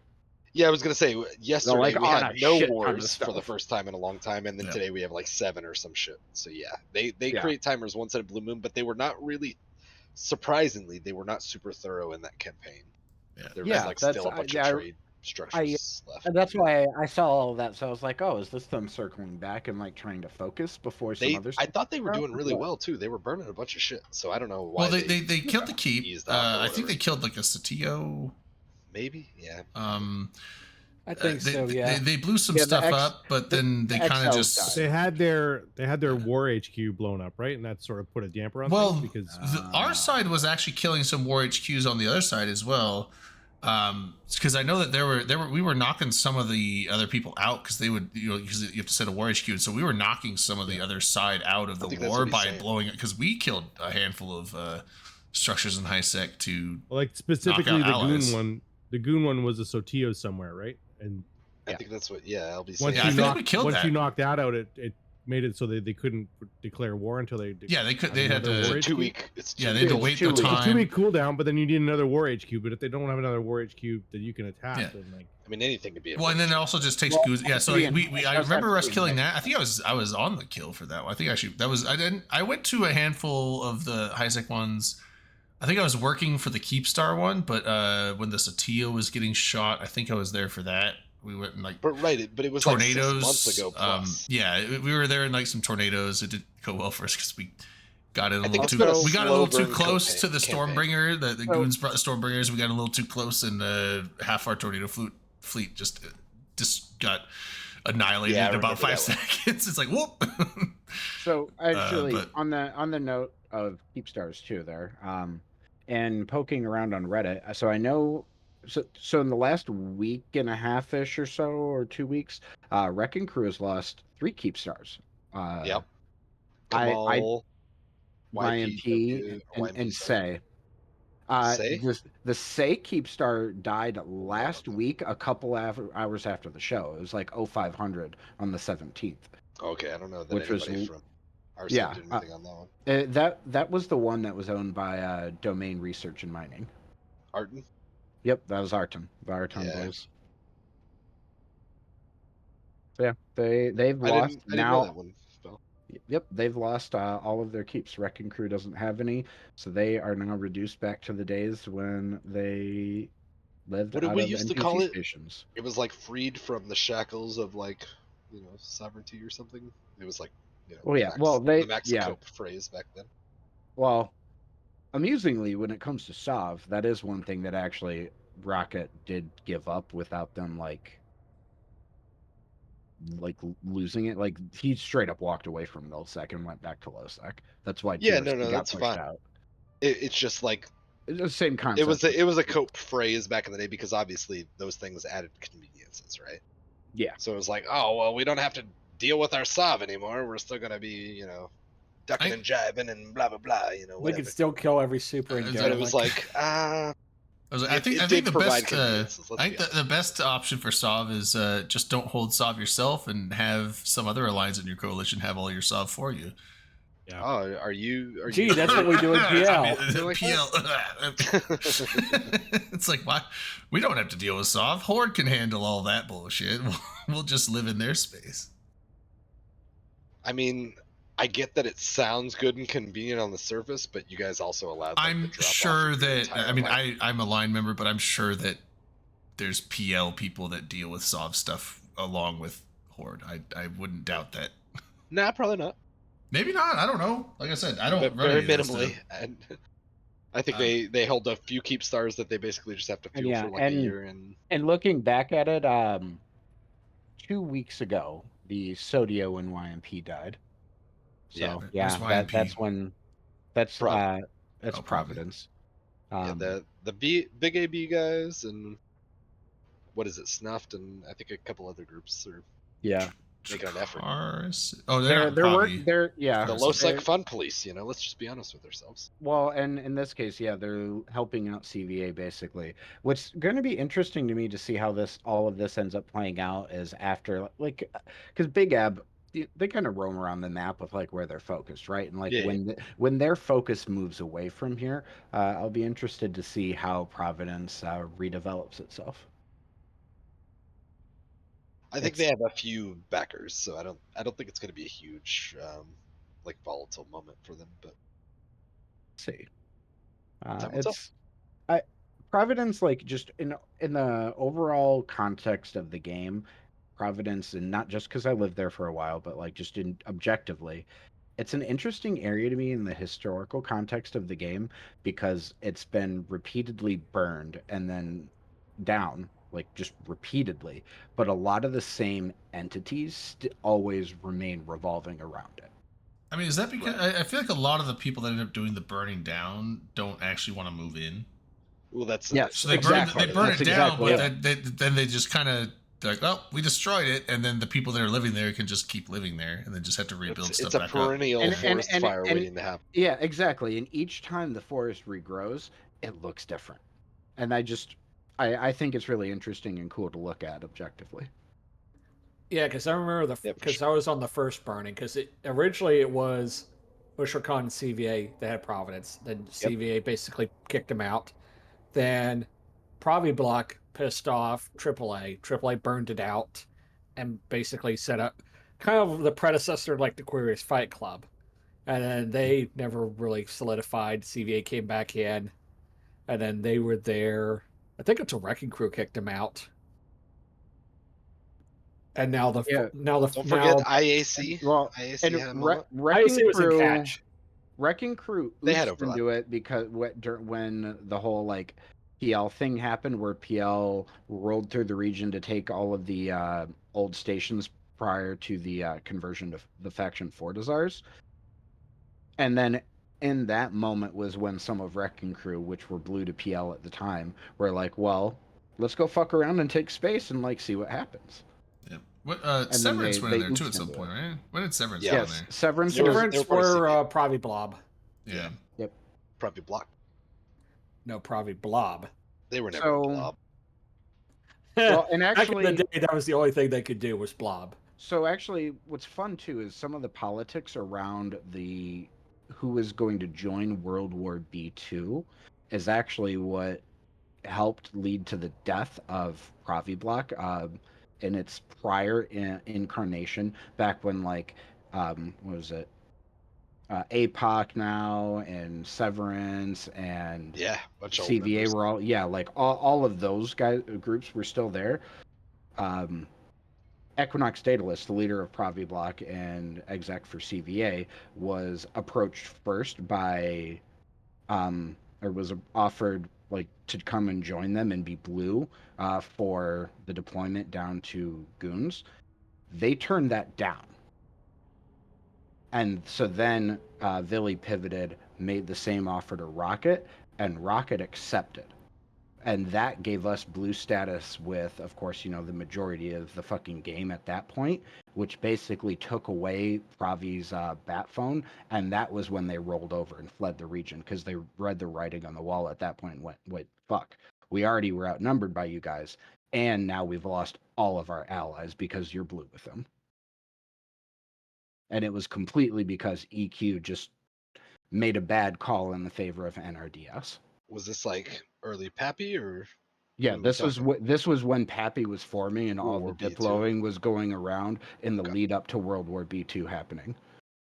Yeah, I was gonna say yesterday like, we on had a no shit ton of wars for the stuff. first time in a long time, and then Yeah. today we have like 7 or some shit. So yeah, they Yeah. create timers once in a blue moon, but they were not really, surprisingly, they were not super thorough in that campaign. Yeah. There was Yeah, like that's- still a bunch yeah, of trade structures left. And that's why I saw all of that. So I was like, oh, is this them circling back and like trying to focus before some other I stuff? thought they were doing really What? well too. They were burning a bunch of shit. So I don't know why. Well, they killed the keep. eased off or I think whatever. they killed like a Satillo. Maybe, yeah. I think they, so. Yeah. They blew some Yeah, the stuff X- up, but then they the kind of XLs just. died. They had their war HQ blown up, right? And that sort of put a damper on Well, things because our side was actually killing some war HQs on the other side as well. Because I know that we were knocking some of the other people out because they would, because you have to set a war HQ, and so we were knocking some of the other side out of the think that's war what he's by saying. blowing it because we killed a handful of structures in high sec to. like specifically knock out the allies. goon one. The goon one was a Sotillo somewhere, right? And I think that's what. Yeah, LBC. once Yeah, I you think knocked, we killed once that. you knocked that out, it made it so they couldn't declare war until they Yeah, they could. They had another to. war It's a HQ? 2 week. It's Yeah, 2 they had to weeks. wait two the weeks. It's a time. 2-week cooldown, but then you need another war HQ. But if they don't have another war HQ that you can attack, Yeah. then like I mean, anything could be. a Well, and then it also just takes Well, goose. Yeah, so yeah, I that's remember us absolutely killing right. that. I think I was on the kill for that one. I think actually that was I didn't. I went to a handful of the high sec ones. I think I was working for the Keepstar one, but when the Satillo was getting shot, I think I was there for that. We went in like But but it was tornadoes. like 6 months ago plus. Yeah, we were there in like some tornadoes. It didn't go well for us because we got it a I think little it's too. been a We got a slow little too burn close to the campaign. Stormbringer. The So- goons brought the Stormbringers. We got a little too close, and half our tornado fleet just got annihilated Yeah, I in about remember 5 that one. seconds. It's like whoop. So actually, but- on the note of Keepstars too, there, and poking around on Reddit, so I know, so in the last week and a half ish or so, or 2 weeks, Wrecking Crew has lost 3 Keepstars. Yep. I Kamal, YMP and Say. Say? The Say Keepstar died last week, a couple hours after the show. It was like 0500 on the 17th. Okay, I don't know that Which was anybody l- from our yeah, side did anything on that one. That was the one that was owned by Domain Research and Mining. Arden? Yep, that was Arton, the Arton Yeah. boys. So yeah, they've I lost didn't know now. that one. Phil. Yep, they've lost all of their keeps. Wrecking Crew doesn't have any, so they are now reduced back to the days when they lived What did out we of used to NPC call it? stations. It was like freed from the shackles of like, sovereignty or something. It was like, Well, yeah, well, they- the Max yeah. Cope phrase back then. Well, amusingly, when it comes to Sov, that is one thing that actually Rocket did give up without them like losing it. Like he straight up walked away from Nullsec and went back to Lowsec. That's why Yeah, TRC no, got that's pushed fine. out. It's just like It's the same concept. it was a Cope phrase back in the day because obviously those things added conveniences, right? Yeah. So it was like, oh well, we don't have to deal with our Sov anymore. We're still gonna be, ducking and jiving and blah blah blah. We Whatever. can still kill every super and But But it was like, I It think did the provide best. conveniences, let's I think be the best option for Sov is just don't hold Sov yourself and have some other alliance in your coalition have all your Sov for you. oh, are you? Gee, that's what we do in PL. I mean, You like PL. It's like why we don't have to deal with Sov. Horde can handle all that bullshit. We'll just live in their space. I mean, I get that it sounds good and convenient on the surface, but you guys also allowed. Them to I'm drop off sure your that entire I mean line. I'm a line member, but I'm sure that there's PL people that deal with Sov stuff along with Horde. I wouldn't doubt that. Nah, probably not. Maybe not. I don't know. Like I said, I don't But run very any of that minimally, stuff. and I think they held a few keep stars that they basically just have to fuel yeah, for like a year. And looking back at it, 2 weeks ago, the Sodio and YMP died. Yeah. So yeah, Where's YMP? that's when that's Providence. that's Oh, Providence. yeah, the big AB guys and what is it, Snuffed, and I think a couple other groups are Yeah. making an effort. Oh, they're They're not work Provi. they're yeah. The They're- low sec fun police, let's just be honest with ourselves. Well, and in this case, yeah, they're helping out CVA basically. What's going to be interesting to me to see how all of this ends up playing out is after because Big Ab, they kind of roam around the map with like where they're focused, right? And like Yeah. when their focus moves away from here, I'll be interested to see how Providence redevelops itself. I think they have a few backers, so I don't think it's going to be a huge volatile moment for them. But Let's see. Time will tell. Providence, like just in the overall context of the game, Providence, and not just because I lived there for a while, but like just in objectively, it's an interesting area to me in the historical context of the game because it's been repeatedly burned and then down, like just repeatedly. But a lot of the same entities always remain revolving around it. I mean, is that because I feel like a lot of the people that end up doing the burning down don't actually want to move in? Well, that's Yes, So they exactly. burn That's it down, exactly but it. then they just kind of like, oh, we destroyed it, and then the people that are living there can just keep living there, and then just have to rebuild stuff it's a back up. perennial forest fire waiting to happen. Yeah, exactly. And each time the forest regrows, it looks different. And I think it's really interesting and cool to look at objectively. Yeah, because I remember Yeah, for because sure. I was on the first burning. Because originally it was Bushra Khan and CVA that had Providence. Then CVA basically kicked them out. Then Pravi Block pissed off AAA. AAA burned it out, and basically set up kind of the predecessor like the Aquarius Fight Club. And then they never really solidified. CVA came back in, and then they were there. I think until Wrecking Crew kicked them out. And now the Don't forget IAC. Well, IAC and had a moment. Wrecking IAC was in Crew, catch. Wrecking Crew They had oozed overlap. into it because when the whole like PL thing happened, where PL rolled through the region to take all of the old stations prior to the conversion to the faction Fortizars, and then in that moment was when some of Wrecking Crew, which were blue to PL at the time, were like, well, let's go fuck around and take space and like see what happens. Yeah. What And Severance then went in they there too at oozed some into point, it. right? When did Severance Yeah. go in Yes, there? Severance They were- was they were Severance part of were CVA. Pravi Blob. Yeah. Probably Block. No, Pravi Blob. They were never So- Blob. Well, and Back actually, in the day, that was the only thing they could do was Blob. so actually, what's fun too is some of the politics around the who is going to join World War B2 is actually what helped lead to the death of Pravi Block in its prior incarnation back when like what was it? APOC now and Severance and Yeah, bunch of old CVA members. were all like all of those groups were still there. Equinox Daedalus, the leader of Pravi Block and exec for CVA, was approached first by, or was offered like to come and join them and be blue for the deployment down to Goons. They turned that down. And so then Villy pivoted, made the same offer to Rocket, and Rocket accepted. And that gave us blue status with, of course, the majority of the fucking game at that point, which basically took away Pravi's bat phone. And that was when they rolled over and fled the region because they read the writing on the wall at that point and went, wait, fuck. We already were outnumbered by you guys. And now we've lost all of our allies because you're blue with them. And it was completely because EQ just made a bad call in the favor of NRDS. Was this like early Pappy or? Yeah, What are we this was when Pappy was forming and all World the War B2. diploing was going around in the Okay. lead up to World War B2 happening.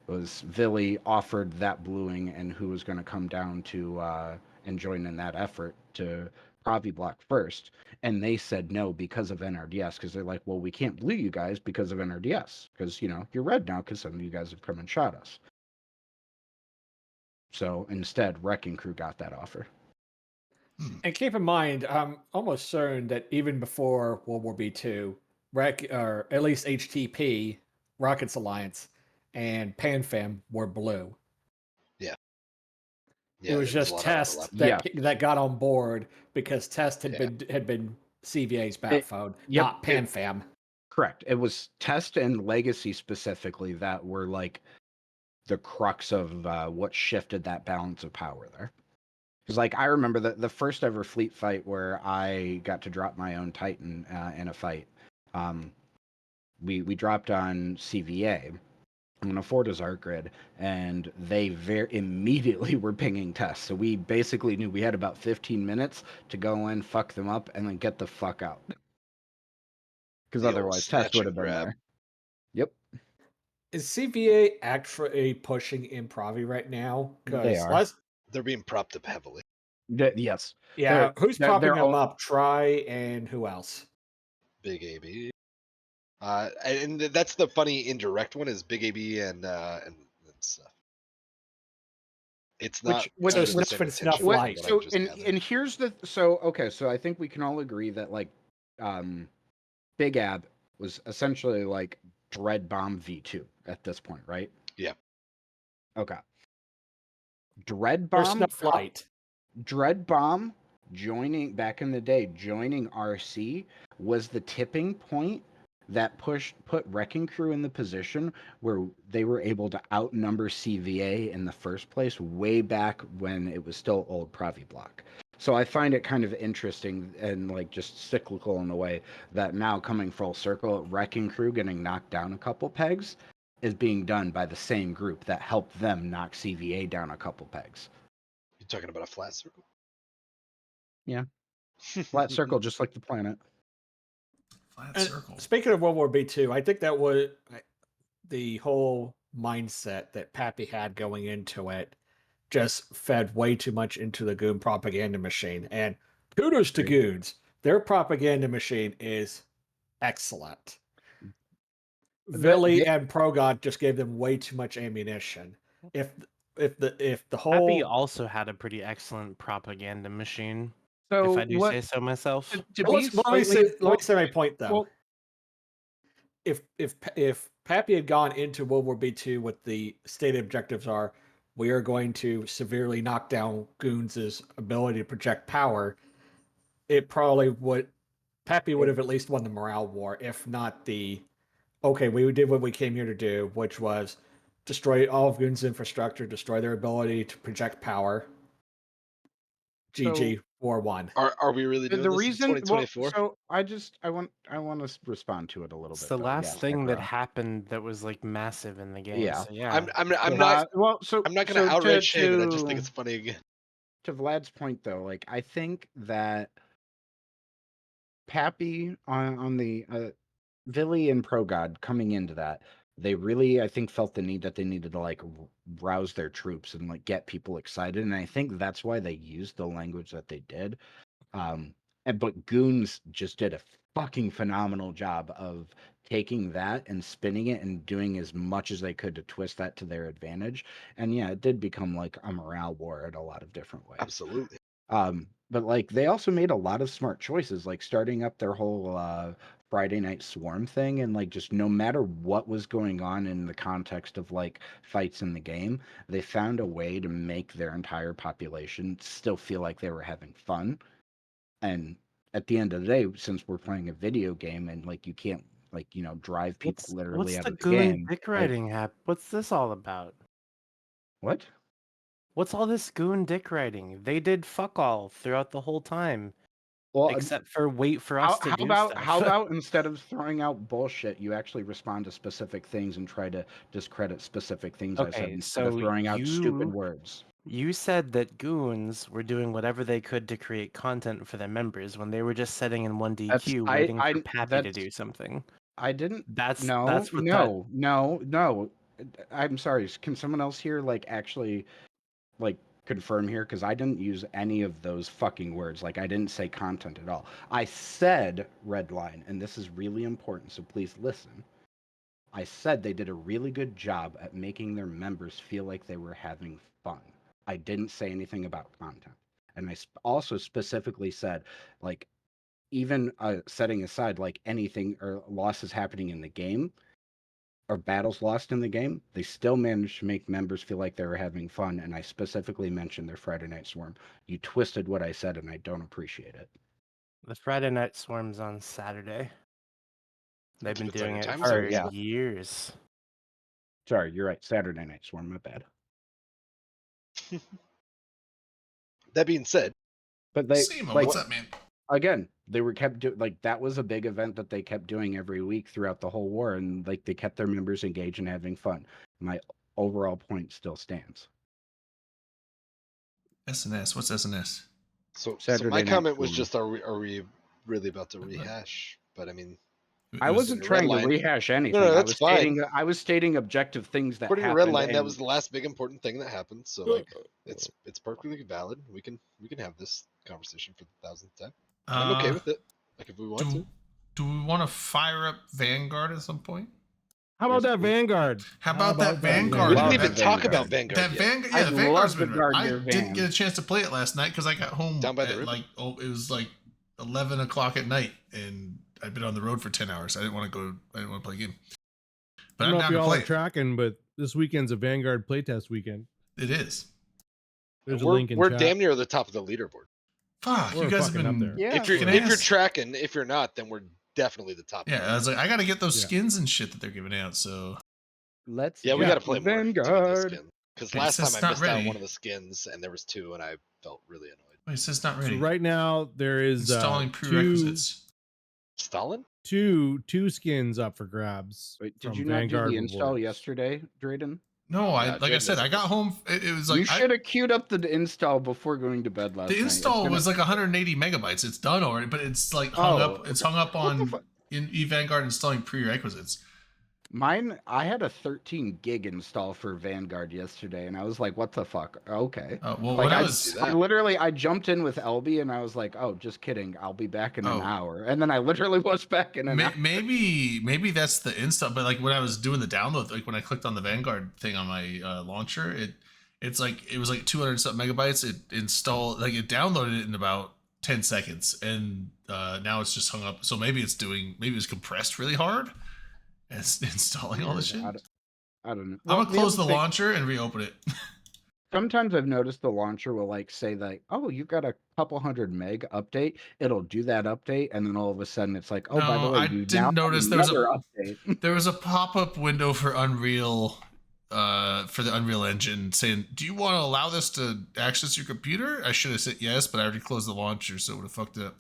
It was Villy offered that bluing and who was going to come down to and join in that effort to Pravi Block first, and they said no because of NRDS because they're like, well, we can't blue you guys because of NRDS because you're red now because some of you guys have come and shot us. So instead, Wrecking Crew got that offer. And keep in mind, I'm almost certain that even before World War B2, or at least HTP, Rockets Alliance, and PanFam were blue. Yeah, it was there a just lot of Test overlap. that got on board because Test had been CVA's bat phone, not PanFam. Correct. It was Test and Legacy specifically that were like the crux of what shifted that balance of power there. Because like I remember the first ever fleet fight where I got to drop my own Titan in a fight. We dropped on CVA on a Fortizar grid, and they immediately were pinging Test. So we basically knew we had about 15 minutes to go in, fuck them up, and then get the fuck out. Because The old otherwise, snatch Test would and have been grab. there. Yep. Is CVA actually pushing in Pravi right now? They are. They're being propped up heavily. Yes. Yeah, who's they're- propping they're them all- up? Try and who else? Big AB. And that's the funny indirect one is Big AB and stuff. It's not Which under is the Snuff same and Snuff attention from Light. what I So just and gathered. and here's the so I think we can all agree that like Big Ab was essentially like Dread Bomb V2 at this point, right? Yeah. Okay. Dread Or Bomb Snuff Light. Dread Bomb joining back in the day, joining RC was the tipping point that put Wrecking Crew in the position where they were able to outnumber CVA in the first place way back when it was still old Pravi block. So I find it kind of interesting and like just cyclical in a way that now coming full circle, Wrecking Crew getting knocked down a couple pegs is being done by the same group that helped them knock CVA down a couple pegs. You're talking about a flat circle? Yeah. Flat circle, just like the planet. Flat And circle. speaking of World War B2, I think that was the whole mindset that Pappy had going into it just fed way too much into the Goon propaganda machine. And kudos to Goons. Their propaganda machine is excellent. Villy and Progod just gave them way too much ammunition. If the whole Happy also had a pretty excellent propaganda machine, So if I do say so myself. To Well, be let me slightly, say my point though. well, if Pappy had gone into World War B2 with the stated objectives are, we are going to severely knock down Goons' ability to project power, it probably would. Pappy would have at least won the morale war, if not the. Okay, we did what we came here to do, which was destroy all of Goons' infrastructure, destroy their ability to project power. GG, War 1. Are we really doing the this reason, in 2024? so I want to respond to it a little It's bit. the though. last Yeah, thing that Sakura. happened that was like massive in the game. Yeah. So, yeah. I'm not Well, so I'm not gonna so outright shame it. I just think it's funny again. to Vlad's point though. Like I think that Pappy on the Villy and Progod coming into that, they really I think felt the need that they needed to like rouse their troops and like get people excited, and I think that's why they used the language that they did. But Goons just did a fucking phenomenal job of taking that and spinning it and doing as much as they could to twist that to their advantage. And yeah, it did become like a morale war in a lot of different ways. Absolutely. But like they also made a lot of smart choices, like starting up their whole Friday Night Swarm thing, and like just no matter what was going on in the context of like fights in the game, they found a way to make their entire population still feel like they were having fun. And at the end of the day, since we're playing a video game and like you can't like drive people literally What's out the of the Goon game, dick like, riding What's this all about? what? What's all this Goon dick riding? They did fuck all throughout the whole time, Well, except for wait for us to do stuff. how about instead of throwing out bullshit, you actually respond to specific things and try to discredit specific things I said Okay, instead of so throwing out stupid you words. you said that Goons were doing whatever they could to create content for their members when they were just sitting in one DQ waiting for Pappy to do something. I didn't. That's No, what that no. I'm sorry. Can someone else here like actually like confirm here? Because I didn't use any of those fucking words. Like I didn't say content at all. I said red line, and this is really important. So please listen. I said they did a really good job at making their members feel like they were having fun. I didn't say anything about content. And I also specifically said, like, even setting aside like anything or losses happening in the game or battles lost in the game, they still managed to make members feel like they were having fun. And I specifically mentioned their Friday Night Swarm. You twisted what I said, and I don't appreciate it. The Friday Night Swarm's on Saturday. They've been Depends on doing your it time for zone. years. Sorry, you're right. Saturday Night Swarm, my bad. That being said, But they Simo, like what's up, man? again, they were kept like that was a big event that they kept doing every week throughout the whole war, and like they kept their members engaged and having fun. My overall point still stands. SNS. What's SNS? so Saturday my Night comment was Swarm. just, are we really about to rehash? But I mean, I wasn't trying to rehash anything. No, that's fine. I was stating objective things that According to happened. Redline, that was the last big important thing that happened. So like, it's perfectly valid. We can have this conversation for the 1000th time. I'm okay with it. Like if we want to. Do we want to fire up Vanguard at some point? How about that Vanguard? How about that Vanguard? We didn't even talk about Vanguard. That Vanguard, yeah, the Vanguard's been. I didn't get a chance to play it last night because I got home down by the at like it was like 11 o'clock at night, and I'd been on the road for 10 hours. I didn't want to play a game. But I don't know if y'all are it. tracking, but this weekend's a Vanguard playtest weekend. It is. There's a link in We're chat. damn near the top of the leaderboard. Fuck, you guys have been up there. Yeah, if you're tracking, if you're not, then we're definitely the top. Yeah, I was like, I got to get those skins and shit that they're giving out. So we got to play Vanguard. Because last time I missed out on one of the skins, and there was 2, and I felt really annoyed. Wait, it says not ready. So right now there is installing prerequisites. Stalin? Two skins up for grabs. Wait, did you not do the install yesterday, Drayden? No, like I said, I got home. It was like you should have queued up the install before going to bed last night. The install was like 180 megabytes. It's done already, but it's like hung up. It's hung up on in eVanguard installing prerequisites. Mine, I had a 13 gig install for Vanguard yesterday, and I was like, "What the fuck?" Okay. Well, like, when I jumped in with LB, and I was like, "Oh, just kidding. I'll be back in an hour." And then I literally was back in an hour. Maybe that's the install. But like when I was doing the download, like when I clicked on the Vanguard thing on my launcher, it was like 200 something megabytes. It installed, like it downloaded it in about 10 seconds, and now it's just hung up. So maybe it's compressed really hard. And installing all this shit. I don't know. I'm gonna close the launcher and reopen it. Sometimes I've noticed the launcher will like say like, "Oh, you've got a couple hundred meg update." It'll do that update, and then all of a sudden it's like, "Oh, by the way, I didn't notice there was update." There was a pop-up window for Unreal, for the Unreal Engine, saying, "Do you want to allow this to access your computer?" I should have said yes, but I already closed the launcher, so it would have fucked it up.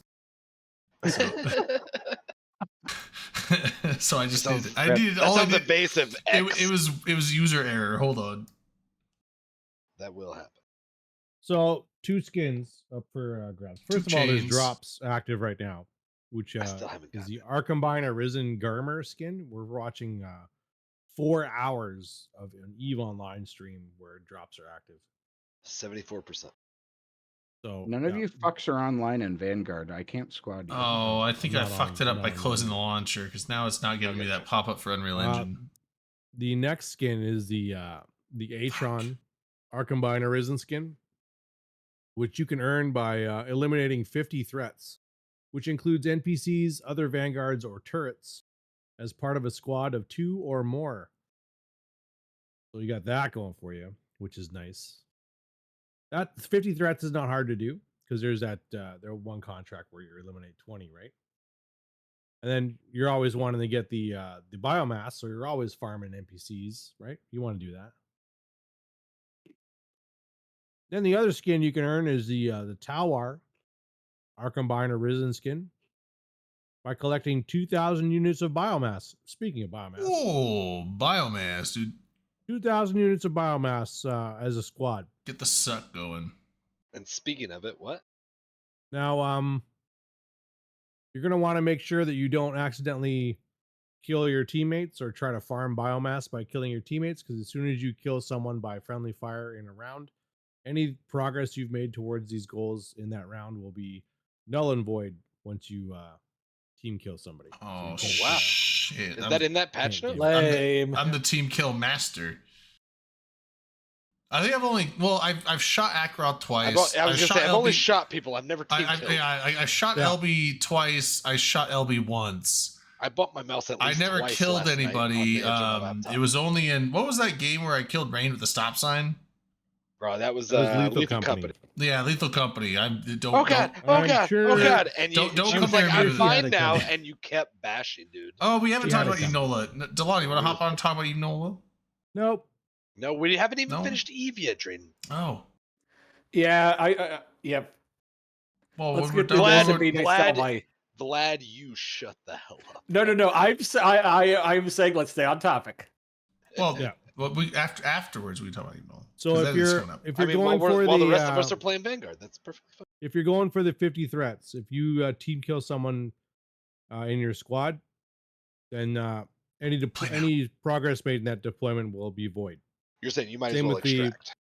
So I just needed. I needed all of the base of X. It was user error. Hold on. That will happen. So 2 skins up for grabs. First of all, there's drops active right now, which is the Arkham Arisen Garmer skin. We're watching 4 hours of an EVE Online stream where drops are active. 74%. So none of you fucks are online in Vanguard. I can't squad you. Oh, I think I fucked it up by closing the launcher because now it's not giving me that pop up for Unreal Engine. The next skin is the Atron Arkham Arisen skin, which you can earn by eliminating 50 threats, which includes NPCs, other vanguards, or turrets, as part of a squad of 2 or more. So you got that going for you, which is nice. That 50 threats is not hard to do because there's that there one contract where you eliminate 20, right? And then you're always wanting to get the biomass, so you're always farming NPCs, right? You want to do that. Then the other skin you can earn is the Tawar Arkham Arisen skin by collecting 2,000 units of biomass. Speaking of biomass. Oh, biomass, dude. 2,000 units of biomass as a squad. Get the suck going. And speaking of it, what? Now, you're going to want to make sure that you don't accidentally kill your teammates or try to farm biomass by killing your teammates, because as soon as you kill someone by friendly fire in a round, any progress you've made towards these goals in that round will be null and void once you team kill somebody. Oh, so wow. Shit. Is that in that patch note? Lame. I'm the team kill master. I think I've shot Akrod twice. I've only shot people. I've never team killed. I shot LB twice. I shot LB once. I bumped my mouse at least I never twice killed last anybody. night It was only in, what was that game where I killed Rain with the stop sign? Bro, that was Lethal Company. Yeah, Lethal Company. Oh god! And you don't she was like, "I'm fine now," and you kept bashing, dude. Oh, we haven't talked about Enola. Delani, you want to hop on and talk about Enola? Nope. No, we haven't even finished Eve yet, Drayden. Oh. Yeah, yep. Well, let's we're get done. Vlad, you shut the hell up. No. I'm saying let's stay on topic. Well, yeah. Well, afterwards we talk about Enola. So if you're going for the rest of us are playing Vanguard, that's perfectly fine. If you're going for the 50 threats, if you team kill someone in your squad, then any progress made in that deployment will be void. You're saying you might Same as well with the extract.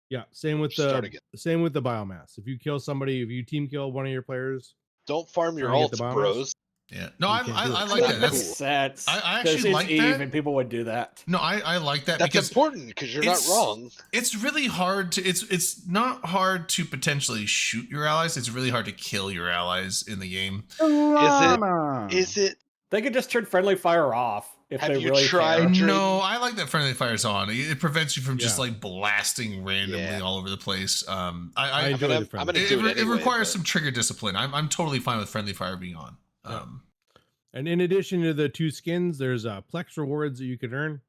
Yeah, same with Start the again. same with the biomass. If you kill somebody, if you team kill one of your players, Don't farm your trying to get the alts, biomass? bros. Yeah. No, You I can't do it. like that. That That's makes sense. I 'cause actually it's like Eve that. and people would do that. No, I like that That's because important because you're not wrong. It's really hard to it's not hard to potentially shoot your allies. It's really hard to kill your allies in the game. Is it? They could just turn friendly fire off if Have they you really tried care. Drayden? No, I like that friendly fire's on. It prevents you from just Yeah. like blasting randomly Yeah. all over the place. I I enjoy the friendly. I'm gonna it, do it it anyway, requires but- some trigger discipline. I'm totally fine with friendly fire being on. Yeah. And in addition to the 2 skins, there's Plex rewards that you can earn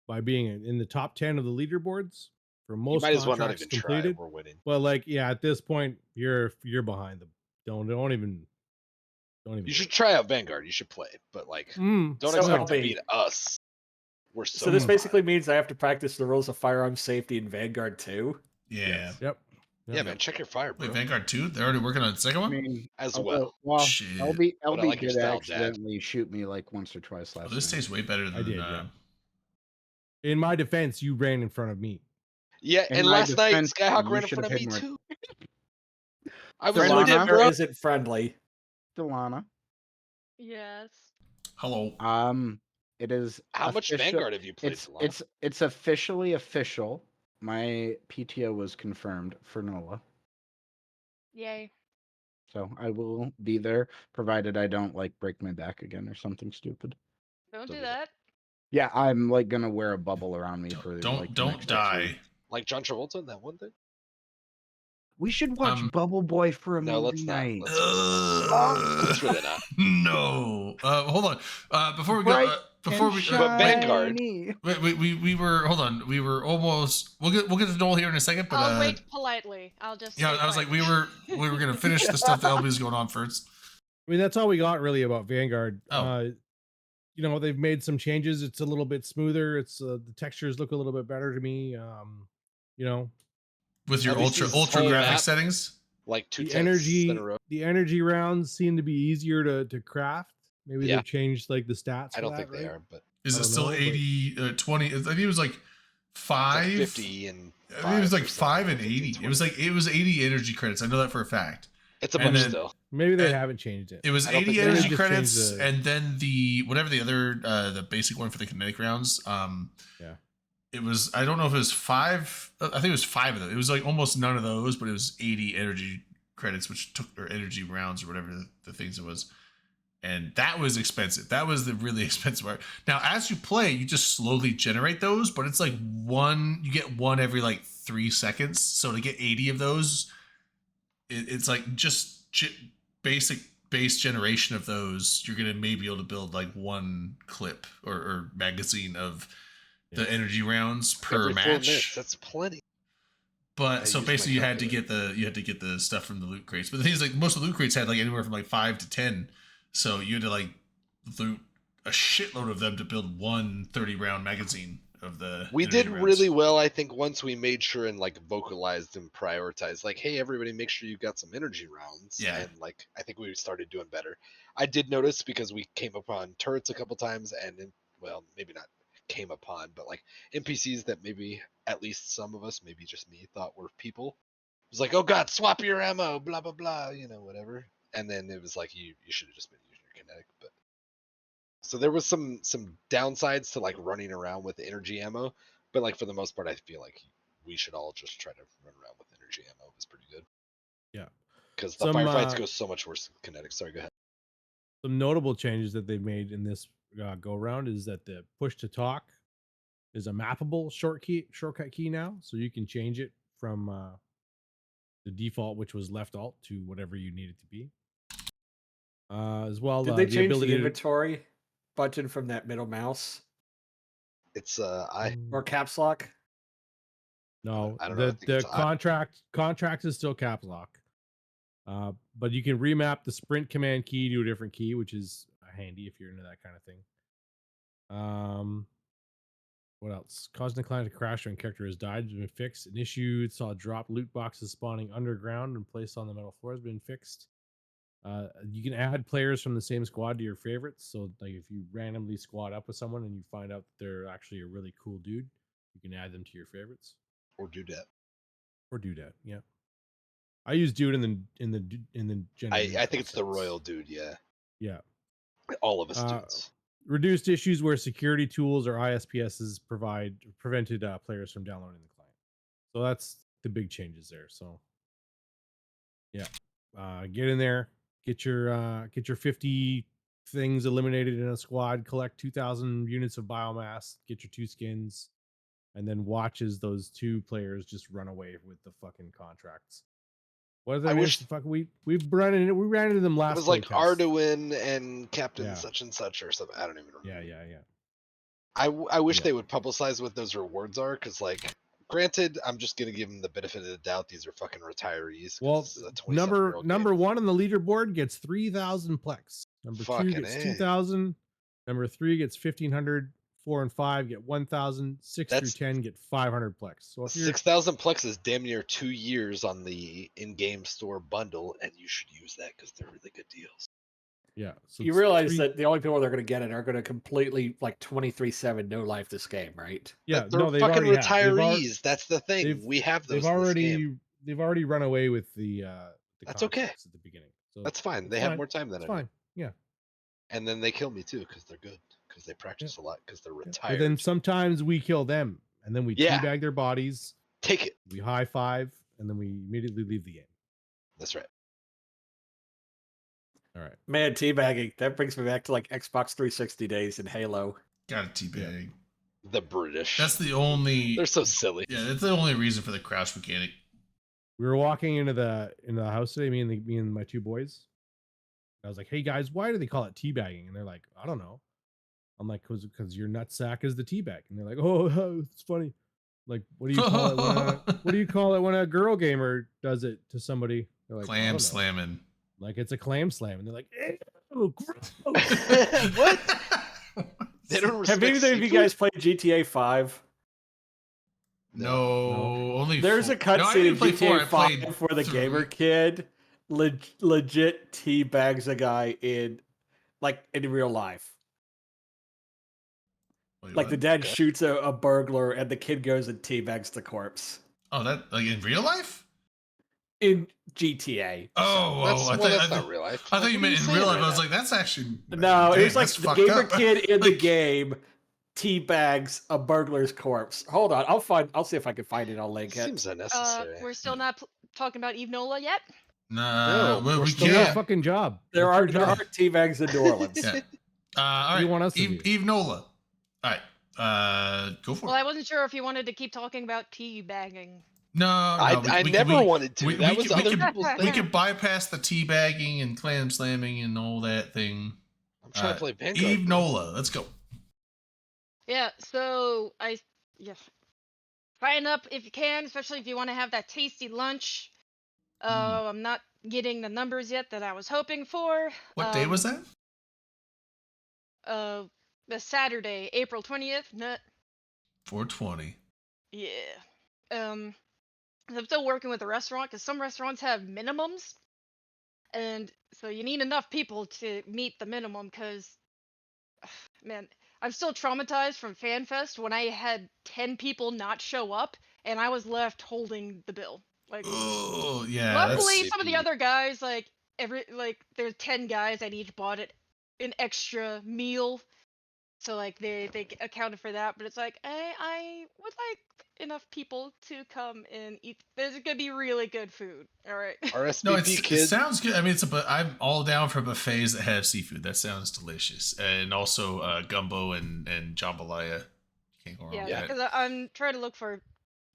by being in the top 10 of the leaderboards for You most might as well not contracts even completed. try. We're winning. Well, like at this point, you're behind them. Don't even. You should try out Vanguard. You should play, but like, don't So expect to LB. beat us. We're So this basically means I have to practice the rules of firearm safety in Vanguard too. Yeah. Yep. Yeah, man, check your fire, bro. Wait, Vanguard 2? They're already working on the second I one? mean, As although- well. Shit. LB But I like your did style, Dad. accidentally shoot me like once or twice last Oh, this night. tastes way better than I did, yeah. In my defense, you ran in front of me. Yeah, In and my last night defense, Skyhawk you ran in should've front of me hit more. too. I was Friendly on it, Delana? or bro. is it friendly? Delana. Yes. Hello. It is. How much official- Vanguard have you played? It's officially official. My PTO was confirmed for NOLA, Yay. so I will be there, provided I don't like break my back again or something stupid. Don't Don't do do that. Yeah, I'm like gonna wear a bubble around me for Don't like, the don't next 6 die. weeks. Like John Travolta in that one thing. We should watch Bubble Boy for a No, movie let's not. night. Let's really not. No. Hold on. Before we go, Bright before and we, But Vanguard. shiny. we were. Hold on. We were almost. We'll get to Noel here in a second. But I'll wait politely. I'll just. yeah, stay I was like, quiet. we were gonna finish the stuff that LB's going on first. I mean, that's all we got really about Vanguard. Oh. You know, they've made some changes. It's a little bit smoother. It's the textures look a little bit better to me. You know, With your At least ultra this whole graphic map- settings. Like 2 the tenths in a row. energy rounds seem to be easier to craft. Maybe Yeah. they've changed like the stats. I for don't that, think they right? are, but Is I it don't still know, but- 80, 20? I think it was like it's 5. like 50 and. I think it was like 5 or 5 and something, 80. 20. It was 80 energy credits. I know that for a fact. It's a and bunch then- still. Maybe they And- haven't changed it. It was I don't 80 think they energy have. Just credits, changed the- and then the whatever the other the basic one for the kinetic rounds. Yeah. It was, I don't know if it was 5. I think it was 5 of them. It was like almost none of those, but it was 80 energy credits, which took their energy rounds or whatever the things it was. And that was expensive. That was the really expensive part. Now, as you play, you just slowly generate those, but it's like you get one every like 3 seconds. So to get 80 of those, it's like just basic base generation of those. You're going to maybe be able to build like one clip or magazine of the energy rounds per Every 4 minutes, match. that's plenty. But I so used my basically, you had to calculator. get the stuff from the loot crates. But the thing is, like most of the loot crates had like anywhere from like 5 to 10. So you had to like loot a shitload of them to build one 30-round magazine of the. We energy did rounds. really well, I think, once we made sure and like vocalized and prioritized, like, hey, everybody, make sure you got some energy rounds. Yeah. And like, I think we started doing better. I did notice because we came upon turrets a couple times, and well, maybe not came upon, but like NPCs that maybe at least some of us, maybe just me, thought were people. It was like, oh god, swap your ammo, blah blah blah, whatever. And then it was like you should have just been using your kinetic, but. So there was some downsides to like running around with energy ammo, but like for the most part, I feel like we should all just try to run around with energy ammo. It's pretty good. Yeah. Because the firefights go so much worse than kinetic. Sorry, go ahead. Some notable changes that they've made in this go around is that the push to talk is a mappable shortcut key now, so you can change it from the default, which was left alt, to whatever you need it to be. As well, Did they change ability the to- inventory button from that middle mouse It's I or caps lock? No, I don't know, I think the it's contract is still caps lock. But you can remap the sprint command key to a different key, which is handy if you're into that kind of thing. What else? Causing the client to crash when character has died has been fixed. An issue saw drop loot boxes spawning underground and placed on the metal floor has been fixed. You can add players from the same squad to your favorites. So like if you randomly squad up with someone and you find out that they're actually a really cool dude, you can add them to your favorites. Or do that. Or do that. Yeah. I use dude in the I think it's the royal dude. Yeah. Yeah. All of us dudes. Reduced issues where security tools or ISPSs prevented players from downloading the client. So that's the big changes there. So yeah, get in there, get your 50 things eliminated in a squad, collect 2,000 units of biomass, get your 2 skins, and then watch as those 2 players just run away with the fucking contracts. What I wish we ran into them last. It was like Arduin and Captain such and such or something. I don't even remember. Yeah. I wish they would publicize what those rewards are, because like, granted, I'm just gonna give them the benefit of the doubt. These are fucking retirees. Well, number 1 on the leaderboard gets 3,000 plex. Number 2 gets 2,000. Number 3 gets 1,500. 4 and 5 get 1,000. 6 through 10 get 500 plex. So 6,000 plex is damn near 2 years on the in-game store bundle, and you should use that because they're really good deals. Yeah. So you realize that the only people they're going to get it are going to completely like 23/7 no life this game, right? Yeah, they're fucking retirees. That's the thing. We have those. They've already run away with the that's okay at the beginning. So that's fine. They have more time than I do. Fine. Yeah. And then they kill me too because they're good. Because they practice a lot, because they're retired. But then sometimes we kill them, and then we teabag their bodies. Take it. We high five, and then we immediately leave the game. That's right. All right. Man, teabagging. That brings me back to like Xbox 360 days in Halo. Gotta teabag. The British. That's the only... They're so silly. Yeah, that's the only reason for the crouch mechanic. We were walking into the house today, me and my 2 boys. I was like, hey guys, why do they call it teabagging? And they're like, I don't know. I'm like, because your nutsack is the teabag, and they're like, oh, it's funny. Like, what do you call it? What do you call it when a girl gamer does it to somebody? They're like, clam slamming. Like it's a clam slam, and they're like, ew, gross. What? They don't Have either of you guys played GTA 5? No, only. There's a cutscene in GTA 5 where the gamer kid legit teabags a guy in real life. Like the dad shoots a burglar and the kid goes and teabags the corpse. Oh, that like in real life? In GTA. That's not real life. I thought you meant in real life. I was like, that's actually no. It was like the gamer kid in the game teabags a burglar's corpse. Hold on, I'll see if I can find it. I'll link it. Seems unnecessary. We're still not talking about Eve Nola yet. No, we can't. Our fucking job. There are teabags in New Orleans. Yeah. All right. You want us to Eve Nola. All right, go for it. Well, I wasn't sure if you wanted to keep talking about teabagging. No, I never wanted to. That was other people's thing. We could bypass the teabagging and clam slamming and all that thing. I'm trying to play Vanguard. Eve Nola, let's go. Yeah, so sign up if you can, especially if you want to have that tasty lunch. I'm not getting the numbers yet that I was hoping for. What day was that? The Saturday, April 20th. 420. Yeah. I'm still working with the restaurant because some restaurants have minimums, and so you need enough people to meet the minimum. Because, man, I'm still traumatized from FanFest when I had 10 people not show up and I was left holding the bill. Like, oh yeah. Luckily, some of the other guys, there's 10 guys that each bought an extra meal. So like they accounted for that, but it's like I would like enough people to come and eat. There's gonna be really good food. All right. RSVP it sounds good. I mean, I'm all down for buffets that have seafood. That sounds delicious, and also gumbo and jambalaya. Can't go wrong with that. Yeah, because I'm trying to look for a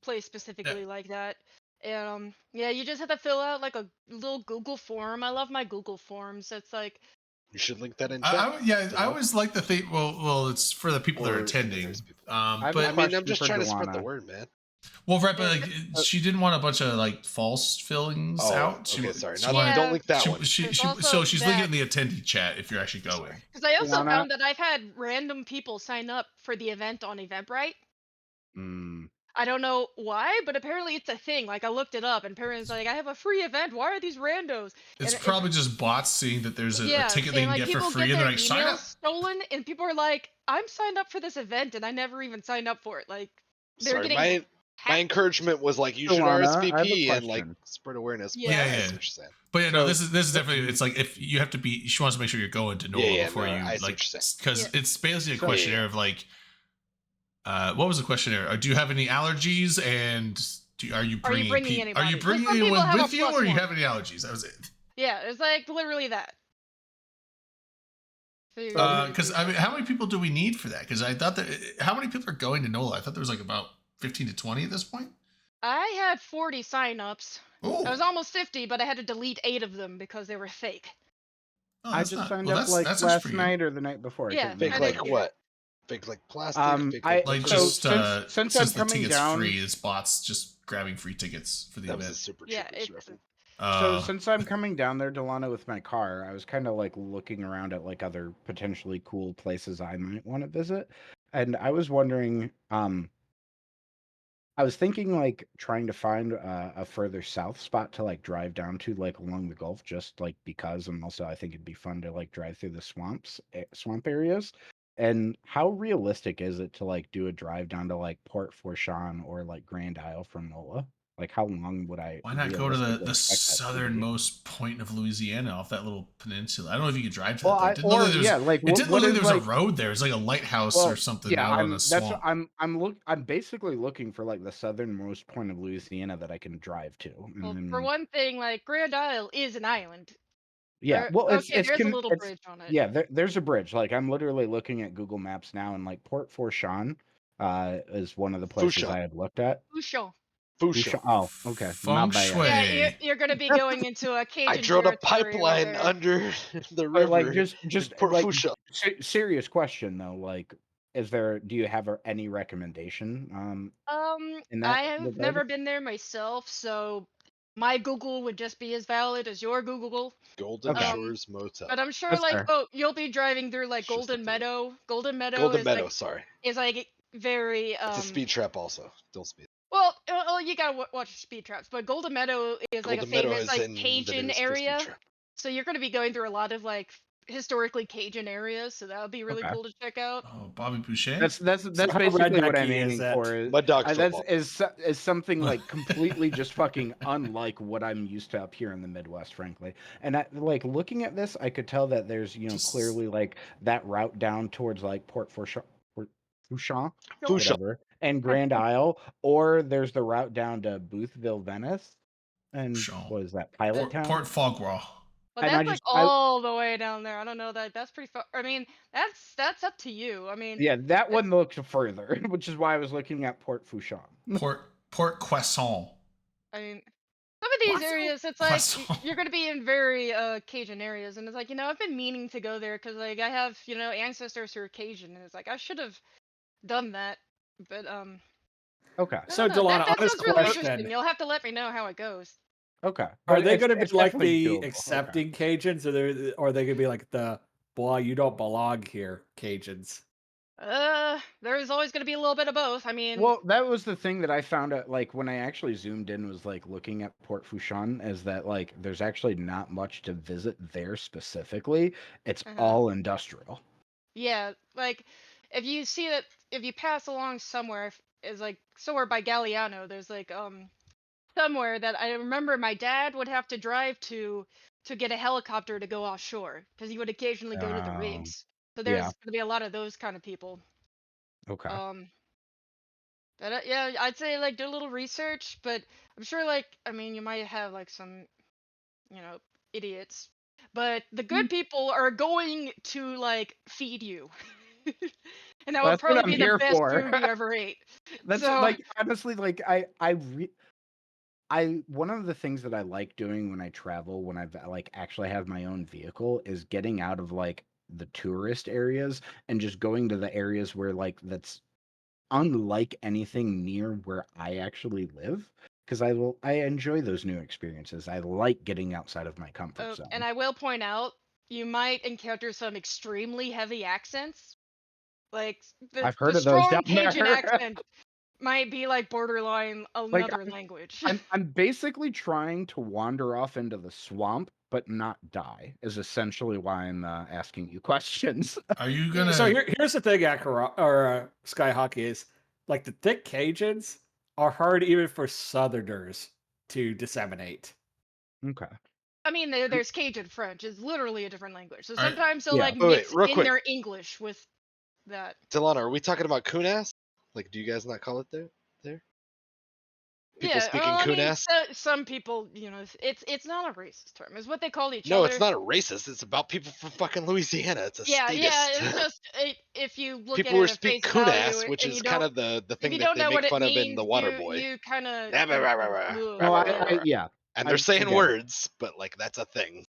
place specifically like that. And you just have to fill out like a little Google form. I love my Google forms. It's like. You should link that in chat. I always like the thing. Well, it's for the people that are attending. But I mean, I'm just trying to spread the word, man. Well, right, but she didn't want a bunch of like false fillings out. Sorry. Don't link that one. So she's linking in the attendee chat if you're actually going. Because I also found that I've had random people sign up for the event on Eventbrite. I don't know why, but apparently it's a thing. Like I looked it up, and parents like, I have a free event. Why are these randos? It's And probably just bots seeing that there's a ticket they and can like get for people free, get and they're their like, sign emails up. stolen, and people are like, I'm signed up for this event, and I never even signed up for it. Like they're Sorry, getting my hacked. encouragement was like you should Delana, I have a RSVP and like question. spread awareness. But Yeah. I see what you're saying. But yeah, no, So- this is definitely. It's like if you have to be. She wants to make sure you're going to NOLA before you I see like, what you're saying. because it's basically a So- questionnaire of like, what was the questionnaire? Do you have any allergies, and are you bringing anybody? Are you Like, bringing some people anyone have a with you, or plus you one. have any allergies? That was it. Yeah, it's like literally that. Because I mean, how many people do we need for that? Because I thought that how many people are going to NOLA? I thought there was like about 15 to 20 at this point. I had 40 signups. Oh, I was almost 50, but I had to delete 8 of them because they were fake. oh, I that's just not- signed well, up that's- like that's last for you. night or the night before. I Yeah, couldn't Fake I remember. like didn't what? Fake like plastic. Fake I- Like So just since since I'm the coming ticket's down- free, it's bots just grabbing free tickets for the that was a event. Super Yeah, Troopers it's reference. So since I'm coming down there, Delana, with my car, I was kind of like looking around at like other potentially cool places I might want to visit, and I was wondering, I was thinking like trying to find a further south spot to like drive down to, like along the Gulf, just like because, and also I think it'd be fun to like drive through the swamp areas. And how realistic is it to like do a drive down to like Port Fourchon or like Grand Isle from NOLA? Like how long would I? Why not go to realistically the expect that to be? southernmost point of Louisiana off that little peninsula? I don't know if you could drive to Well, that. Though. It didn't look like there was like, a road there. It's like a lighthouse or something out on a swamp. I'm basically looking for like the southernmost point of Louisiana that I can drive to. And Well, then, for one thing, like Grand Isle is an island. yeah, well, there's a little bridge on it. Yeah, there's a bridge. Like I'm literally looking at Google Maps now, and like Port Fourchon is one of the places I had looked at. Fourchon. Fourchon. Oh, okay. My Feng bad. Shui. Yeah, you're going to be going into a Cajun I drilled a territory pipeline over there. under the But, river. like just Port like Fourchon. serious question though. Like, do you have any recommendation? In that I have regard? never been there myself, so my Google would just be as valid as your Google. Golden Okay. Shores Motel. But I'm sure, That's like, fair. you'll be driving through like It's just Golden a Meadow. Golden Meadow Golden is Meadow, like sorry. very It's a speed trap also. Don't speed. Well, you gotta watch speed traps, but Golden Meadow is like a Golden Meadow famous is like in the Cajun news for speed area. trap. So you're gonna be going through a lot of like historically Cajun areas, so that would be really Okay. cool to check out. Oh, Bobby Boucher. That's how basically what rednecky I'm aiming is that? for. Mud Dog That's football. is something like completely just fucking unlike what I'm used to up here in the Midwest, frankly. And like looking at this, I could tell that there's clearly like that route down towards like Port Fourchon, whatever, and Grand Isle, or there's the route down to Boothville, Venice, and what is that, Pilot Town? Port Fogwa. But And that's like all the way down there. I don't know that's pretty far. I mean, that's up to you. I mean, Yeah, that one looked further, which is why I was looking at Port Fourchon. Port Croissant. I mean, some of these areas, it's like you're going to be in very Cajun areas, and it's like, I've been meaning to go there because like I have ancestors who are Cajun, and it's like I should have done that, but Okay. So that Delana, honest sounds really question. interesting. You'll have to let me know how it goes. Okay. Are But they it's- going to be it's like definitely the doable. accepting Cajuns, or are they going to be like the boy, you don't belong here Cajuns? There's always going to be a little bit of both. I mean, Well, that was the thing that I found out, like, when I actually zoomed in, was like looking at Port Fourchon, is that like there's actually not much to visit there specifically. It's all industrial. yeah, like if you pass along somewhere, is like somewhere by Galliano, there's like somewhere that I remember my dad would have to drive to get a helicopter to go offshore because he would occasionally go to the rigs. So there's yeah. going to be a lot of those kind of people. Okay. But yeah, I'd say like do a little research, but I'm sure like you might have like some idiots, but the good people are going to like feed you. And that would That's what probably I'm be the here best for. food you ever ate. That's So- like honestly, like I one of the things that I like doing when I travel, when I've like actually have my own vehicle, is getting out of like the tourist areas and just going to the areas where like that's unlike anything near where I actually live, because I enjoy those new experiences. I like getting outside of my comfort zone. And I will point out, you might encounter some extremely heavy accents, like I've heard of those strong down Cajun there. accent might be like borderline another language. I'm basically trying to wander off into the swamp, but not die. Is essentially why I'm asking you questions. Are you gonna? So here's the thing, Skyhawk, is like the thick Cajuns are hard even for Southerners to disseminate. Okay. I mean, there's Cajun French. It's literally a different language. So All right. sometimes they'll Yeah. like Wait, mix real in quick. their English with that. Delana, are we talking about Kunas? Like, do you guys not call it there? People speaking I mean, Kunas? some people, it's not a racist term. It's what they call each No, other. it's not a racist. It's about people from fucking Louisiana. It's a Yeah, statist. it's just if you look People at who it at speak face value, Kunas, which and is you kind don't- of the if thing you that don't they know what make it fun of in means, the Waterboy. you kind of. No, yeah. And they're I saying get it. words, but like that's a thing.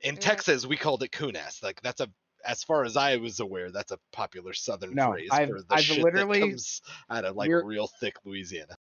In Yeah. Texas, we called it Kunas. Like that's as far as I was aware, that's a popular Southern phrase for the I've shit literally- that comes out of like we're- real thick Louisiana.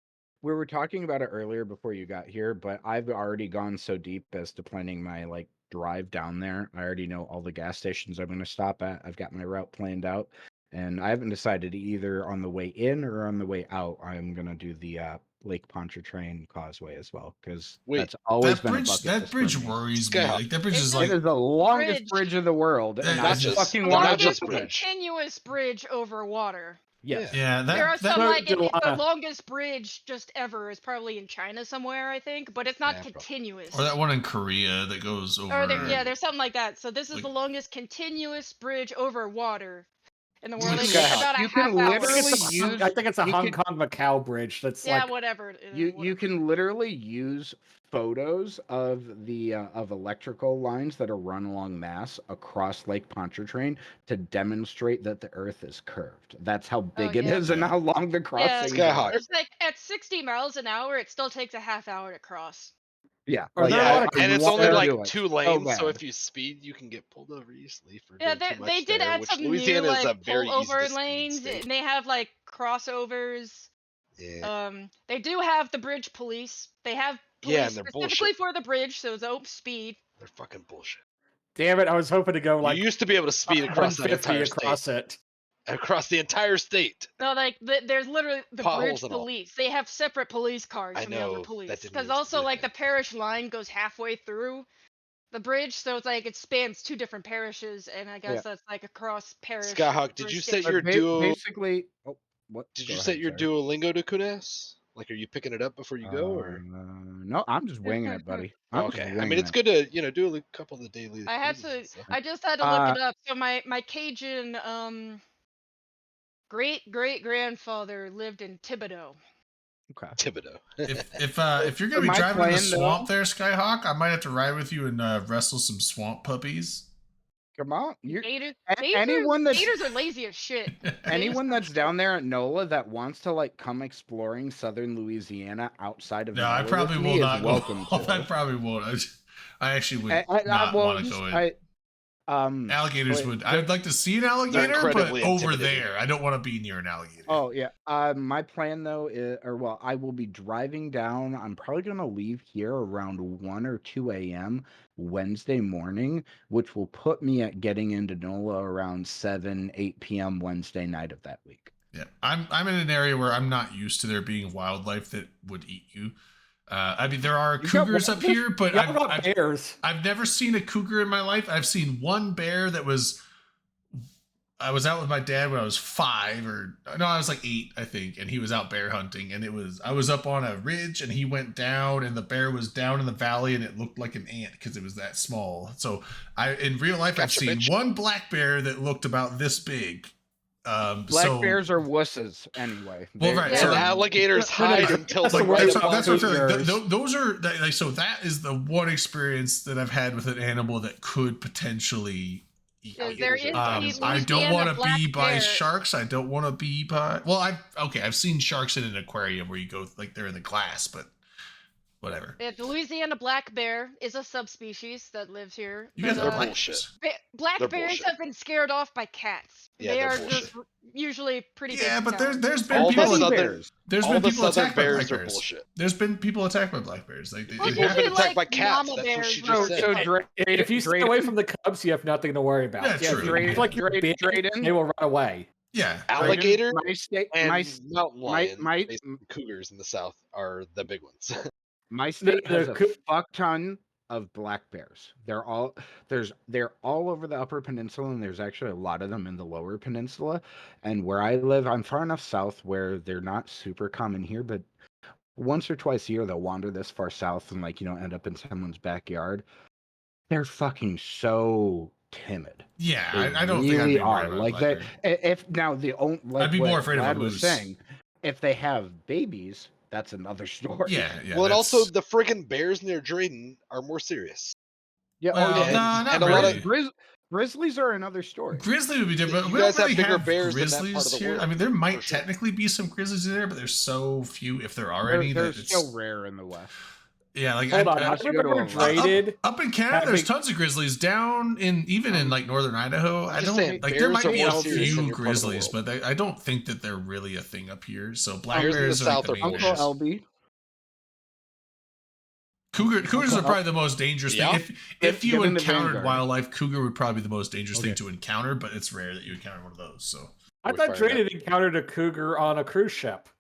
We were talking about it earlier before you got here, but I've already gone so deep as to planning my like drive down there. I already know all the gas stations I'm going to stop at. I've got my route planned out, and I haven't decided either on the way in or on the way out. I'm going to do the Lake Pontchartrain Causeway as well, because Wait, that's always That been bridge. a bucket That list bridge for me. worries me. Skyhawk. Like that bridge It's is a- like. It is the longest bridge. bridge in the world, and Not I just- fucking not want to just do it. bridge. Continuous bridge over water. Yes. Yeah, There are that some No, like the Delana. longest bridge just ever is probably in China somewhere, I think, but it's not Yeah, probably. continuous. or that one in Korea that goes over. There's something like that. So this is like- the longest continuous bridge over water in the world. Dude, It takes Skyhawk, about a you half can hour. literally I think it's a you Hong could- Kong Macau bridge. That's Yeah, like whatever. You whatever. can literally use photos of the of electrical lines that are run along Mass across Lake Pontchartrain to demonstrate that the Earth is curved. That's how big it yeah. is and how long the crossings Skyhawk. are. It's like at 60 miles an hour, it still takes a half hour to cross. Yeah, Are there a Yeah, lot of and it's want only to like do it 2 so lanes, so bad. if you speed, you can get pulled over easily for Yeah, doing too much they did there, add which some Louisiana new is a like very easy pullover to speed lanes, state. and they have like crossovers. Yeah. They do have the bridge police. They have police Yeah, and they're specifically bullshit. for the bridge, so it's open speed. They're fucking bullshit. damn it. I was hoping to go like you used to be able to speed across that 150 entire across state. it. Across the entire state. No, like there's literally the Potholes bridge and all. police. They have separate police cars I from the know, other that police didn't because used to also be a like the thing. parish line goes halfway through the bridge, so it's like it spans 2 different parishes, and I guess Yeah. that's like a cross parish. Skyhawk, did you set your duo? Basically, oh, what? Did Go you ahead, set your sorry. Duolingo to Kunas? Like, are you picking it up before you go, or? No, I'm just winging it, buddy. I'm just Okay, I winging mean it's it. good to do a couple of the daily. I had readings to. and stuff. I just had to look it up. So my Cajun great grandfather lived in Thibodaux. Okay. Thibodeau. if you're gonna be My driving in the plan, swamp though- there, Skyhawk, I might have to ride with you and wrestle some swamp puppies. Come on, Gators, anyone that's gators are lazy as shit. anyone that's down there at NOLA that wants to like come exploring southern Louisiana outside of No, I NOLA probably with me will is not. welcome I to. probably won't. I actually would I- not well, want to just- go in. Alligators wait, would. I'd like to see an alligator, but incredibly over intimidating. there, I don't want to be near an alligator. Oh yeah. My plan though is, I will be driving down. I'm probably gonna leave here around 1 or 2 a.m. Wednesday morning, which will put me at getting into NOLA around 7-8 p.m. Wednesday night of that week. Yeah, I'm in an area where I'm not used to there being wildlife that would eat you. I mean, there are You got cougars up wolves? here, but Y'all got bears. I've never seen a cougar in my life. I've seen one bear that was. I was out with my dad when I was 5, or no, I was like 8, I think, and he was out bear hunting, and I was up on a ridge, and he went down, and the bear was down in the valley, and it looked like an ant because it was that small. So in real life, I've Gotcha, seen bitch. one black bear that looked about this big. Black bears are wusses anyway. Well, right, And so- alligators hide until That's the the right word. that's what I'm saying. Cougars. Those are like, so that is the one experience that I've had with an animal that could potentially eat me. There is the I don't Louisiana want to black be by bear. sharks. I don't want to be by. Well, I've seen sharks in an aquarium where you go like they're in the glass, but whatever. The Louisiana black bear is a subspecies that lives here. You guys but, are They're black bullshit. Black They're bears bullshit. have been scared off by cats. Yeah, they they're are bullshit. just usually pretty Yeah, big. but cows. there's been All the people southern, there's all been the people southern attacked by bears black are bears. bullshit. There's been people attacked by black bears. Like Well, People have been usually, attacked by like, cats. mama That's what bears she are- just So said. If you stay away from the cubs, you have nothing to worry about. Yeah, Yeah, true. if you feel like you're big, Drayden? they will run away. Yeah, alligator My state, and my mountain lion, my cougars in the south are the big ones. my state has a fuck ton of black bears. They're all over the Upper Peninsula, and there's actually a lot of them in the Lower Peninsula. And where I live, I'm far enough south where they're not super common here, but once or twice a year they'll wander this far south and end up in someone's backyard. They're fucking so timid. Yeah, I don't think I'd be are like that. If now the only I'd be more afraid of a moose. Saying, if they have babies, that's another story. Yeah. Well, and also the friggin' bears near Drayden are more serious. Yeah. Well, not really. Grizzlies are another story. Grizzly would be different. We don't really have grizzlies here. I mean, there might technically be some grizzlies in there, but there's so few, if there are any. They're still rare in the West. Yeah, like hold on. I remember Drayden up in Canada. There's tons of grizzlies down in like northern Idaho. I don't saying, like there might be a few grizzlies, but I don't think that they're really a thing up here. So black bears are like Uncle LB. Cougars are probably the most dangerous thing. If you encountered wildlife, cougar would probably be the most dangerous thing to encounter, but it's rare that you encounter one of those. So I thought Drayden encountered a cougar on a cruise ship.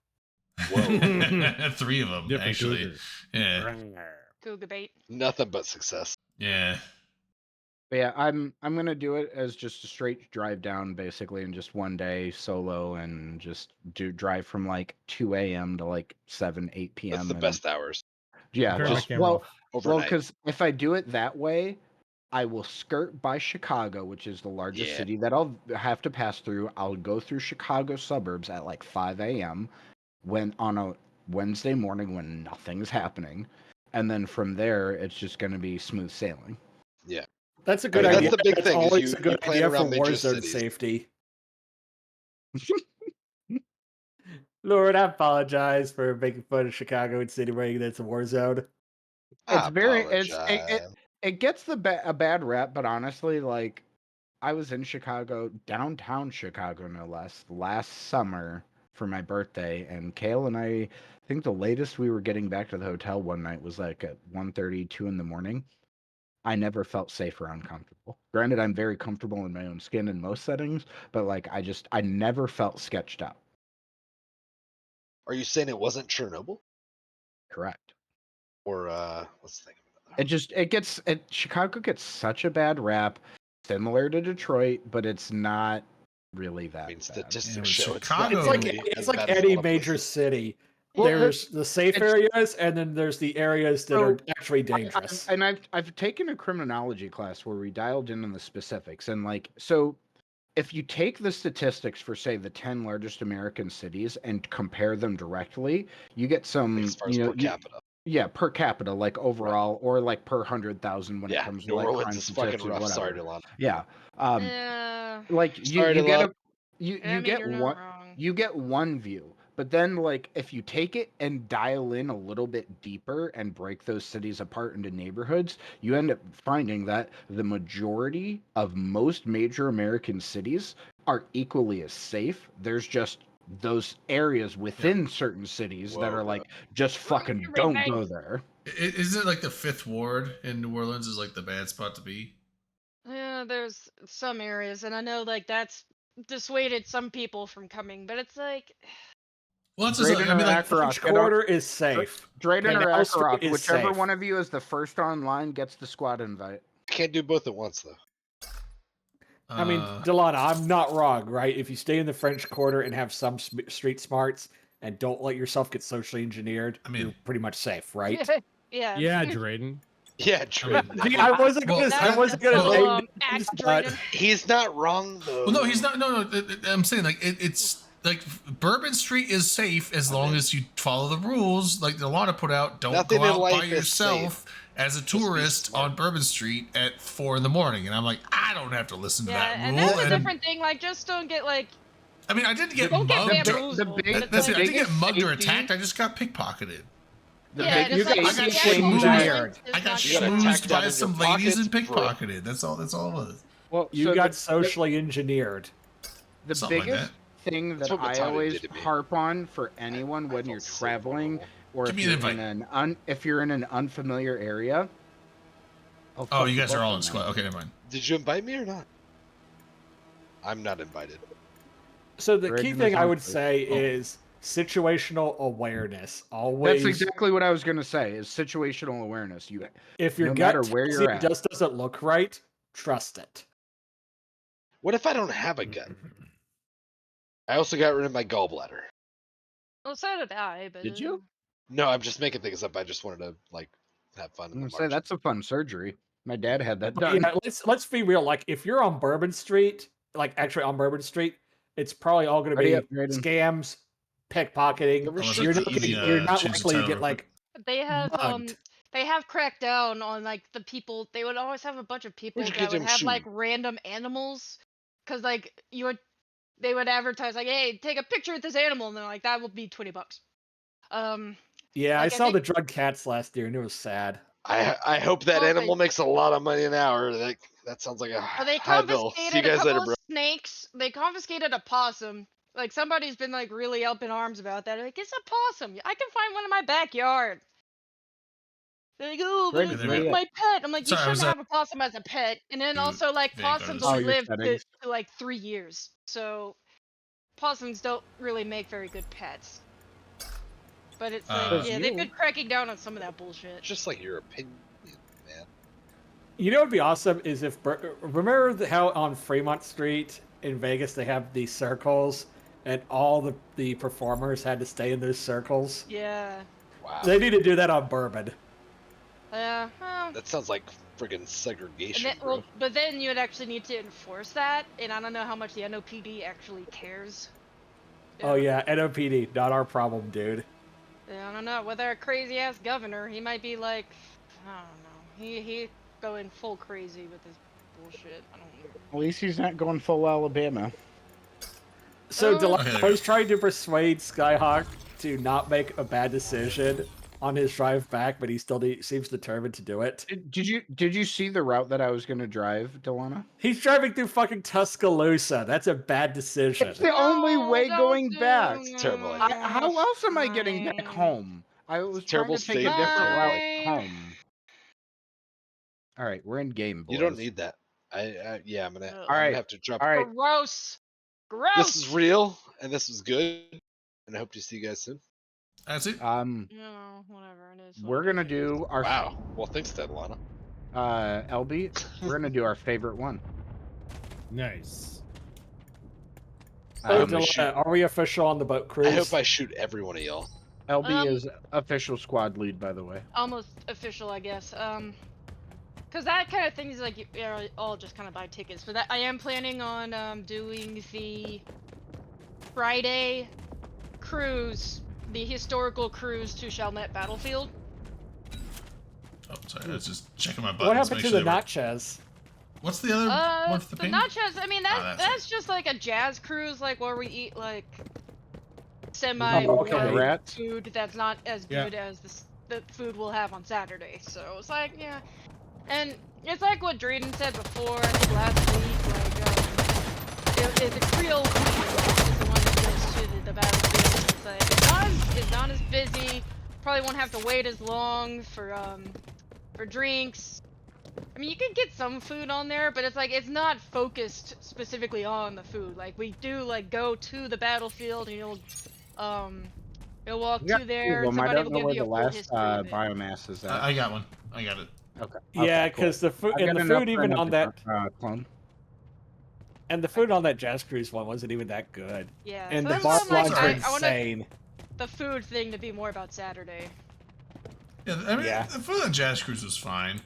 Whoa. 3 of them, different actually. Cougars. Yeah. Cougar bait. Nothing but success. Yeah. But yeah, I'm gonna do it as just a straight drive down, basically, in just one day solo, and just drive from like 2 a.m. to like 7-8 p.m. That's the best hours. Yeah, well, because if I do it that way, I will skirt by Chicago, which is the largest city that I'll have to pass through. I'll go through Chicago suburbs at like 5 a.m. on a Wednesday morning when nothing's happening, and then from there it's just going to be smooth sailing. Yeah, that's a good idea. That's the big thing. Always a good idea for Warzone safety. Lord, I apologize for making fun of Chicago and insinuating that it's a war zone. It gets a bad rap, but honestly, like, I was in Chicago, downtown Chicago no less, last summer for my birthday, and Kale and I think the latest we were getting back to the hotel one night was like at 1:30, 2 in the morning. I never felt safe or uncomfortable. Granted, I'm very comfortable in my own skin in most settings, but like I never felt sketched out. Are you saying it wasn't Chernobyl? Correct. Or let's think about that. Chicago gets such a bad rap, similar to Detroit, but it's not really that. I mean, statistics show Chicago. It's like any major city. Well, there's the safe areas, and then there's the areas that are actually dangerous. I've taken a criminology class where we dialed in on the specifics, and like so. If you take the statistics for, say, the 10 largest American cities and compare them directly, you get some, per capita. Yeah, per capita, like overall, or like per 100,000 when it comes to like Orleans is fucking rough. Whatever. Sorry, Delon. Yeah, like you get one view. But then, like, if you take it and dial in a little bit deeper and break those cities apart into neighborhoods, you end up finding that the majority of most major American cities are equally as safe. There's just those areas within certain cities that are like, just fucking don't go there. Is it like the 5th Ward in New Orleans is like the bad spot to be? Yeah, there's some areas, and I know like that's dissuaded some people from coming, but it's like... Well, it's just, I mean, like, French Quarter is safe. Drayden or Akaroff, whichever one of you is the first online gets the squad invite. Can't do both at once, though. I mean, Delana, I'm not wrong, right? If you stay in the French Quarter and have some street smarts and don't let yourself get socially engineered, you're pretty much safe, right? Yeah. Yeah, Drayden. Yeah, Drayden. I wasn't gonna but he's not wrong though. Well, no, he's not. No. I'm saying like it's. Like Bourbon Street is safe as long as you follow the rules. Like the law to put out, don't go out by yourself as a tourist on Bourbon Street at 4 a.m. And I'm like, I don't have to listen to that rule. And that's a different thing. Like, just don't get like. I mean, I didn't get mugged. I didn't get mugged or attacked. I just got pickpockted. I got schmoozed by some ladies and pickpocketed. That's all it was. Well, you got socially engineered. The biggest thing that I always harp on for anyone when you're traveling, or if you're in an unfamiliar area. Oh, you guys are all in squad. Okay, never mind. Did you invite me or not? I'm not invited. So the key thing I would say is situational awareness. Always. That's exactly what I was going to say. Is situational awareness. If your gut where you're at just doesn't look right, trust it. What if I don't have a gut? I also got rid of my gallbladder. Well, so did I. But did you? No, I'm just making things up. I just wanted to like have fun. I'm gonna say that's a fun surgery. My dad had that done. Yeah, let's be real. Like if you're on Bourbon Street, like actually on Bourbon Street, it's probably all going to be scams, pickpocketing. You're not likely to get like. They have cracked down on like the people. They would always have a bunch of people that would have like random animals, because like they would advertise like, hey, take a picture with this animal, and they're like, that will be $20. Yeah, like, I saw the drug cats last year, and it was sad. I hope that animal makes a lot of money an hour. That sounds like a high bill. See you guys later, bro. Snakes. They confiscated a possum. Like somebody's been like really up in arms about that. Like it's a possum. I can find one in my backyard. They're like, oh, but it's my pet. I'm like, you shouldn't have a possum as a pet. And then also like possums only live to like 3 years. So possums don't really make very good pets. But it's like, yeah, they've been cracking down on some of that bullshit. Just like your opinion, man. You know what would be awesome is if remember how on Fremont Street in Vegas they have these circles and all the performers had to stay in those circles? Yeah. Wow. They need to do that on Bourbon. Yeah. That sounds like friggin' segregation. Bro. But then you would actually need to enforce that, and I don't know how much the NOPD actually cares. Oh yeah, NOPD, not our problem, dude. I don't know, with our crazy ass governor, he might be like, I don't know, he going full crazy with his bullshit. I don't know. At least he's not going full Alabama. So I was trying to persuade Skyhawk to not make a bad decision on his drive back, but he still seems determined to do it. Did you see the route that I was going to drive, Delana? He's driving through fucking Tuscaloosa. That's a bad decision. It's the only way going back. It's terrible. How else am I getting back home? I was trying to take a different route home. All right, we're in game, boys. You don't need that. I'm gonna have to drop. All right. Gross. This is real, and this was good, and I hope to see you guys soon. That's it. No, whatever it is. We're gonna do our. Wow. Well, thanks, Lana. LB, we're gonna do our favorite one. Nice. Are we official on the boat cruise? I hope I shoot every one of y'all. LB is official squad lead, by the way. Almost official, I guess. Because that kind of thing is like you're all just kind of buy tickets. For that, I am planning on doing the Friday cruise, the historical cruise to Chalmette Battlefield. Oh, sorry, I was just checking my buttons. What happened to the Natchez? What's the other one for the Natchez? I mean, that's just like a jazz cruise, like where we eat like food that's not as good as the food we'll have on Saturday. So it's like, yeah, and it's like what Drayden said before, I think last week, like the Creole Queen is the one that goes to the battlefield. It's like it's not as busy. Probably won't have to wait as long for drinks. I mean, you can get some food on there, but it's like it's not focused specifically on the food. Like we do like go to the battlefield, and you'll walk to there. Well, somebody I don't know where the last biomass is at. I got one. I got it. Okay. Yeah, because the food and the food even on that clone. And the food on that Jazz Cruise one wasn't even that good. Yeah. And so the bar lines were insane. The food thing to be more about Saturday. Yeah, I mean, the food on Jazz Cruise was fine.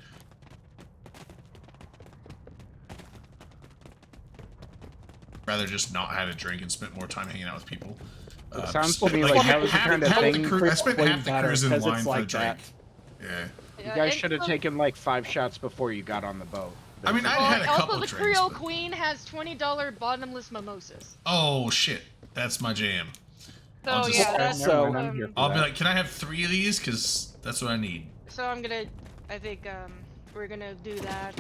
Rather just not had a drink and spent more time hanging out with people. It sounds to me like that was the kind of thing. I spent half the cruise in line for a drink. Yeah. You guys should have taken like 5 shots before you got on the boat. I mean, I had a couple also, drinks. Also, the Creole Queen has $20 bottomless mimosas. Oh shit, that's my jam. So I'll I'll be like, can I have 3 of these? Because that's what I need. So I think we're gonna do that.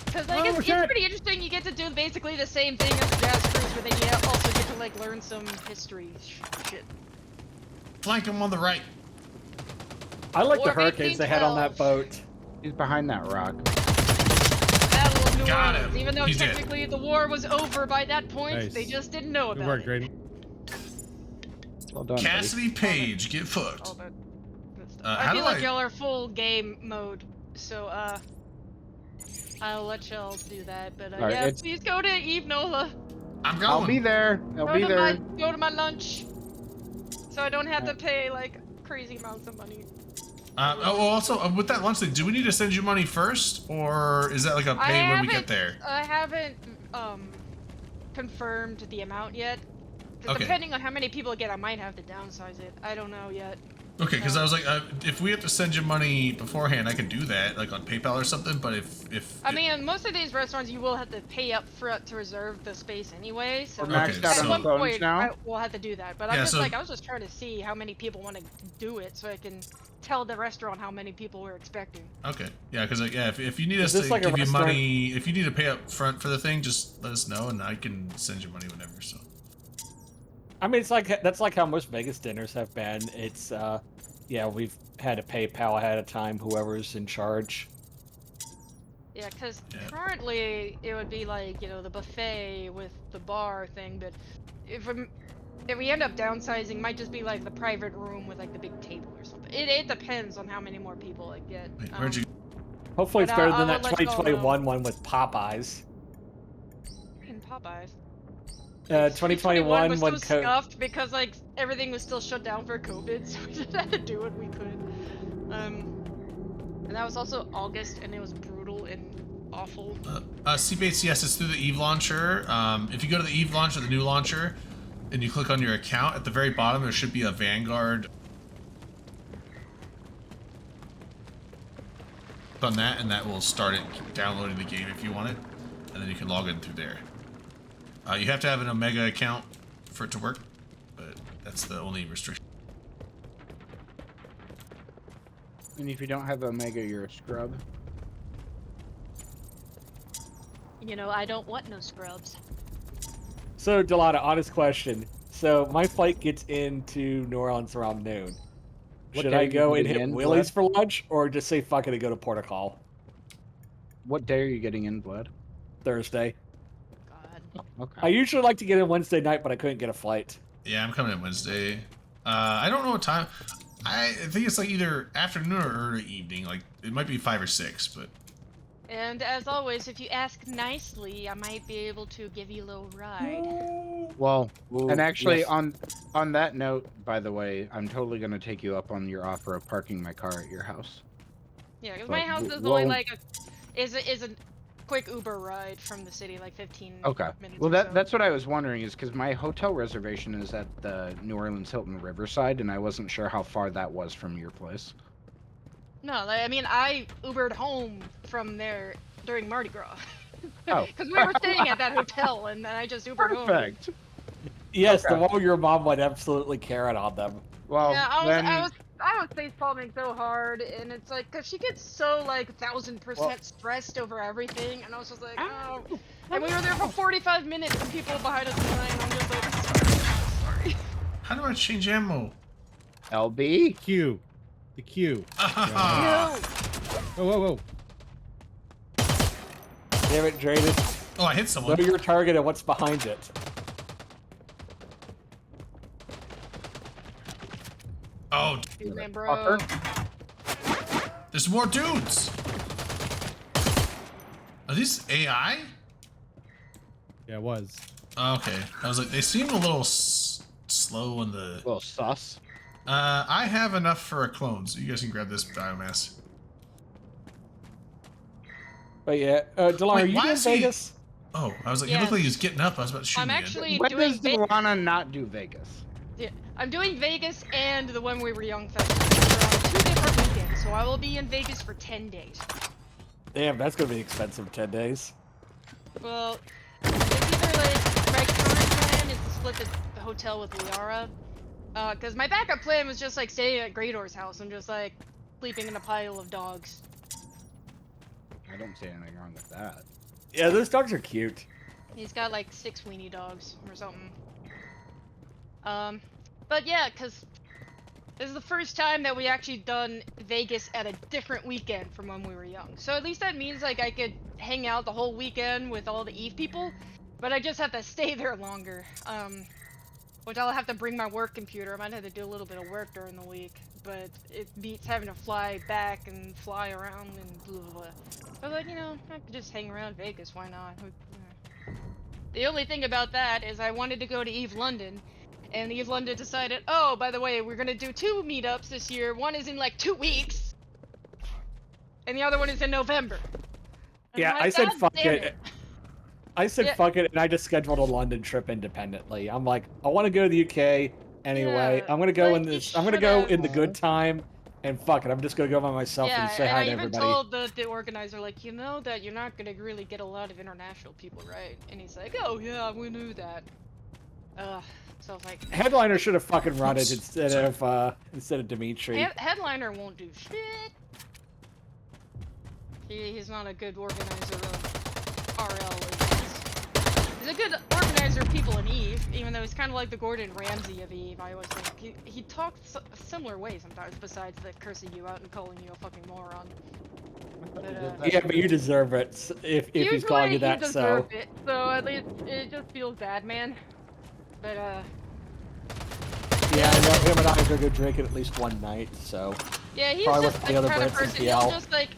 Because like it's pretty interesting. You get to do basically the same thing as the Jazz Cruise, but then you also get to like learn some history shit. Flank him on the right. I like the hurricanes they had on that boat. He's behind that rock. Battle of New Got Orleans, him. even though He's technically the war was over by that point. Nice. They just didn't know Good about work, it. Drayden. Well done, Cassidy Page, get fucked. All that good stuff. How I feel do like y'all are full game mode, so I'll let y'all do that. But Alright, yeah, it's- please go to Eve Nola. I'm going. I'll be there. I'll be there. Go to my lunch, so I don't have to pay like crazy amounts of money. Also, with that lunch thing, do we need to send you money first, or is that like a pay when we get there? I haven't confirmed the amount yet. 'Cause Okay. depending on how many people get, I might have to downsize it. I don't know yet. Okay, because I was like, if we have to send you money beforehand, I can do that, like on PayPal or something. But if I mean, most of these restaurants, you will have to pay up front to reserve the space anyway. So We're maxed out at on one phones point, now. we'll have to do that. But Yeah, I'm just so- like, I was just trying to see how many people want to do it, so I can tell the restaurant how many people we're expecting. Okay, yeah, because if you need us Is to this like a give you restaurant? money, if you need to pay up front for the thing, just let us know and I can send you money whenever. So. I mean, it's like that's like how most Vegas dinners have been. It's yeah, we've had to PayPal ahead of time. Whoever's in charge. Yeah, because Yeah. currently it would be like, you know, the buffet with the bar thing, but if we end up downsizing, it might just be like the private room with like the big table or something. It depends on how many more people I get. Wait, where'd you? Hopefully, it's But better I'll than that let y'all know. 2021 one with Popeyes. In Popeyes. 2021 was when so scuffed because like everything was still shut down for COVID, so we just had to do what we could. And that was also August, and it was brutal and awful. CBase, yes, it's through the Eve launcher. If you go to the Eve launcher, the new launcher, and you click on your account, at the very bottom there should be a Vanguard. On that, and that will start it downloading the game if you want it, and then you can log in through there. You have to have an Omega account for it to work, but that's the only restriction. And if you don't have Omega, you're a scrub. You know, I don't want no scrubs. So, Delana, honest question. So, my flight gets into New Orleans around noon. What Should day I are you go and getting hit in, Willie's Bled? for lunch, or just say fuck it and go to Portugal What day are you getting in, Blood? Thursday? God. Okay. I usually like to get in Wednesday night, but I couldn't get a flight. Yeah, I'm coming in Wednesday. I don't know what time. I think it's like either afternoon or early evening. Like it might be 5 or 6, but. And as always, if you ask nicely, I might be able to give you a little ride. Well, Ooh, and actually, yes. on that note, by the way, I'm totally gonna take you up on your offer of parking my car at your house. Yeah, because But my house is we'll- only like is a quick Uber ride from the city, like 15 Okay. minutes. Well, or so. that's what I was wondering, is because my hotel reservation is at the New Orleans Hilton Riverside, and I wasn't sure how far that was from your place. No, like, I mean, I Ubered home from there during Mardi Gras. Oh. Because we were staying at that hotel, and then I just Ubered home. Perfect. Yes, Okay. the one where your mom went absolutely Karen on them. Well, Yeah, then, I was face palming so hard, and it's like, cause she gets so like 1000% stressed over everything, and I was just like, oh. And we were there for 45 minutes, and people behind us behind, and I'm just like, sorry. How do I change ammo? LB. Q. The Q. Ah. Whoa, whoa, whoa. Damn it, Drayden. Oh, I hit someone. Know your target and what's behind it. Oh, Excuse me, bro. there's more dudes. Are these AI? Yeah, it was. Oh, okay. I was like, they seem a little slow on the. A little sus. I have enough for a clone, so you guys can grab this biomass. But yeah, Delana, Wait, are you why in is he- Vegas? Oh, I was like, he Yes. looked like he was getting up. I was about to shoot I'm him again. actually When doing does Delana not do Vegas? I'm doing Vegas and the When We Were Young festival. They're on 2 different weekends, so I will be in Vegas for 10 days. Damn, that's gonna be expensive. 10 days. Well, it's either like my current plan is to split the hotel with Liara, because my backup plan was just like staying at Grador's house and just like sleeping in a pile of dogs. I don't see anything wrong with that. Yeah, those dogs are cute. He's got like 6 weenie dogs or something. But yeah, because This is the first time that we actually done Vegas at a different weekend from when we were young. So at least that means like I could hang out the whole weekend with all the Eve people, but I just have to stay there longer. Which I'll have to bring my work computer. I might have to do a little bit of work during the week, but it beats having to fly back and fly around and blah blah blah. But like, you know, I could just hang around Vegas, why not? The only thing about that is I wanted to go to Eve London, and Eve London decided, oh, by the way, we're gonna do 2 meetups this year. One is in like 2 weeks, and the other one is in November. And yeah, like, I said God fuck damn it. I said fuck it, and I just scheduled a London trip independently. I'm like, I want to go to the UK anyway. Yeah, I'm gonna go like, in you this. I'm gonna go in the should've- good time, and fuck it. I'm just gonna go by myself Yeah, and say and hi I to even everybody. told the organizer, like, you know that you're not gonna really get a lot of international people, right? And he's like, oh yeah, we knew that. So I was like, Headliner should have fucking run it Oops, instead of Dimitri. Headliner won't do shit. He's not a good organizer of RL. He's a good organizer of people in Eve, even though he's kind of like the Gordon Ramsay of Eve. I always think he talks a similar way sometimes, besides the cursing you out and calling you a fucking moron. But, Yeah, but you deserve it if he's calling you that. So it, so at least it just feels bad, man. But yeah, I know him and I are gonna go drinking at least one night. So yeah, he's probably just with the the other kind of Brits person. and He'll PL. just like,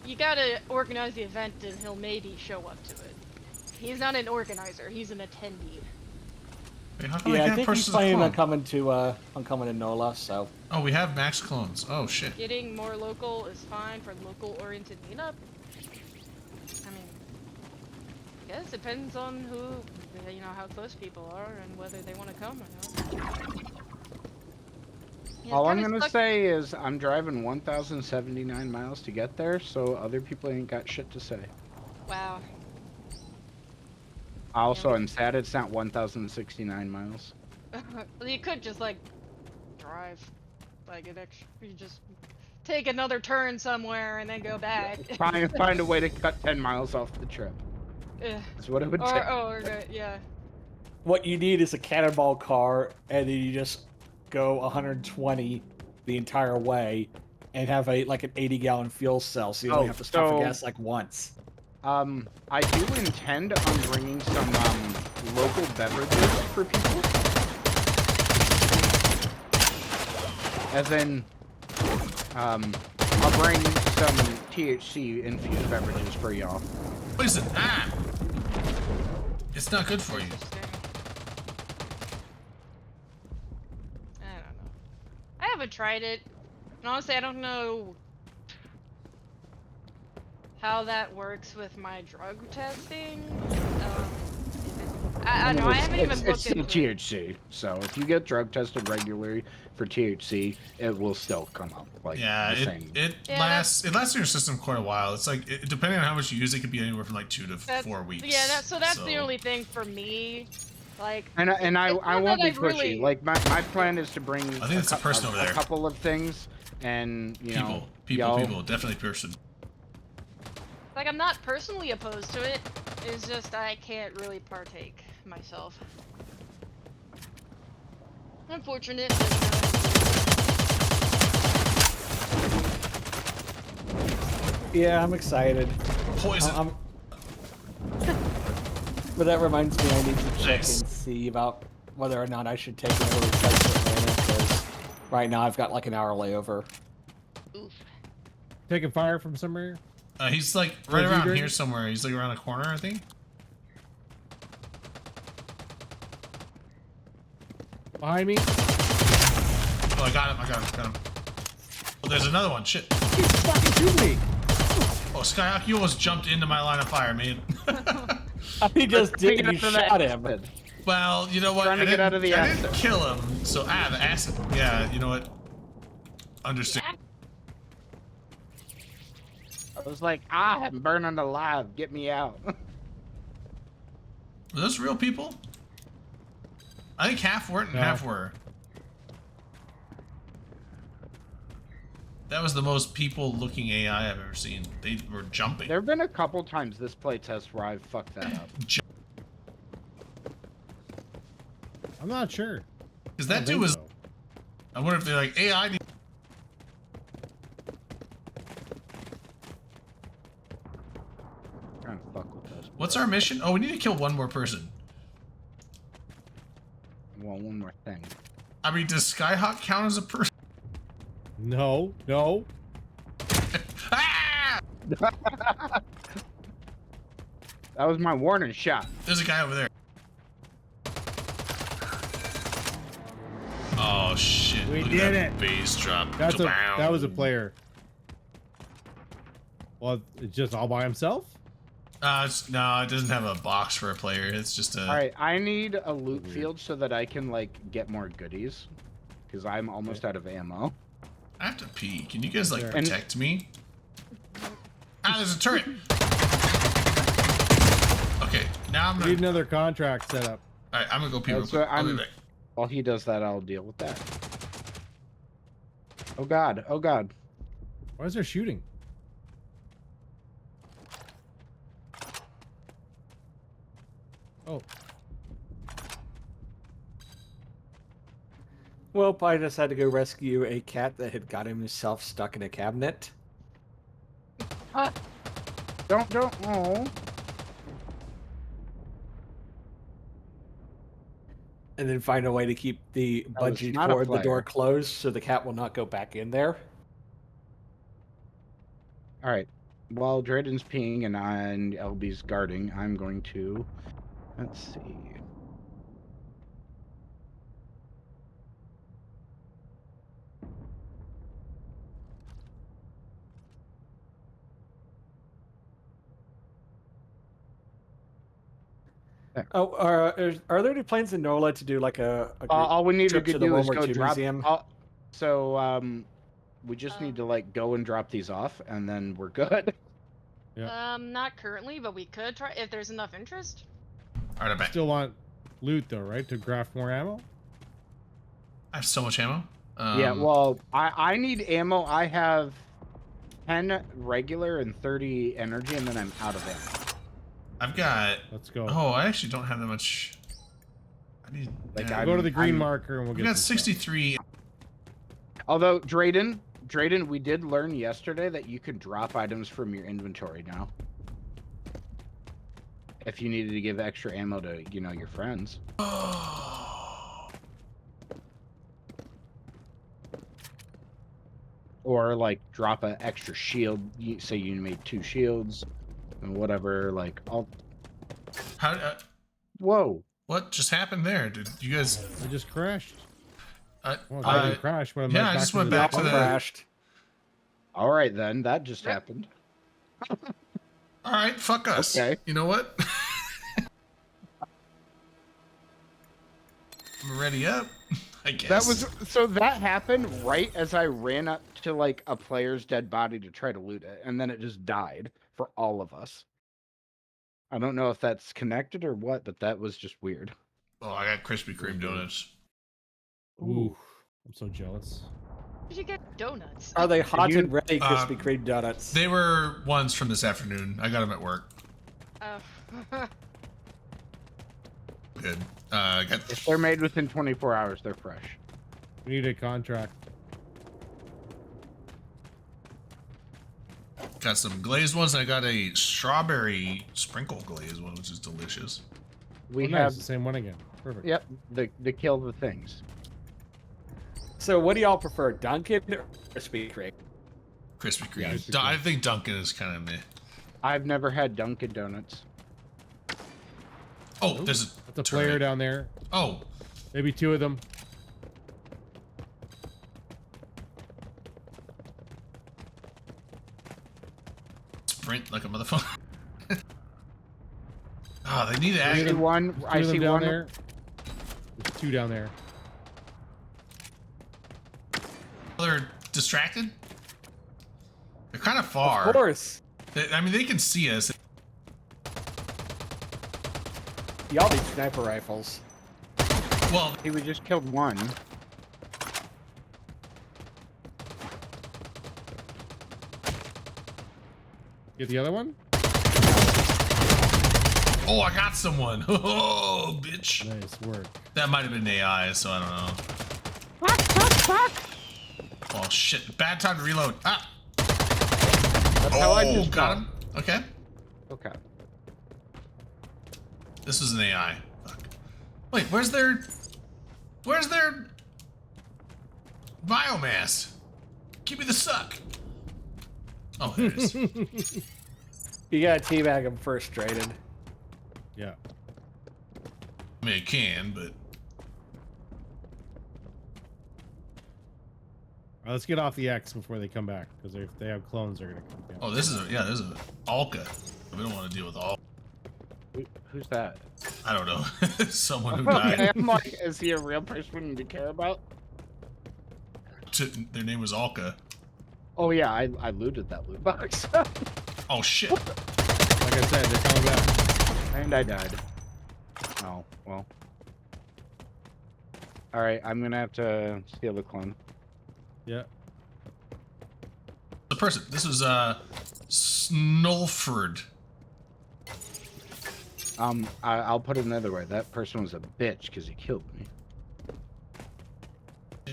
you gotta organize the event and he'll maybe show up to it. He's not an organizer. He's an attendee. Wait, how come Yeah, I get a think he's person's planning on clone? coming to NOLA. So Oh, we have max clones. Oh shit. Getting more local is fine for local-oriented meetup. I mean, I guess it depends on who, you know, how close people are and whether they want to come or not. Yeah, All I'm kinda gonna sucks- say is I'm driving 1,079 miles to get there, so other people ain't got shit to say. Wow. Also, I'm sad it's not 1,069 miles. Well, you could just like drive, like an extra. You just take another turn somewhere and then go back. Find a way to cut 10 miles off the trip. That's what it would take. Yeah. what you need is a cannonball car, and then you just go 120 the entire way, and have an 80-gallon fuel cell, so you only have to stop for gas like once. I do intend on bringing some local beverages for people. As in, I'll bring some THC infused beverages for y'all. Poison. Ah! It's not good for you. I don't know. I haven't tried it. And honestly, I don't know how that works with my drug testing. I know, I haven't even looked It's still into it. THC, so if you get drug tested regularly for THC, it will still come up like Yeah, the same. it lasts in your system quite a while. It's like depending on how much you use, it could be anywhere from like 2 to 4 weeks. Yeah, that's the only thing for me. Like, And I won't be pushy. Really... Like my plan is to bring I think it's a person over there. A couple of things, and people, definitely person. Like, I'm not personally opposed to it. It's just I can't really partake myself. Unfortunate. Yeah, I'm excited. Poison. But that reminds me, I need to check Nice. and see about whether or not I should take an early flight to Atlanta, because right now I've got like an hour layover. Oof. Taking fire from somewhere? He's like right around here somewhere. He's like around a corner, I think. Behind me? Oh, I got him. Oh, there's another one. Shit. He's fucking shooting me. Oh, Skyhawk, you almost jumped into my line of fire, man. He just did. You shot him. Well, you know what? Trying to get out of the I acid. didn't kill him. So, the acid. Yeah, you know what? Understand. I was like, I'm burning alive. Get me out. Are those real people? I think half weren't and half were. That was the most people-looking AI I've ever seen. They were jumping. There have been a couple times this playtest where I've fucked that up. I'm not sure. Because that dude was... I wonder if they're like, AI. Trying to fuck with us. What's our mission? Oh, we need to kill one more person. Well, one more thing. I mean, does Skyhawk count as a person? No, no. Ah! That was my warning shot. There's a guy over there. Oh shit! We Look did at that it. Base drop. That was a player. Well, it's just all by himself. No, it doesn't have a box for a player. It's just a. All right, I need a loot field so that I can like get more goodies, because I'm almost out of ammo. I have to pee. Can you guys like protect me? Ah, there's a turret. Okay, now I'm gonna need another contract set up. All right, I'm gonna go pee real quick. I'll be back. While he does that, I'll deal with that. Oh god, oh god. Why is there shooting? Oh. Well, I just had to go rescue a cat that had got himself stuck in a cabinet. Don't, oh. And then find a way to keep the bungee cord, the door closed, so the cat will not go back in there. All right. While Drayden's peeing and LB's guarding, I'm going to... Let's see. Oh, are there any plans in NOLA to do like a all we need to do is go drop. Museum? We just need to like go and drop these off, and then we're good. Yeah. Not currently, but we could try if there's enough interest. All right, I'm back. Still want loot though, right? To craft more ammo. I have so much ammo. Yeah, well, I need ammo. I have 10 regular and 30 energy, and then I'm out of ammo. I've got. Let's go. Oh, I actually don't have that much. I need. Like, Go to the green marker and we'll We get. got 63. Although Drayden, we did learn yesterday that you can drop items from your inventory now. If you needed to give extra ammo to, you know, your friends. Or like drop an extra shield. Say you made 2 shields and whatever. Like I'll. How? Whoa! What just happened there? Did you guys? I just crashed. I didn't crash, but I just went back to the. Crashed. All right then, that just happened. All right, fuck us. Okay. You know what? I'm ready up. I guess. That happened right as I ran up to like a player's dead body to try to loot it, and then it just died for all of us. I don't know if that's connected or what, but that was just weird. Oh, I got Krispy Kreme donuts. Ooh, I'm so jealous. Did you get donuts? Are they hot and ready Krispy Kreme donuts? They were ones from this afternoon. I got them at work. Oh. Good. If they're made within 24 hours, they're fresh. We need a contract. Got some glazed ones, and I got a strawberry sprinkle glazed one, which is delicious. We nice, have the same one again. Perfect. Yep, the kill the things. So what do y'all prefer, Dunkin' or Krispy Kreme? Krispy Kreme. Yeah, Krispy Kreme. I think Dunkin' is kind of meh. I've never had Dunkin' Donuts. Oh, there's a. That's a player down there. Oh. Maybe 2 of them. Sprint like a motherfucker. Oh, they need to I see act. one. I see down one. there. There's 2 down there. They're distracted. They're kind of far. Of course. I mean, they can see us. Y'all need sniper rifles. Well, we just killed one. Get the other one? Oh, I got someone. Oh, bitch. Nice work. That might have been AI, so I don't know. Fuck! Oh shit! Bad time to reload. Ah! That's how I just got him. Okay. Okay. This is an AI. Fuck. Wait, where's their biomass? Give me the suck. Oh, there it is. You gotta teabag him first, Drayden. Yeah. I mean, it can, but Right, let's get off the X before they come back, because if they have clones, they're gonna come down. oh, this is a Alka. We don't want to deal with all. Who's that? I don't know. Someone who died. I'm like, is he a real person to care about? Their name was Alka. Oh yeah, I looted that loot box. Oh shit. Like I said, they're coming back. And I died. Oh, well. Alright, I'm gonna have to steal the clone. Yeah. The person. This was Snulford. I'll put it another way. That person was a bitch because he killed me.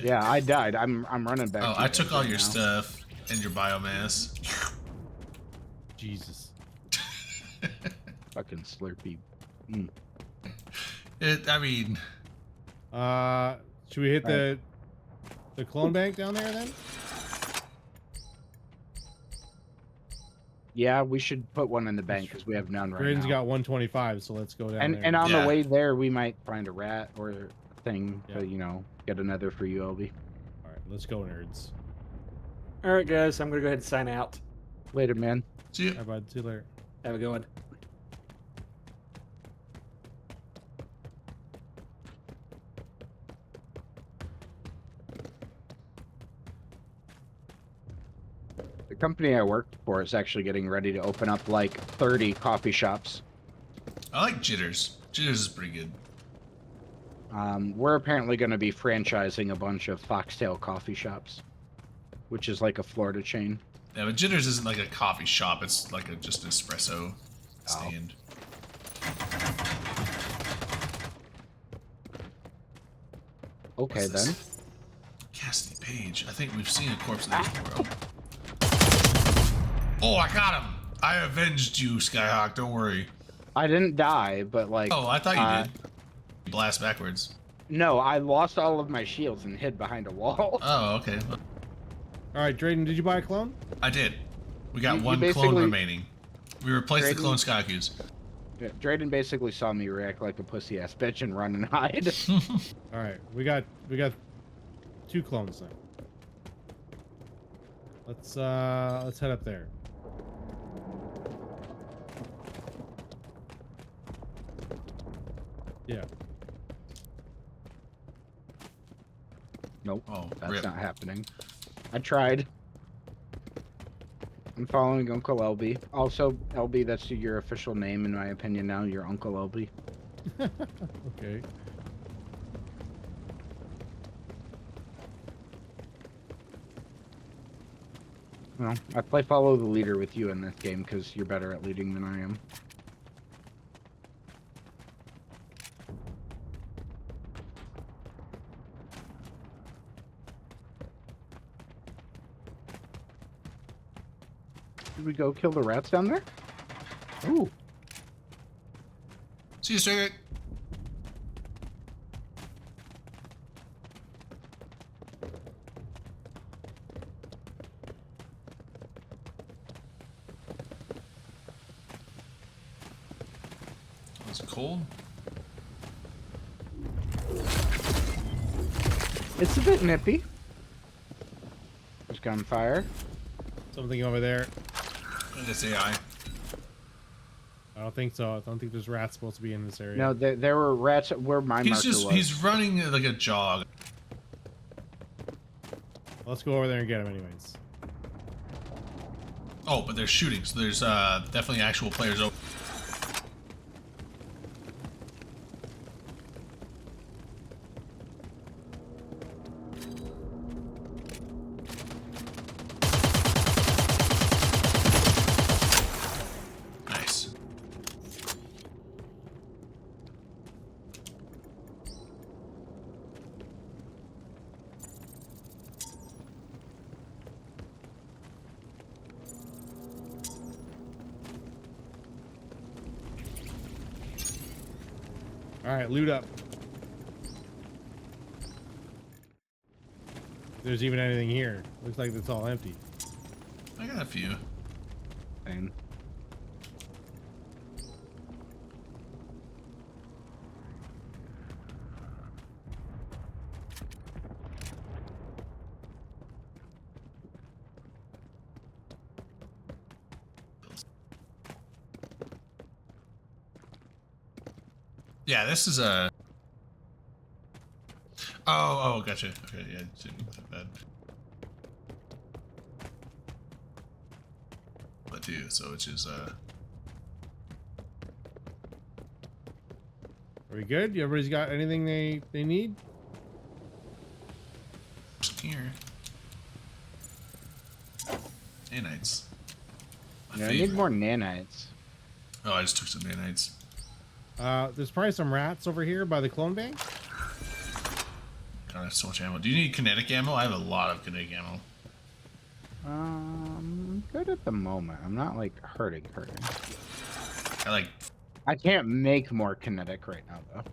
Yeah, I died. I'm running back. Oh, to I you took guys all right your now. stuff and your biomass. Jesus. Fucking Slurpee. I mean, should we hit the clone bank down there then? Yeah, we should put one in the bank because we have none right Drayden's now. got 125, so let's go down there. And on Yeah. the way there, we might find a rat or a thing Yeah. to, you know, get another for you, Obi. All right, let's go, nerds. All right, guys, I'm gonna go ahead and sign out. Later, man. see you. Bye bye. See you later. Have a good one. The company I work for is actually getting ready to open up like 30 coffee shops. I like Jitters. Jitters is pretty good. We're apparently going to be franchising a bunch of Foxtail coffee shops, which is like a Florida chain. Yeah, but Jitters isn't like a coffee shop. It's like just an espresso stand. Okay, What's then. this? Cassidy Page. I think we've seen a corpse of this before. Oh, I got him. I avenged you, Skyhawk. Don't worry. I didn't die, but like... Oh, I thought you did. Blast backwards. No, I lost all of my shields and hid behind a wall. Oh, okay. Well, All right, Drayden, did you buy a clone? I did. We got You one clone basically- remaining. We replaced the Drayden- clone Skykus. Yeah, Drayden basically saw me react like a pussy-ass bitch and run and hide. All right, we got 2 clones then. Let's head up there. Yeah. Nope, Oh, that's rip. not happening. I tried. I'm following Uncle LB. Also, LB, that's your official name in my opinion now. You're Uncle LB. Okay. Well, I play follow the leader with you in this game because you're better at leading than I am. Did we go kill the rats down there? Ooh. See you, Straight. It's cold. It's a bit nippy. There's gunfire. Something over there. It's AI. I don't think so. I don't think there's rats supposed to be in this area. No, there were rats where my marker was. He's running like a jog. Let's go over there and get him anyways. Oh, but they're shooting, so there's definitely actual players over. Nice. All right, loot up. If there's even anything here. Looks like it's all empty. I got a few. Same. Yeah, this is a. Oh, gotcha. Okay, yeah, it didn't look that bad. But too, so which is Are we good? Everybody's got anything they need? here. Nanites. Yeah, I need more nanites. Oh, I just took some nanites. There's probably some rats over here by the clone bank. God, I have so much ammo. Do you need kinetic ammo? I have a lot of kinetic ammo. Good at the moment. I'm not like hurting. I can't make more kinetic right now though.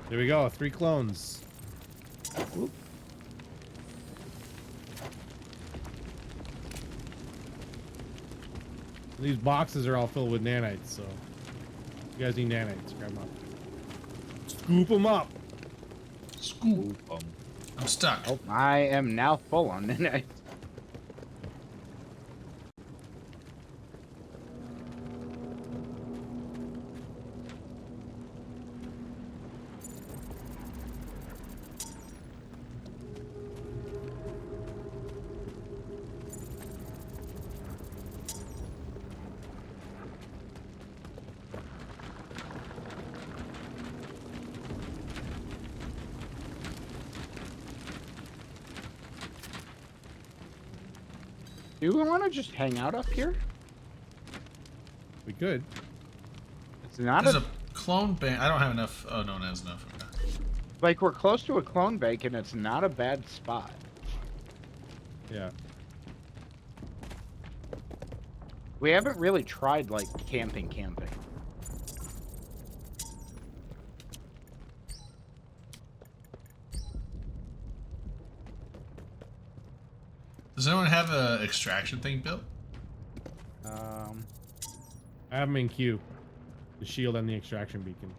There we go, 3 clones. Whoop. These boxes are all filled with nanites, so you guys need nanites, grab them up. Scoop them up. Scoop them. I'm stuck. Oh, I am now full on nanites. Do we want to just hang out up here? We could. It's not There's a clone bank. I don't have enough. Oh, no one has enough. Okay. like we're close to a clone bank and it's not a bad spot. Yeah. We haven't really tried like camping. Does anyone have a extraction thing built? I have them in queue. The shield and the extraction beacon.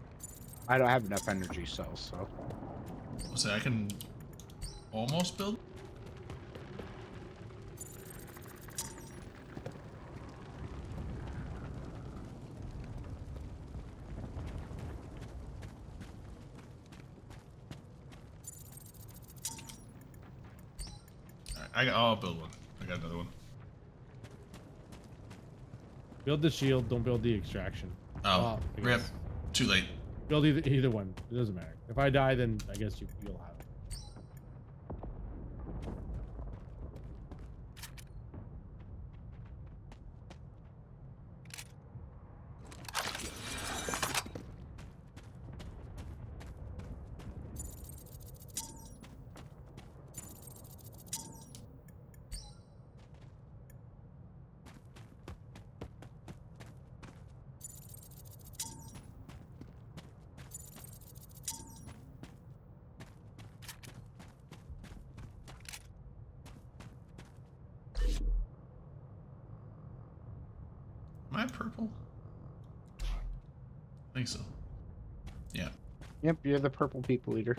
I don't have enough energy cells, so. So I can almost build. I'll build one. I got another one. Build the shield, don't build the extraction. Oh, rip. Too late. Build either one. It doesn't matter. If I die, then I guess you'll have it. Am I purple? I think so. Yeah. Yep, you're the purple people eater.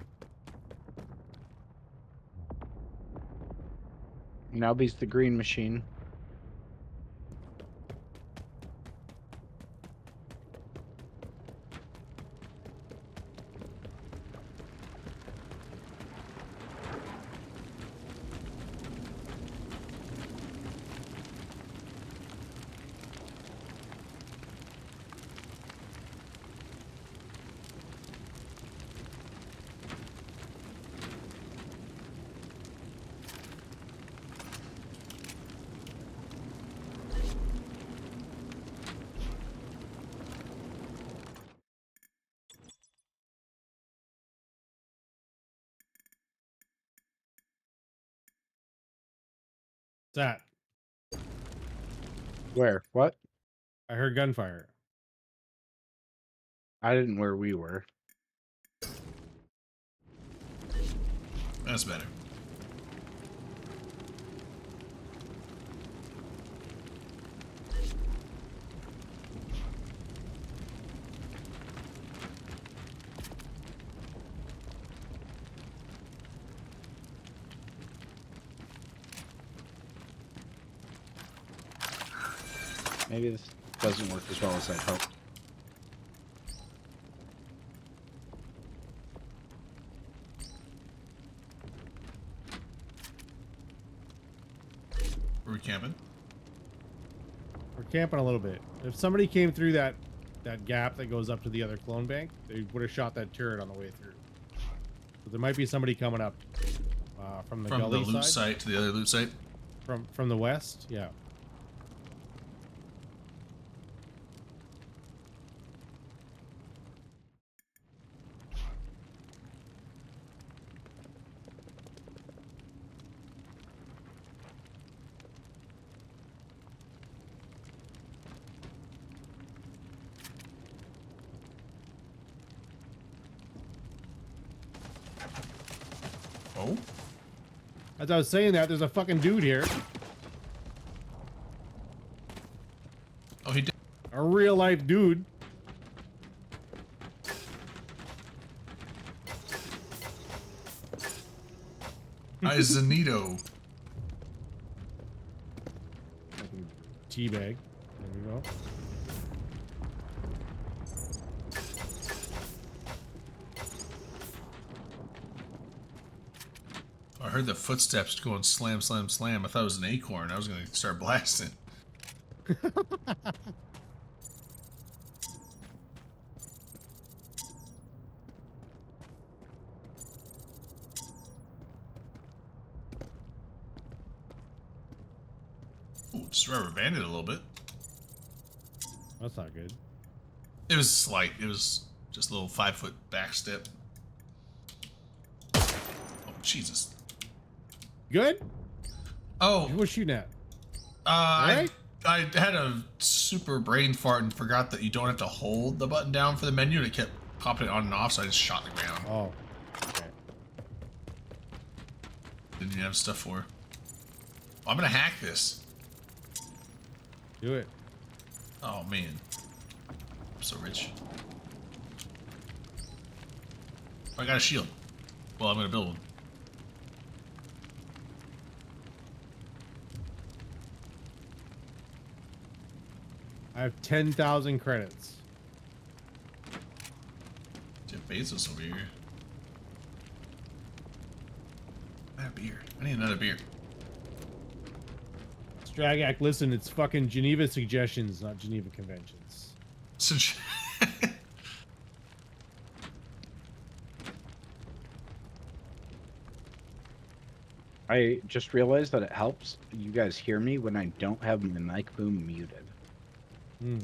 Nowby's the green machine. that? Where? What? I heard gunfire. I didn't where we were. That's better. Maybe this doesn't work as well as I'd hoped. Are we camping? We're camping a little bit. If somebody came through that gap that goes up to the other clone bank, they would have shot that turret on the way through. So there might be somebody coming up from the gully loot side. site to the other loot site. From the west, yeah. Oh. As I was saying that, there's a fucking dude here. Oh, he did. A real life dude. Zanito. Teabag. There we go. I heard the footsteps going slam, slam, slam. I thought it was an acorn. I was going to start blasting. Ooh, just rubber banded a little bit. That's not good. It was slight. It was just a little 5-foot back step. Oh, Jesus. Good? Oh. Who was shooting at? Right? I had a super brain fart and forgot that you don't have to hold the button down for the menu, and it kept popping it on and off, so I just shot the ground. Oh. Okay. Didn't you have stuff for? I'm gonna hack this. Do it. Oh man. I'm so rich. I got a shield. Well, I'm gonna build one. I have 10,000 credits. Jeff Bezos over here. I have beer. I need another beer. Stragak, listen, it's fucking Geneva Suggestions, not Geneva Conventions. I just realized that it helps you guys hear me when I don't have my mic boom muted. Hmm.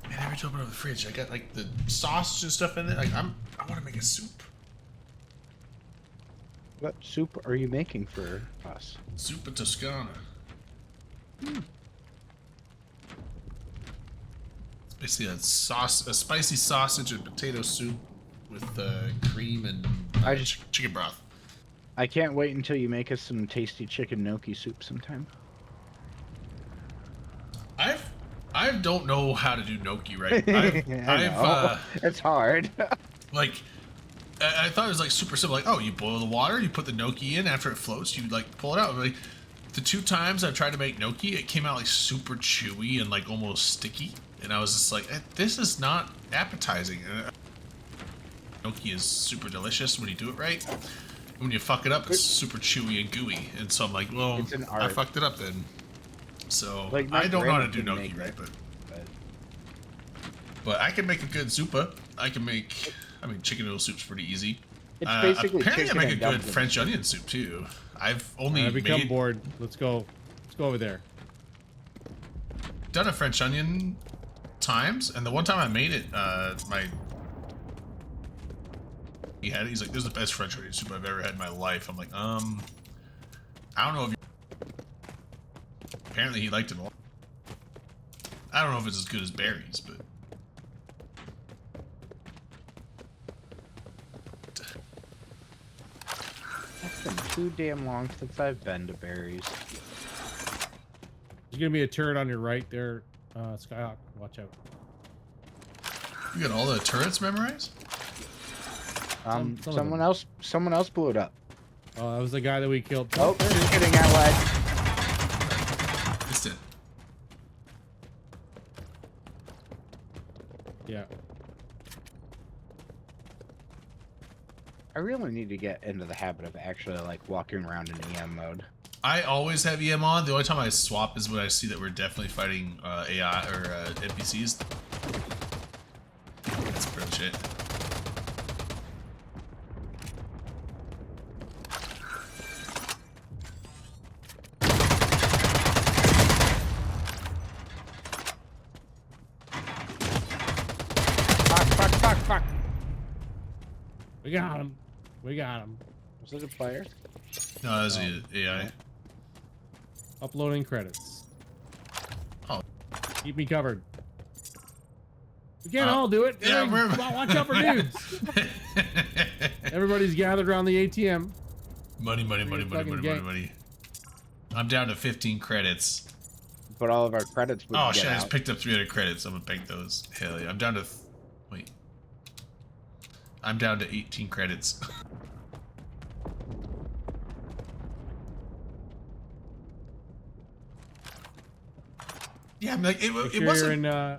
Man, every time I open up the fridge, I got like the sausage and stuff in it. Like I want to make a soup. What soup are you making for us? Soup of Toscana. It's basically a spicy sausage and potato soup with cream and chicken broth. I can't wait until you make us some tasty chicken gnocchi soup sometime. I don't know how to do gnocchi right. It's hard. Like, I thought it was like super simple. Like, oh, you boil the water, you put the gnocchi in. After it floats, you like pull it out. Like, the 2 times I've tried to make gnocchi, it came out like super chewy and like almost sticky. And I was just like, this is not appetizing. Gnocchi is super delicious when you do it right. When you fuck it up, it's super chewy and gooey. And so I'm like, well, I fucked it up then. So like I don't know how to do gnocchi right, but I can make a good zuppa. I mean, chicken noodle soup's pretty easy. It's basically apparently I make a good dumplings. French onion soup too. I've only become bored. Let's go over there. Done a French onion times, and the one time I made it, he had it. He's like, "This is the best French onion soup I've ever had in my life." I'm like, I don't know if. Apparently, he liked it a lot. I don't know if it's as good as Barry's, but. It's been too damn long since I've been to Barry's. There's gonna be a turret on your right there, Skyhawk. Watch out. You got all the turrets memorized? Someone else blew it up. Oh, that was the guy that we killed. Oh, just getting at ledge. Missed it. Yeah. I really need to get into the habit of actually like walking around in EM mode. I always have EM on. The only time I swap is when I see that we're definitely fighting AI or NPCs. That's pretty much it. Fuck. We got him. Was it a player? No, that was AI. Uploading credits. Oh. Keep me covered. We can't all do it. Yeah, watch out for dudes. Everybody's gathered around the ATM. Money. I'm down to 15 credits. But all of our credits would Oh shit, I just picked up 300 credits. I'm gonna bank those. Hell yeah. I'm down to... Wait. I'm down to 18 credits. Yeah, I'm like, it wasn't... Yeah,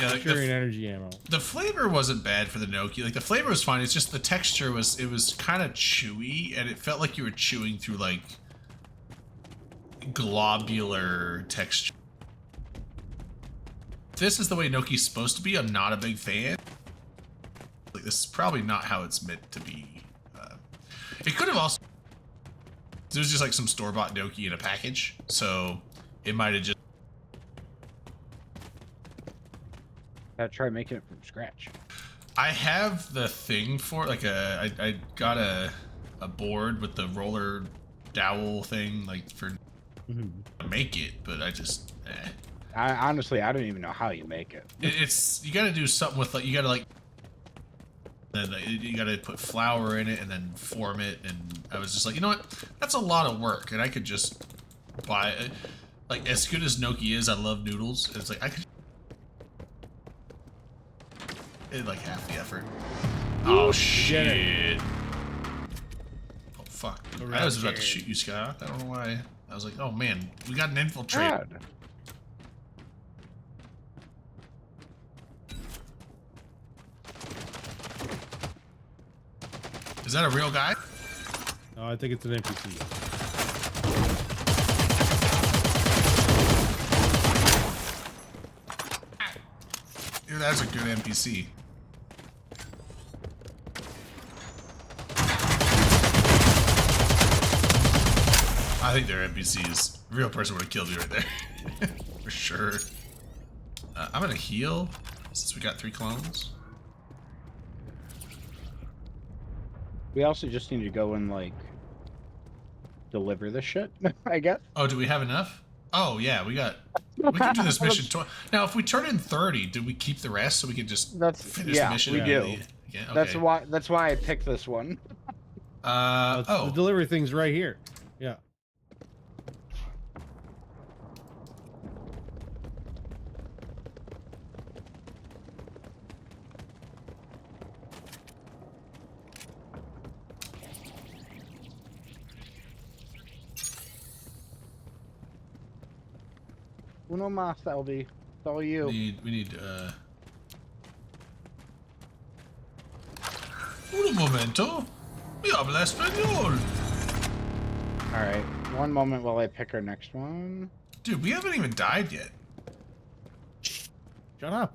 like you're in energy ammo. The flavor wasn't bad for the gnocchi. Like, the flavor was fine. It's just the texture was kind of chewy, and it felt like you were chewing through, like, globular texture. If this is the way gnocchi's supposed to be, I'm not a big fan. Like, this is probably not how it's meant to be. It could have also... There was just, like, some store-bought gnocchi in a package, so it might have just... Try making it from scratch. I have the thing for like I got a board with the roller dowel thing like for to make it, but I just I honestly don't even know how you make it. It's you got to do something with like you got to like then you got to put flour in it and then form it, and I was just like, you know what, that's a lot of work, and I could just buy it. Like as good as gnocchi is, I love noodles. It's like I could. It like half the effort. Oh shit! Oh fuck! I was about to shoot you, Scott. I don't know why. I was like, oh man, we got an infiltrate. God. Is that a real guy? No, I think it's an NPC. Yeah, that's a good NPC. I think they're NPCs. A real person would have killed you right there. For sure. I'm gonna heal since we got 3 clones. We also just need to go and like deliver the shit, I guess. Oh, do we have enough? Oh yeah, we can do this mission. Now, if we turn in 30, do we keep the rest so we can just finish the mission? We do. Yeah, okay. That's why I picked this one. The delivery thing's right here. Yeah. Uno más, LB. It's all you. We need, Un momento. We habla español. Alright, one moment while I pick our next one. Dude, we haven't even died yet. Shut up.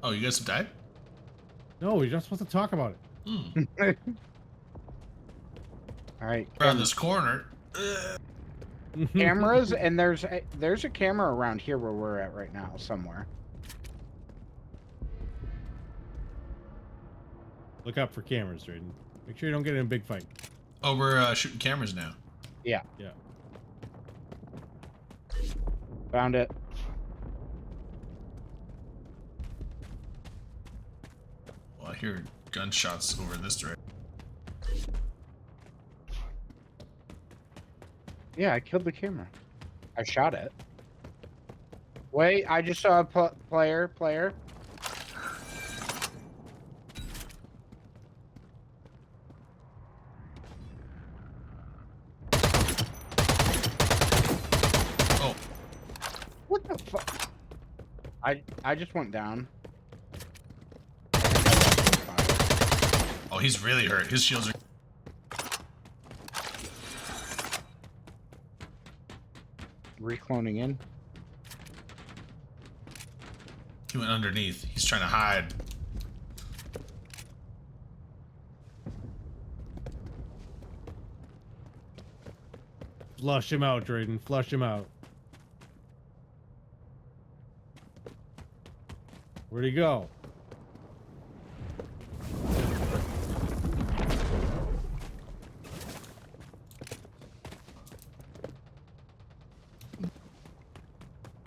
Oh, you guys have died? No, you're not supposed to talk about it. Alright. Around this corner. Cameras, and there's a camera around here where we're at right now, somewhere. Look out for cameras, Drayden. Make sure you don't get in a big fight. Oh, we're shooting cameras now. Yeah. Yeah. Found it. Well, I hear gunshots over this direction. Yeah, I killed the camera. I shot it. Wait, I just saw a player. Oh. What the fuck? I just went down. Oh, he's really hurt. His shields are... Recloning in. He went underneath. He's trying to hide. Flush him out, Drayden. Flush him out. Where'd he go?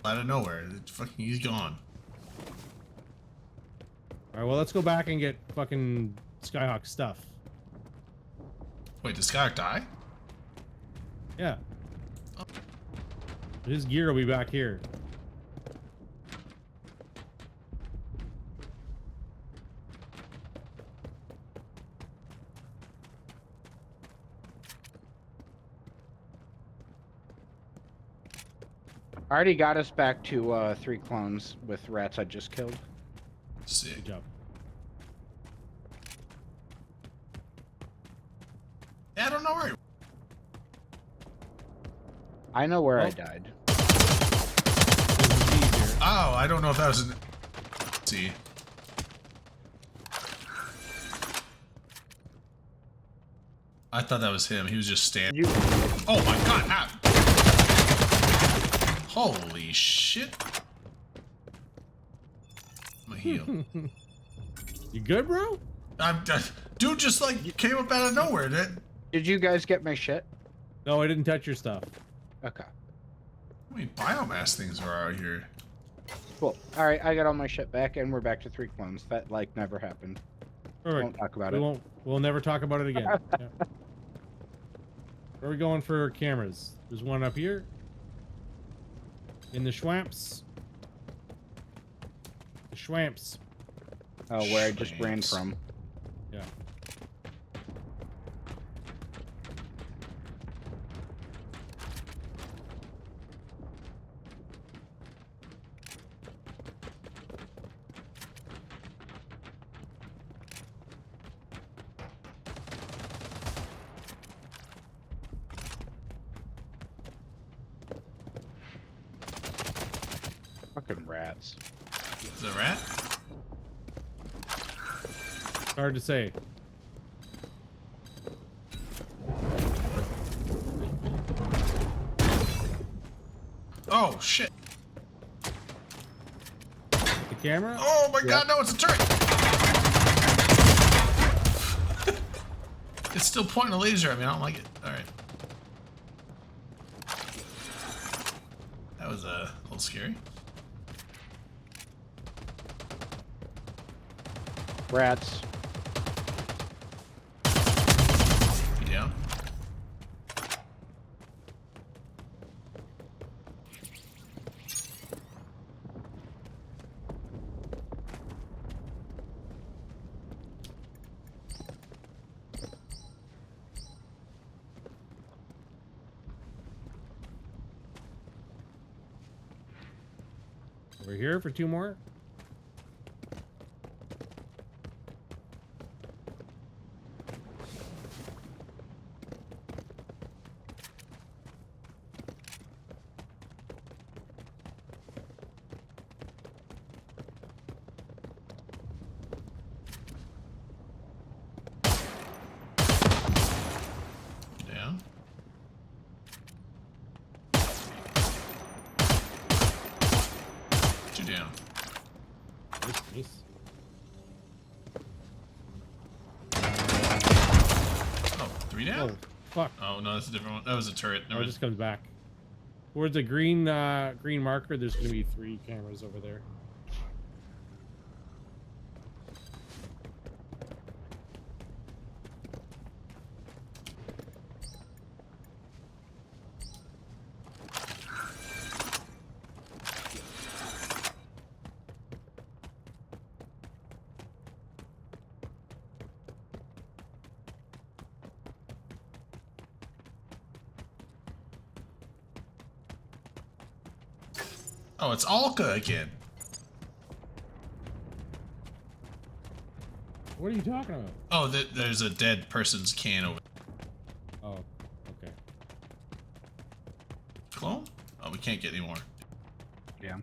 Out of nowhere. Fucking, he's gone. Alright, well, let's go back and get fucking Skyhawk stuff. Wait, did Skyhawk die? Yeah. His gear will be back here. I already got us back to 3 clones with rats I just killed. Sick. Good job. Yeah, I don't know where. I know where I died. Oh, I don't know if that was an... Let's see. I thought that was him. He was just standing. Oh my god! Ow. Holy shit! I'm a heal. You good, bro? Dude just like came up out of nowhere. Did you guys get my shit? No, I didn't touch your stuff. Okay. How many biomass things are out here? Cool. All right, I got all my shit back, and we're back to 3 clones. That like never happened. Perfect. Won't talk about we it. won't. We'll never talk about it again. Yeah. Where are we going for cameras? There's one up here. In the Schwamps. The Schwamps. Oh, where I just ran from. Yeah. Fucking rats. Is it a rat? Hard to say. Oh shit! The camera? Oh my god, no, it's a turret! It's still pointing a laser at me. I don't like it. Alright. That was a little scary. Rats. You down? Over here for 2 more. Down. Two down. Nice. we down? Oh, fuck. Oh no, that's a different one. That was a turret. No, it just comes back. Towards the green marker, there's gonna be 3 cameras over there. Oh, it's Alka again. What are you talking about? Oh, there's a dead person's can over Oh, okay. Clone? Oh, we can't get any more. Yeah.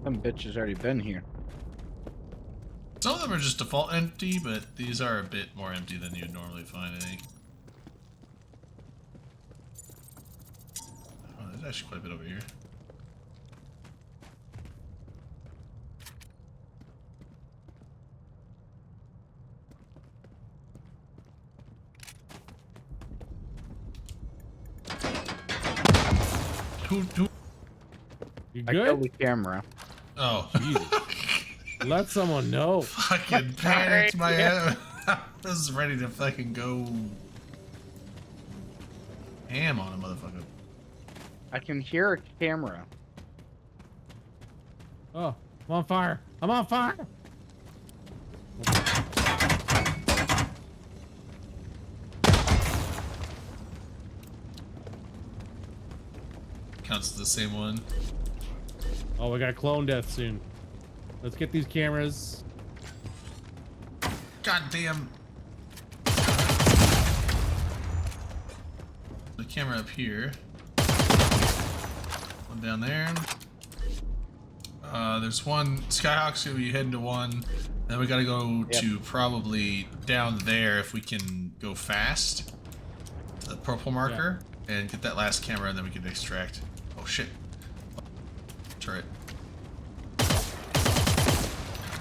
Some bitch has already been here. Some of them are just default empty, but these are a bit more empty than you'd normally find, I think. Oh, there's actually quite a bit over here. Who? You I good? killed the camera. Oh. Jesus. Let someone know. Fucking panicked my head. I was ready to fucking go ham on a motherfucker. I can hear a camera. Oh, I'm on fire. I'm on fire. Counts as the same one. Oh, we got clone death soon. Let's get these cameras. God damn. The camera up here. One down there. There's one. Skyhawk's gonna be heading to one. Then we gotta go to probably down there if we can go fast. The purple marker. And get that last camera and then we can extract. Oh shit. Turret.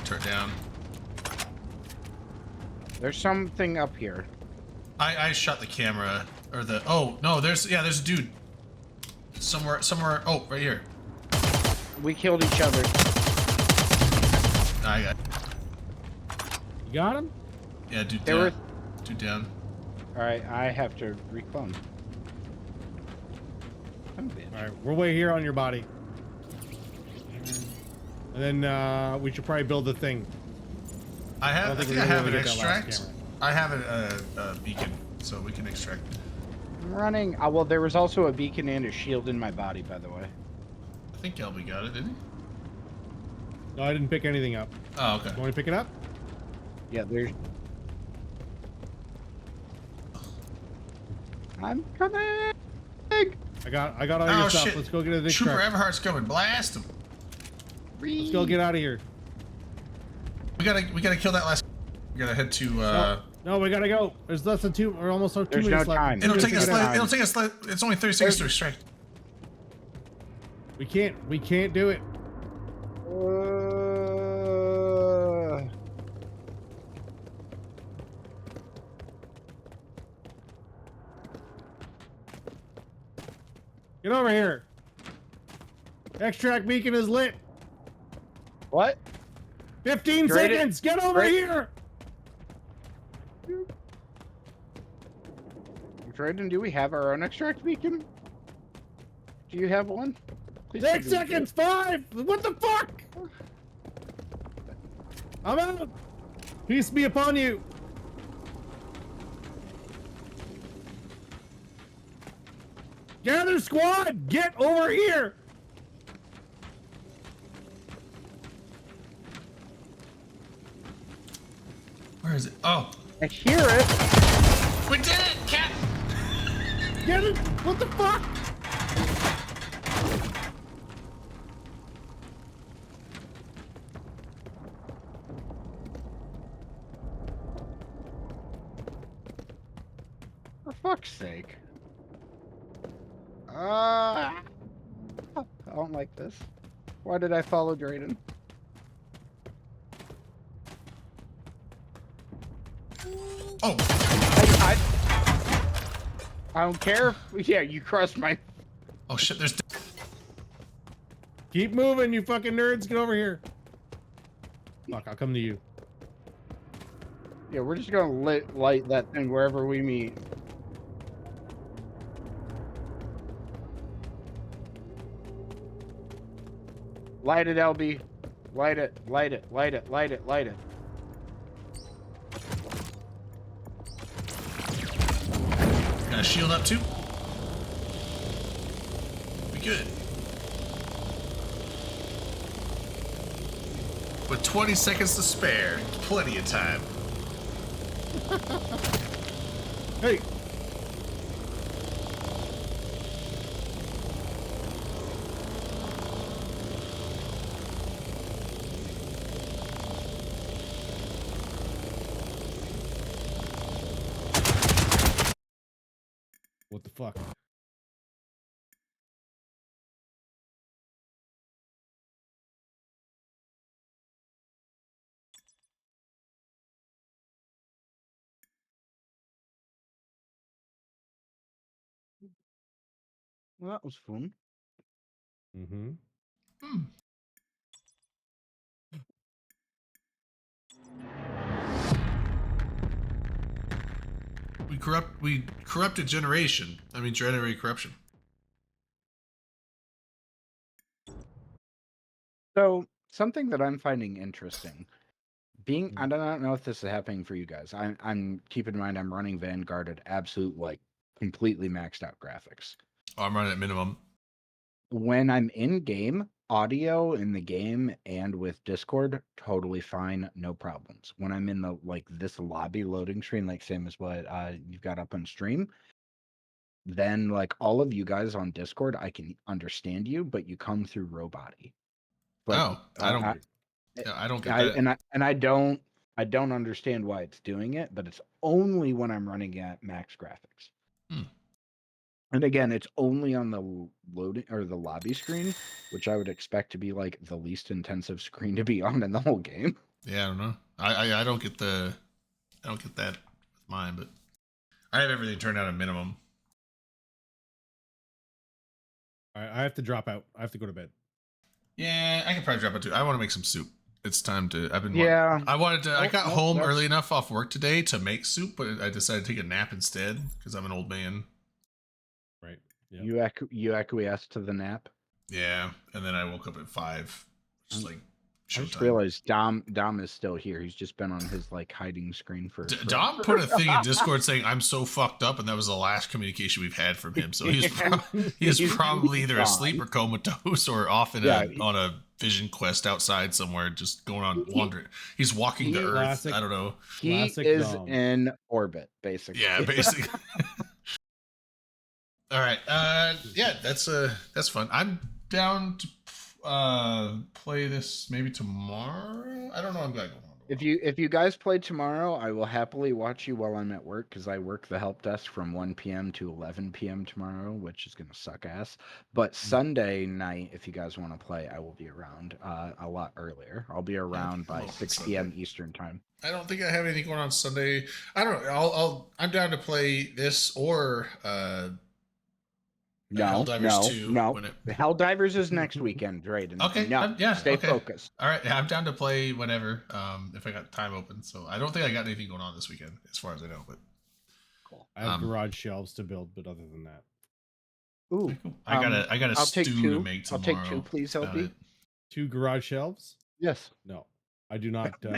Turret down. There's something up here. I shot the camera or the oh no there's a dude somewhere oh right here. We killed each other. I got You got him? yeah dude They down. were... Dude down. Alright, I have to reclone. Alright, we're way here on your body. And then we should probably build the thing. I think I have an extract. I have a beacon, so we can extract. I'm running. Well, there was also a beacon and a shield in my body, by the way. I think Elby got it, didn't he? No, I didn't pick anything up. Oh, okay. You want to pick it up? Yeah, there's... I'm coming! I got all your stuff. Shit. Let's go get a Trooper extract. Everhart's coming. Blast him. Let's go get out of here. We gotta kill that last. We gotta head to. No, we gotta go. There's less than 2 or almost 2 minutes left. Time. It'll take us. It'll take us. It's only 30 seconds to extract. We can't do it. Get over here. Extract beacon is lit. What? 15 seconds. Get over here. Drayden, do we have our own extract beacon? Do you have one? Please 6 seconds. 5. What the fuck? I'm out. Peace be upon you. Gather squad. Get over here. Where is it? Oh, I hear it. We did it, Cat. Get it! What the fuck? For fuck's sake. I don't like this. Why did I follow Drayden? Oh. I don't care. Yeah, you crushed my... Oh shit, there's... Keep moving, you fucking nerds. Get over here. Fuck, I'll come to you. Yeah, we're just gonna light that thing wherever we meet. Light it, LB. Light it, light it, light it, light it, light it. Got a shield up too. We good. With 20 seconds to spare, plenty of time. Hey. What the fuck? Well, that was fun. Mm-hmm. We corrupted generation. I mean, generate corruption. So, something that I'm finding interesting, I don't know if this is happening for you guys. I'm keeping in mind I'm running Vanguard at absolute, like, completely maxed out graphics. Oh, I'm running at minimum. When I'm in game, audio in the game and with Discord, totally fine, no problems. When I'm in the, like, this lobby loading screen, like same as what you've got up on stream, then, like, all of you guys on Discord, I can understand you, but you come through Roboti. But, oh, I don't get that. I don't understand why it's doing it, but it's only when I'm running at max graphics. And again, it's only on the loading or the lobby screen, which I would expect to be like the least intensive screen to be on in the whole game. Yeah, I don't know. I don't get that with mine, but I have everything turned out at minimum. All right, I have to drop out. I have to go to bed. Yeah, I can probably drop out too. I want to make some soup. It's time to. I got home early enough off work today to make soup, but I decided to take a nap instead because I'm an old man. Right. Yeah. You acquiesced to the nap. Yeah, and then I woke up at 5. Just like. I just realized Dom is still here. He's just been on his like hiding screen for. Dom put a thing in Discord saying I'm so fucked up, and that was the last communication we've had from him. So he's probably either asleep or comatose or off on a vision quest outside somewhere, just going on wandering. He's walking the earth. I don't know. He is in orbit, basically. Yeah, basically. All right. Yeah, that's fun. I'm down to play this maybe tomorrow. I don't know. I'm gonna go on. If you guys play tomorrow, I will happily watch you while I'm at work because I work the help desk from 1 p.m. to 11 p.m. tomorrow, which is gonna suck ass. But Sunday night, if you guys want to play, I will be around a lot earlier. I'll be around by 6 p.m. Eastern time. I don't think I have anything going on Sunday. I don't know. I'm down to play this or Helldivers 2. No. The Helldivers is next weekend, Drayden. Okay. No, stay focused. All right. Yeah, I'm down to play whenever, if I got time open. So I don't think I got anything going on this weekend, as far as I know. But cool. I have garage shelves to build, but other than that, ooh, cool. I got a stew to make tomorrow. I'll take 2, please, LB. 2 garage shelves? Yes. No, I do not do.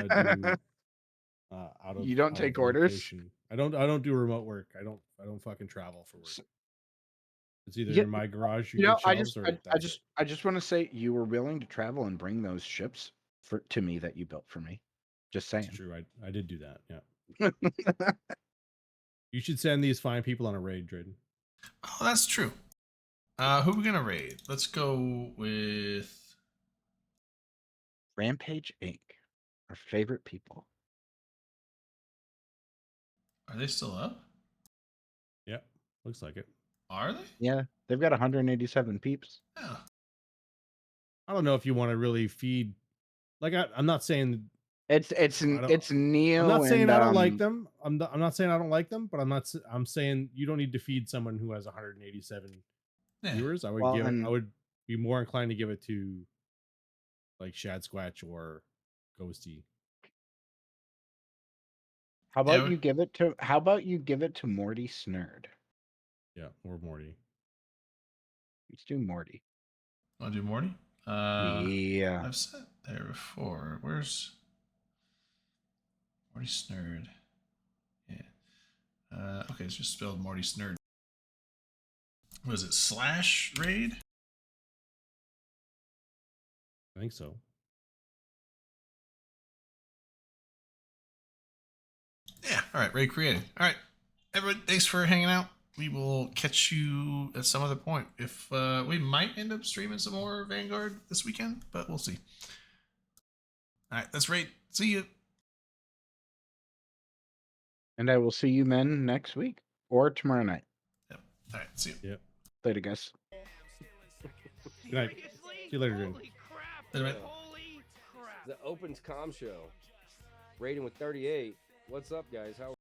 Out of you don't take orders. Location. I don't do remote work. I don't fucking travel for work. It's either in my garage. I just want to say you were willing to travel and bring those ships to me that you built for me. Just saying. It's true. I did do that. Yeah. You should send these fine people on a raid, Drayden. Oh, that's true. Who are we gonna raid? Let's go with Rampage Inc. Our favorite people. Are they still up? Yep, looks like it. Are they? Yeah, they've got 187 peeps. Yeah. I don't know if you want to really feed. Like, I'm not saying it's Neo. I'm not saying and, I don't like them. I'm not saying I don't like them, but I'm saying you don't need to feed someone who has 187 viewers. I would I would be more inclined to give it to like Shad Squatch or Ghosty. How about you give it to Morty Snurd? Yeah, or Morty. Let's do Morty. Want to do Morty? Yeah. I've said there before. Where's Morty Snurd? Yeah. Okay, it's just spelled Morty Snurd. Was it / raid? I think so. Yeah. All right. Raid created. All right. Everyone, thanks for hanging out. We will catch you at some other point. If we might end up streaming some more Vanguard this weekend, but we'll see. All right. That's raid. See you. And I will see you men next week or tomorrow night. Yep. All right. See you. Yep. Later, guys. Good night. See you later, Drayden. The Opens Com Show. Rating with 38. What's up, guys? How